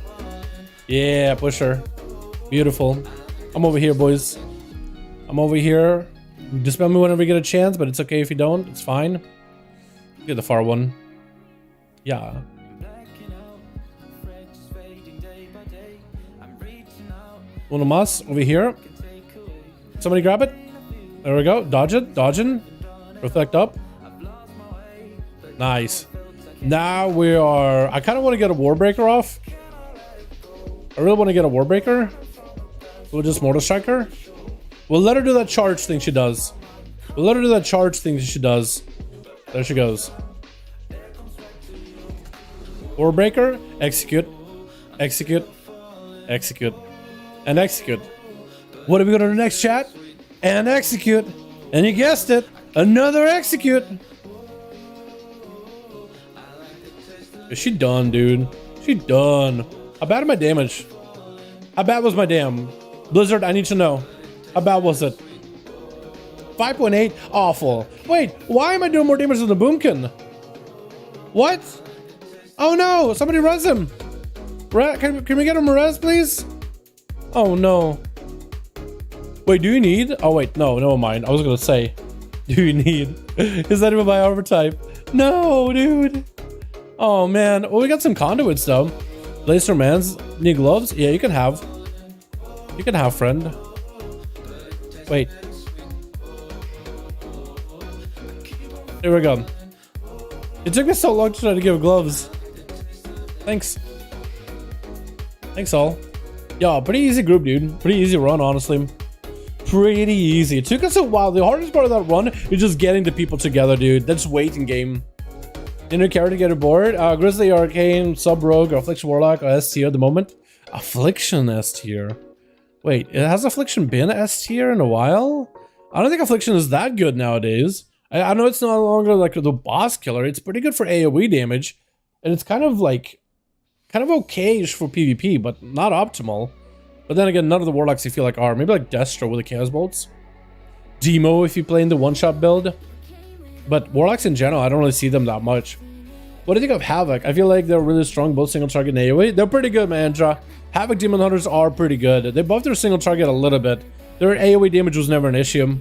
Yeah, push her. Beautiful. I'm over here, boys. I'm over here. Dispel me whenever you get a chance, but it's okay if you don't. It's fine. Get the far one. Yeah. One of us over here. Somebody grab it. There we go. Dodge it. Dodging. Reflect up. Nice. Now we are... I kind of want to get a Warbreaker off. I really want to get a Warbreaker. We'll just Mortal Strike her. We'll let her do that charge thing she does. We'll let her do that charge thing she does. There she goes. Warbreaker. Execute. Execute. Execute. And execute. What are we going to do next, chat? And execute. And you guessed it. Another execute. Is she done, dude? She done. How bad am my damage? How bad was my damn? Blizzard, I need to know. How bad was it? 5.8? Awful. Wait, why am I doing more damage than the Boomkin? What? Oh no, somebody res him. Can we get him a res, please? Oh no. Wait, do you need? Oh wait, no, never mind. I was gonna say, do you need? Is that even my armor type? No, dude. Oh man. Well, we got some conduits though. Blaster mans. Need gloves? Yeah, you can have. You can have, friend. Wait. There we go. It took me so long to try to give gloves. Thanks. Thanks all. Yo, pretty easy group, dude. Pretty easy run, honestly. pretty easy. It took us a while. The hardest part of that run is just getting the people together, dude. That's waiting game. Inner character get aboard. Grizzly, Arcane, Sub Rogue, Affliction Warlock, or S tier at the moment. Affliction S tier. Wait, has Affliction been S tier in a while? I don't think Affliction is that good nowadays. I know it's no longer like the boss killer. It's pretty good for AoE damage. And it's kind of okay-ish for PvP, but not optimal. But then again, none of the Warlocks I feel like are. Maybe like Destro with the Chaos Bolts. Demo if you play in the one-shot build. But Warlocks in general, I don't really see them that much. What do you think of Havoc? I feel like they're really strong, both single target and AoE. They're pretty good, man, Havoc Demon Hunters are pretty good. They buffed their single target a little bit. Their AoE damage was never an issue.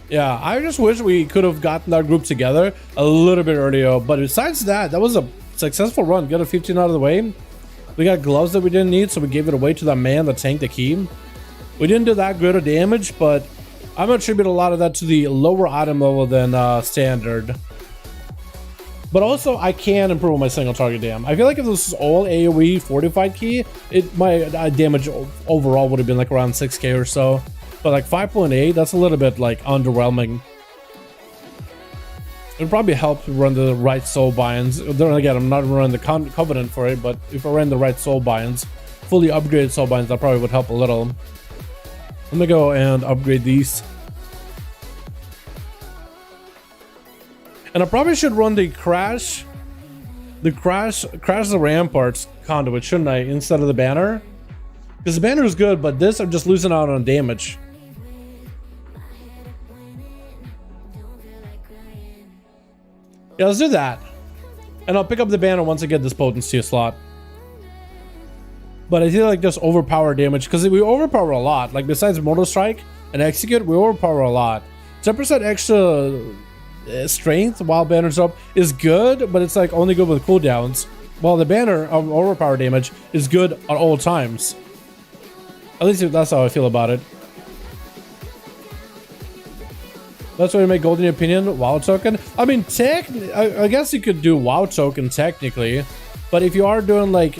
Yeah, I just wish we could have gotten that group together a little bit earlier. But besides that, that was a successful run. Got a 15 out of the way. We got gloves that we didn't need, so we gave it away to that man that tanked the key. We didn't do that good of damage, but I'm going to attribute a lot of that to the lower item level than standard. But also, I can improve on my single target dam. I feel like if this was all AoE fortified key, my damage overall would have been like around 6k or so. But like 5.8, that's a little bit like underwhelming. It would probably help to run the right soul binds. Then again, I'm not running the Covenant for it, but if I ran the right soul binds, fully upgraded soul binds, that probably would help a little. Let me go and upgrade these. And I probably should run the crash the ramparts conduit, shouldn't I, instead of the banner? Because the banner is good, but this I'm just losing out on damage. Yeah, let's do that. And I'll pick up the banner once I get this potency slot. But I feel like just overpower damage, because we overpower a lot. Like besides Mortal Strike and Execute, we overpower a lot. 10% extra strength while banner's up is good, but it's like only good with cooldowns. While the banner of overpower damage is good at all times. At least that's how I feel about it. That's why you make Golden Opinion WoW token. I mean, I guess you could do WoW token technically, but if you are doing like,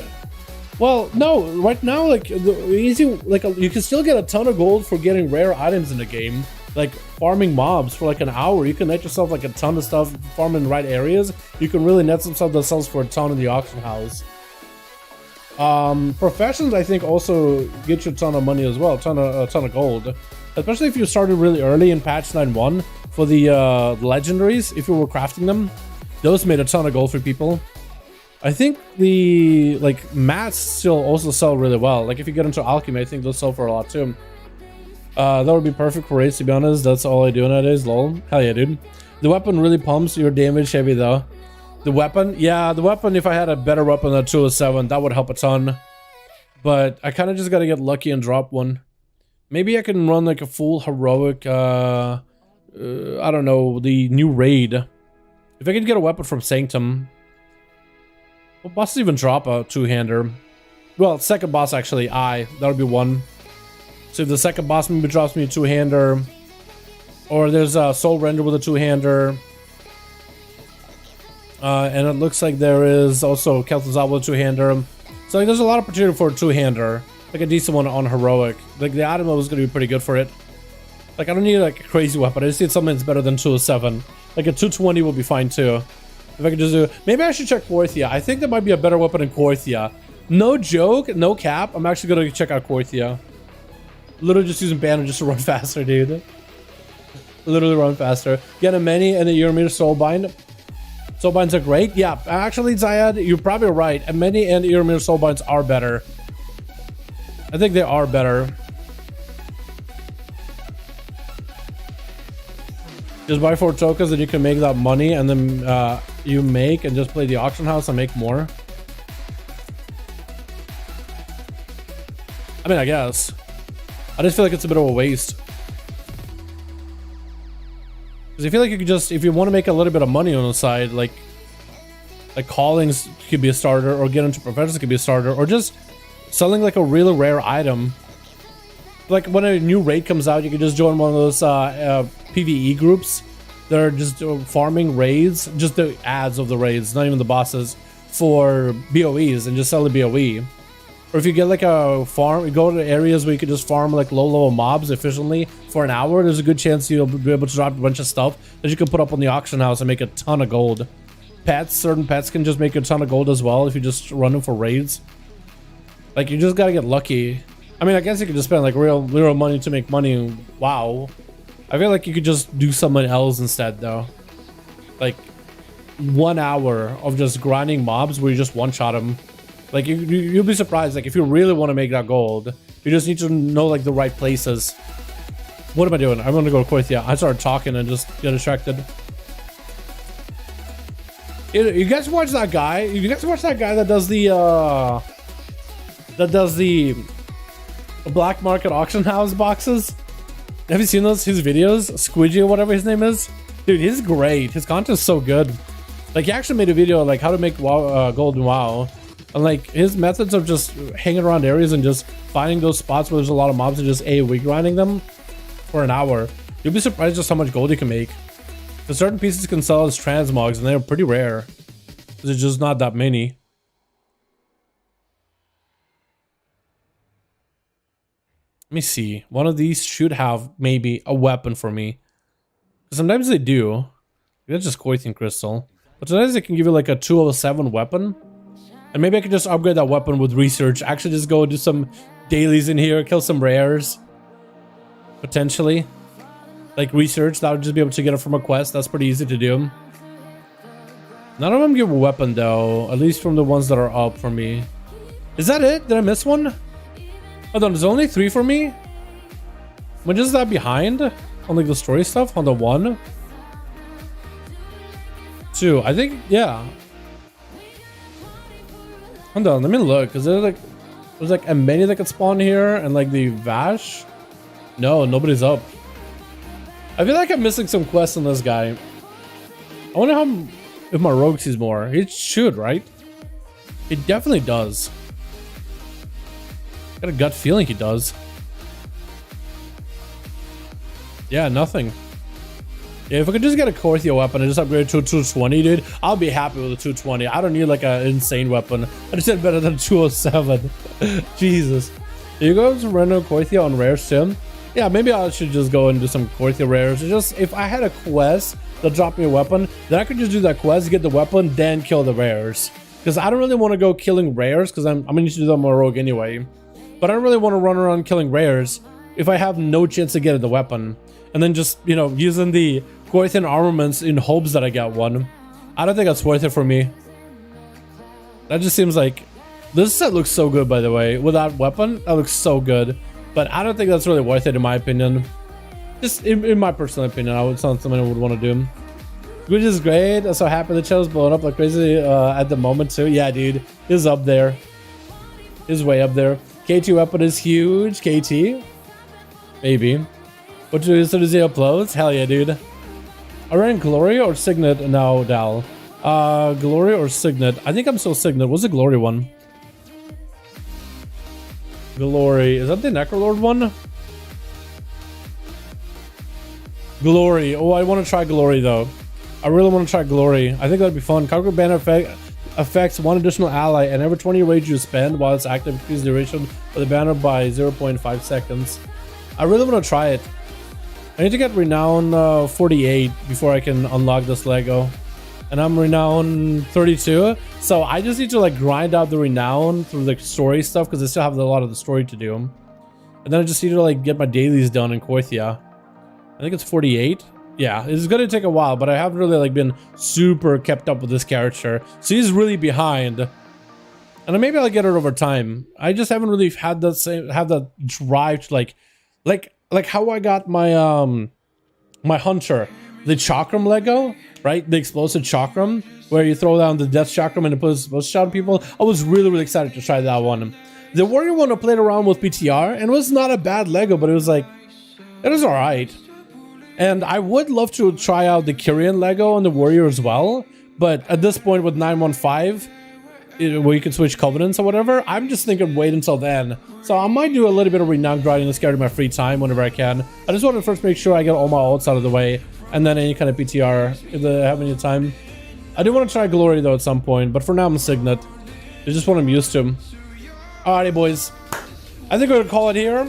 well, no, right now like you can still get a ton of gold for getting rare items in the game, like farming mobs for like an hour. You can net yourself like a ton of stuff, farm in the right areas. You can really net some stuff that sells for a ton in the auction house. Professions I think also get you a ton of money as well, a ton of gold. Especially if you started really early in patch 9.1 for the legendaries, if you were crafting them. Those made a ton of gold for people. I think the like mats still also sell really well. Like if you get into alchemy, I think those sell for a lot too. That would be perfect for raids, to be honest. That's all I do nowadays, lol. Hell yeah, dude. The weapon really pumps your damage heavy though. The weapon? Yeah, the weapon, if I had a better weapon than 207, that would help a ton. But I kind of just got to get lucky and drop one. Maybe I can run like a full heroic, I don't know, the new raid. If I could get a weapon from Sanctum. What bosses even drop a two-hander? Well, second boss actually, that would be one. So if the second boss maybe drops me a two-hander, or there's a Soul Render with a two-hander, and it looks like there is also Kel'Thuzad with a two-hander. So like, there's a lot of opportunity for a two-hander. Like a decent one on heroic. Like the item was gonna be pretty good for it. Like I don't need like a crazy weapon. I just need something that's better than 207. Like a 220 will be fine too. If I could just do, maybe I should check Korthia. I think there might be a better weapon in Korthia. No joke, no cap. I'm actually gonna check out Korthia. Literally just using banner just to run faster, dude. Literally run faster. Get a many and a Euromir Soulbind. Soulbinds are great. Yeah, actually, Zayad, you're probably right. A many and Euromir Soulbinds are better. I think they are better. Just buy 4 tokens and you can make that money, and then you make and just play the auction house and make more. I mean, I guess. I just feel like it's a bit of a waste. Because I feel like you could just, if you want to make a little bit of money on the side, like callings could be a starter, or get into professions could be a starter, or just selling like a really rare item. Like when a new raid comes out, you can just join one of those PvE groups. They're just farming raids, just the ads of the raids, not even the bosses, for BOEs, and just sell the BOE. Or if you get like a farm, you go to areas where you can just farm like low level mobs efficiently for an hour, there's a good chance you'll be able to drop a bunch of stuff that you can put up on the auction house and make a ton of gold. Pets, certain pets can just make a ton of gold as well if you just run them for raids. Like, you just gotta get lucky. I mean, I guess you could just spend like real money to make money. Wow. I feel like you could just do something else instead though. Like 1 hour of just grinding mobs where you just one-shot them. Like, you'll be surprised. Like, if you really want to make that gold, you just need to know like the right places. What am I doing? I'm gonna go to Quithia. I started talking and just get distracted. You guys watch that guy? You guys watch that guy that does the black market auction house boxes? Have you seen those? His videos? Squidgy or whatever his name is? Dude, he's great. His content's so good. Like, he actually made a video like how to make WoW, gold in WoW. And like, his methods of just hanging around areas and just finding those spots where there's a lot of mobs and just AoE grinding them for an hour. You'll be surprised just how much gold you can make. Because certain pieces can sell as transmogs and they're pretty rare. There's just not that many. Let me see. One of these should have maybe a weapon for me. Sometimes they do. That's just Koithian crystal. But sometimes they can give you like a 207 weapon. And maybe I could just upgrade that weapon with research. Actually just go do some dailies in here. Kill some rares. Potentially. Like research. That would just be able to get it from a quest. That's pretty easy to do. None of them give a weapon though. At least from the ones that are up for me. Is that it? Did I miss one? Hold on, there's only 3 for me? When is that behind? On like the story stuff? On the 1? 2. I think, yeah. Hold on, let me look. Is there like... There's like a many that could spawn here and like the Vash? No, nobody's up. I feel like I'm missing some quests on this guy. I wonder how... If my rogue sees more. It should, right? It definitely does. Got a gut feeling he does. Yeah, nothing. Yeah, if I could just get a Koithia weapon and just upgrade it to a 220, dude, I'll be happy with a 220. I don't need like an insane weapon. I just said better than a 207. Jesus. Do you go to random Koithia on rares too? Yeah, maybe I should just go and do some Koithia rares. Just if I had a quest that dropped me a weapon, then I could just do that quest, get the weapon, then kill the rares. Because I don't really want to go killing rares, because I'm gonna need to do that on my rogue anyway. But I don't really want to run around killing rares if I have no chance to get the weapon. And then just, you know, using the Koithian armaments in hopes that I get one. I don't think that's worth it for me. That just seems like... This set looks so good, by the way. With that weapon, that looks so good. But I don't think that's really worth it, in my opinion. Just in my personal opinion, I would sound something I would want to do. Which is great. I'm so happy the channel's blowing up like crazy at the moment, too. Yeah, dude. Is up there. Is way up there. KT weapon is huge. KT? Maybe. What do you do he uploads? Hell yeah, dude. I ran Glory or Signet now, Dal. Glory or Signet? I think I'm still Signet. What's the Glory one? Glory. Is that the Necrolord one? Glory. Oh, I want to try Glory though. I really want to try Glory. I think that'd be fun. Conquer banner affects one additional ally, and every 20 rage you spend while it's active, increase the duration of the banner by 0.5 seconds. I really want to try it. I need to get renown 48 before I can unlock this Lego. And I'm renown 32. So I just need to like grind out the renown through the story stuff because I still have a lot of the story to do. And then I just need to like get my dailies done in Koithia. I think it's 48. Yeah, it's gonna take a while, but I haven't really like been super kept up with this character. So he's really behind. And maybe I'll get it over time. I just haven't really had that drive to like how I got my my hunter, the chakram Lego, right? The explosive chakram where you throw down the death chakram and it puts most shot people. I was really excited to try that one. The warrior one I played around with PTR and it was not a bad Lego, but it was like it was alright. And I would love to try out the Kyrian Lego on the warrior as well, but at this point with 9.1.5 where you can switch covenants or whatever, I'm just thinking wait until then. So I might do a little bit of renown grinding this character in my free time whenever I can. I just want to first make sure I get all my ults out of the way, and then any kind of PTR if I have any time. I do want to try Glory though at some point, but for now I'm Signet. It's just what I'm used to. Alrighty, boys. I think we're gonna call it here.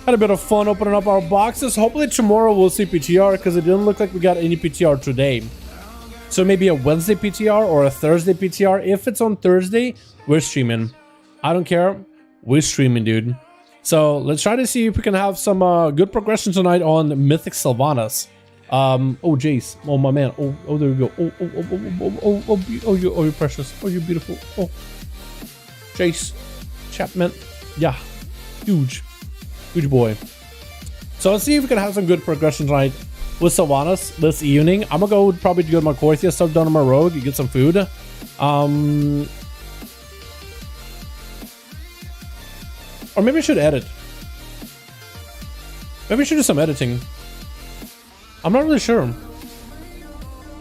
Had a bit of fun opening up our boxes. Hopefully tomorrow we'll see PTR because it didn't look like we got any PTR today. So maybe a Wednesday PTR or a Thursday PTR. If it's on Thursday, we're streaming. I don't care. We're streaming, dude. So let's try to see if we can have some good progression tonight on Mythic Sylvanas. Oh, Jace. Oh, my man. Oh, there we go. You're precious. Oh, you're beautiful. Oh, Jace. Chapman. Yeah. Huge boy. So let's see if we can have some good progression tonight with Sylvanas this evening. I'm gonna go probably get my Korthia stuff done on my rogue, get some food. Or maybe I should edit. Maybe I should do some editing. I'm not really sure.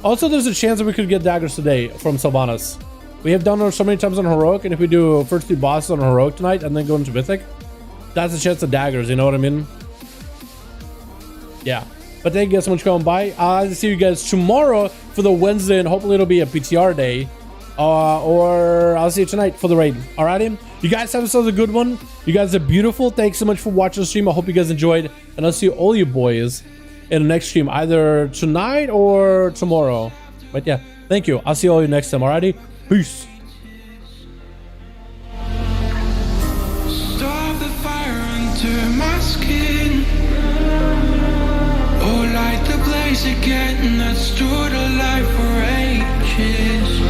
Also, there's a chance that we could get daggers today from Sylvanas. We have done it so many times on Heroic, and if we do first 2 bosses on Heroic tonight and then go into Mythic, that's a chance of daggers, you know what I mean? Yeah. But thank you guys so much for coming by. I'll see you guys tomorrow for the Wednesday, and hopefully it'll be a PTR day. Or I'll see you tonight for the raid. Alrighty? You guys have yourselves a good one. You guys are beautiful. Thanks so much for watching the stream. I hope you guys enjoyed. And I'll see all you boys in the next stream, either tonight or tomorrow. But yeah, thank you. I'll see all you next time. Alrighty? Peace. Start the fire under my skin. Oh, light the blaze again that stood alive for ages.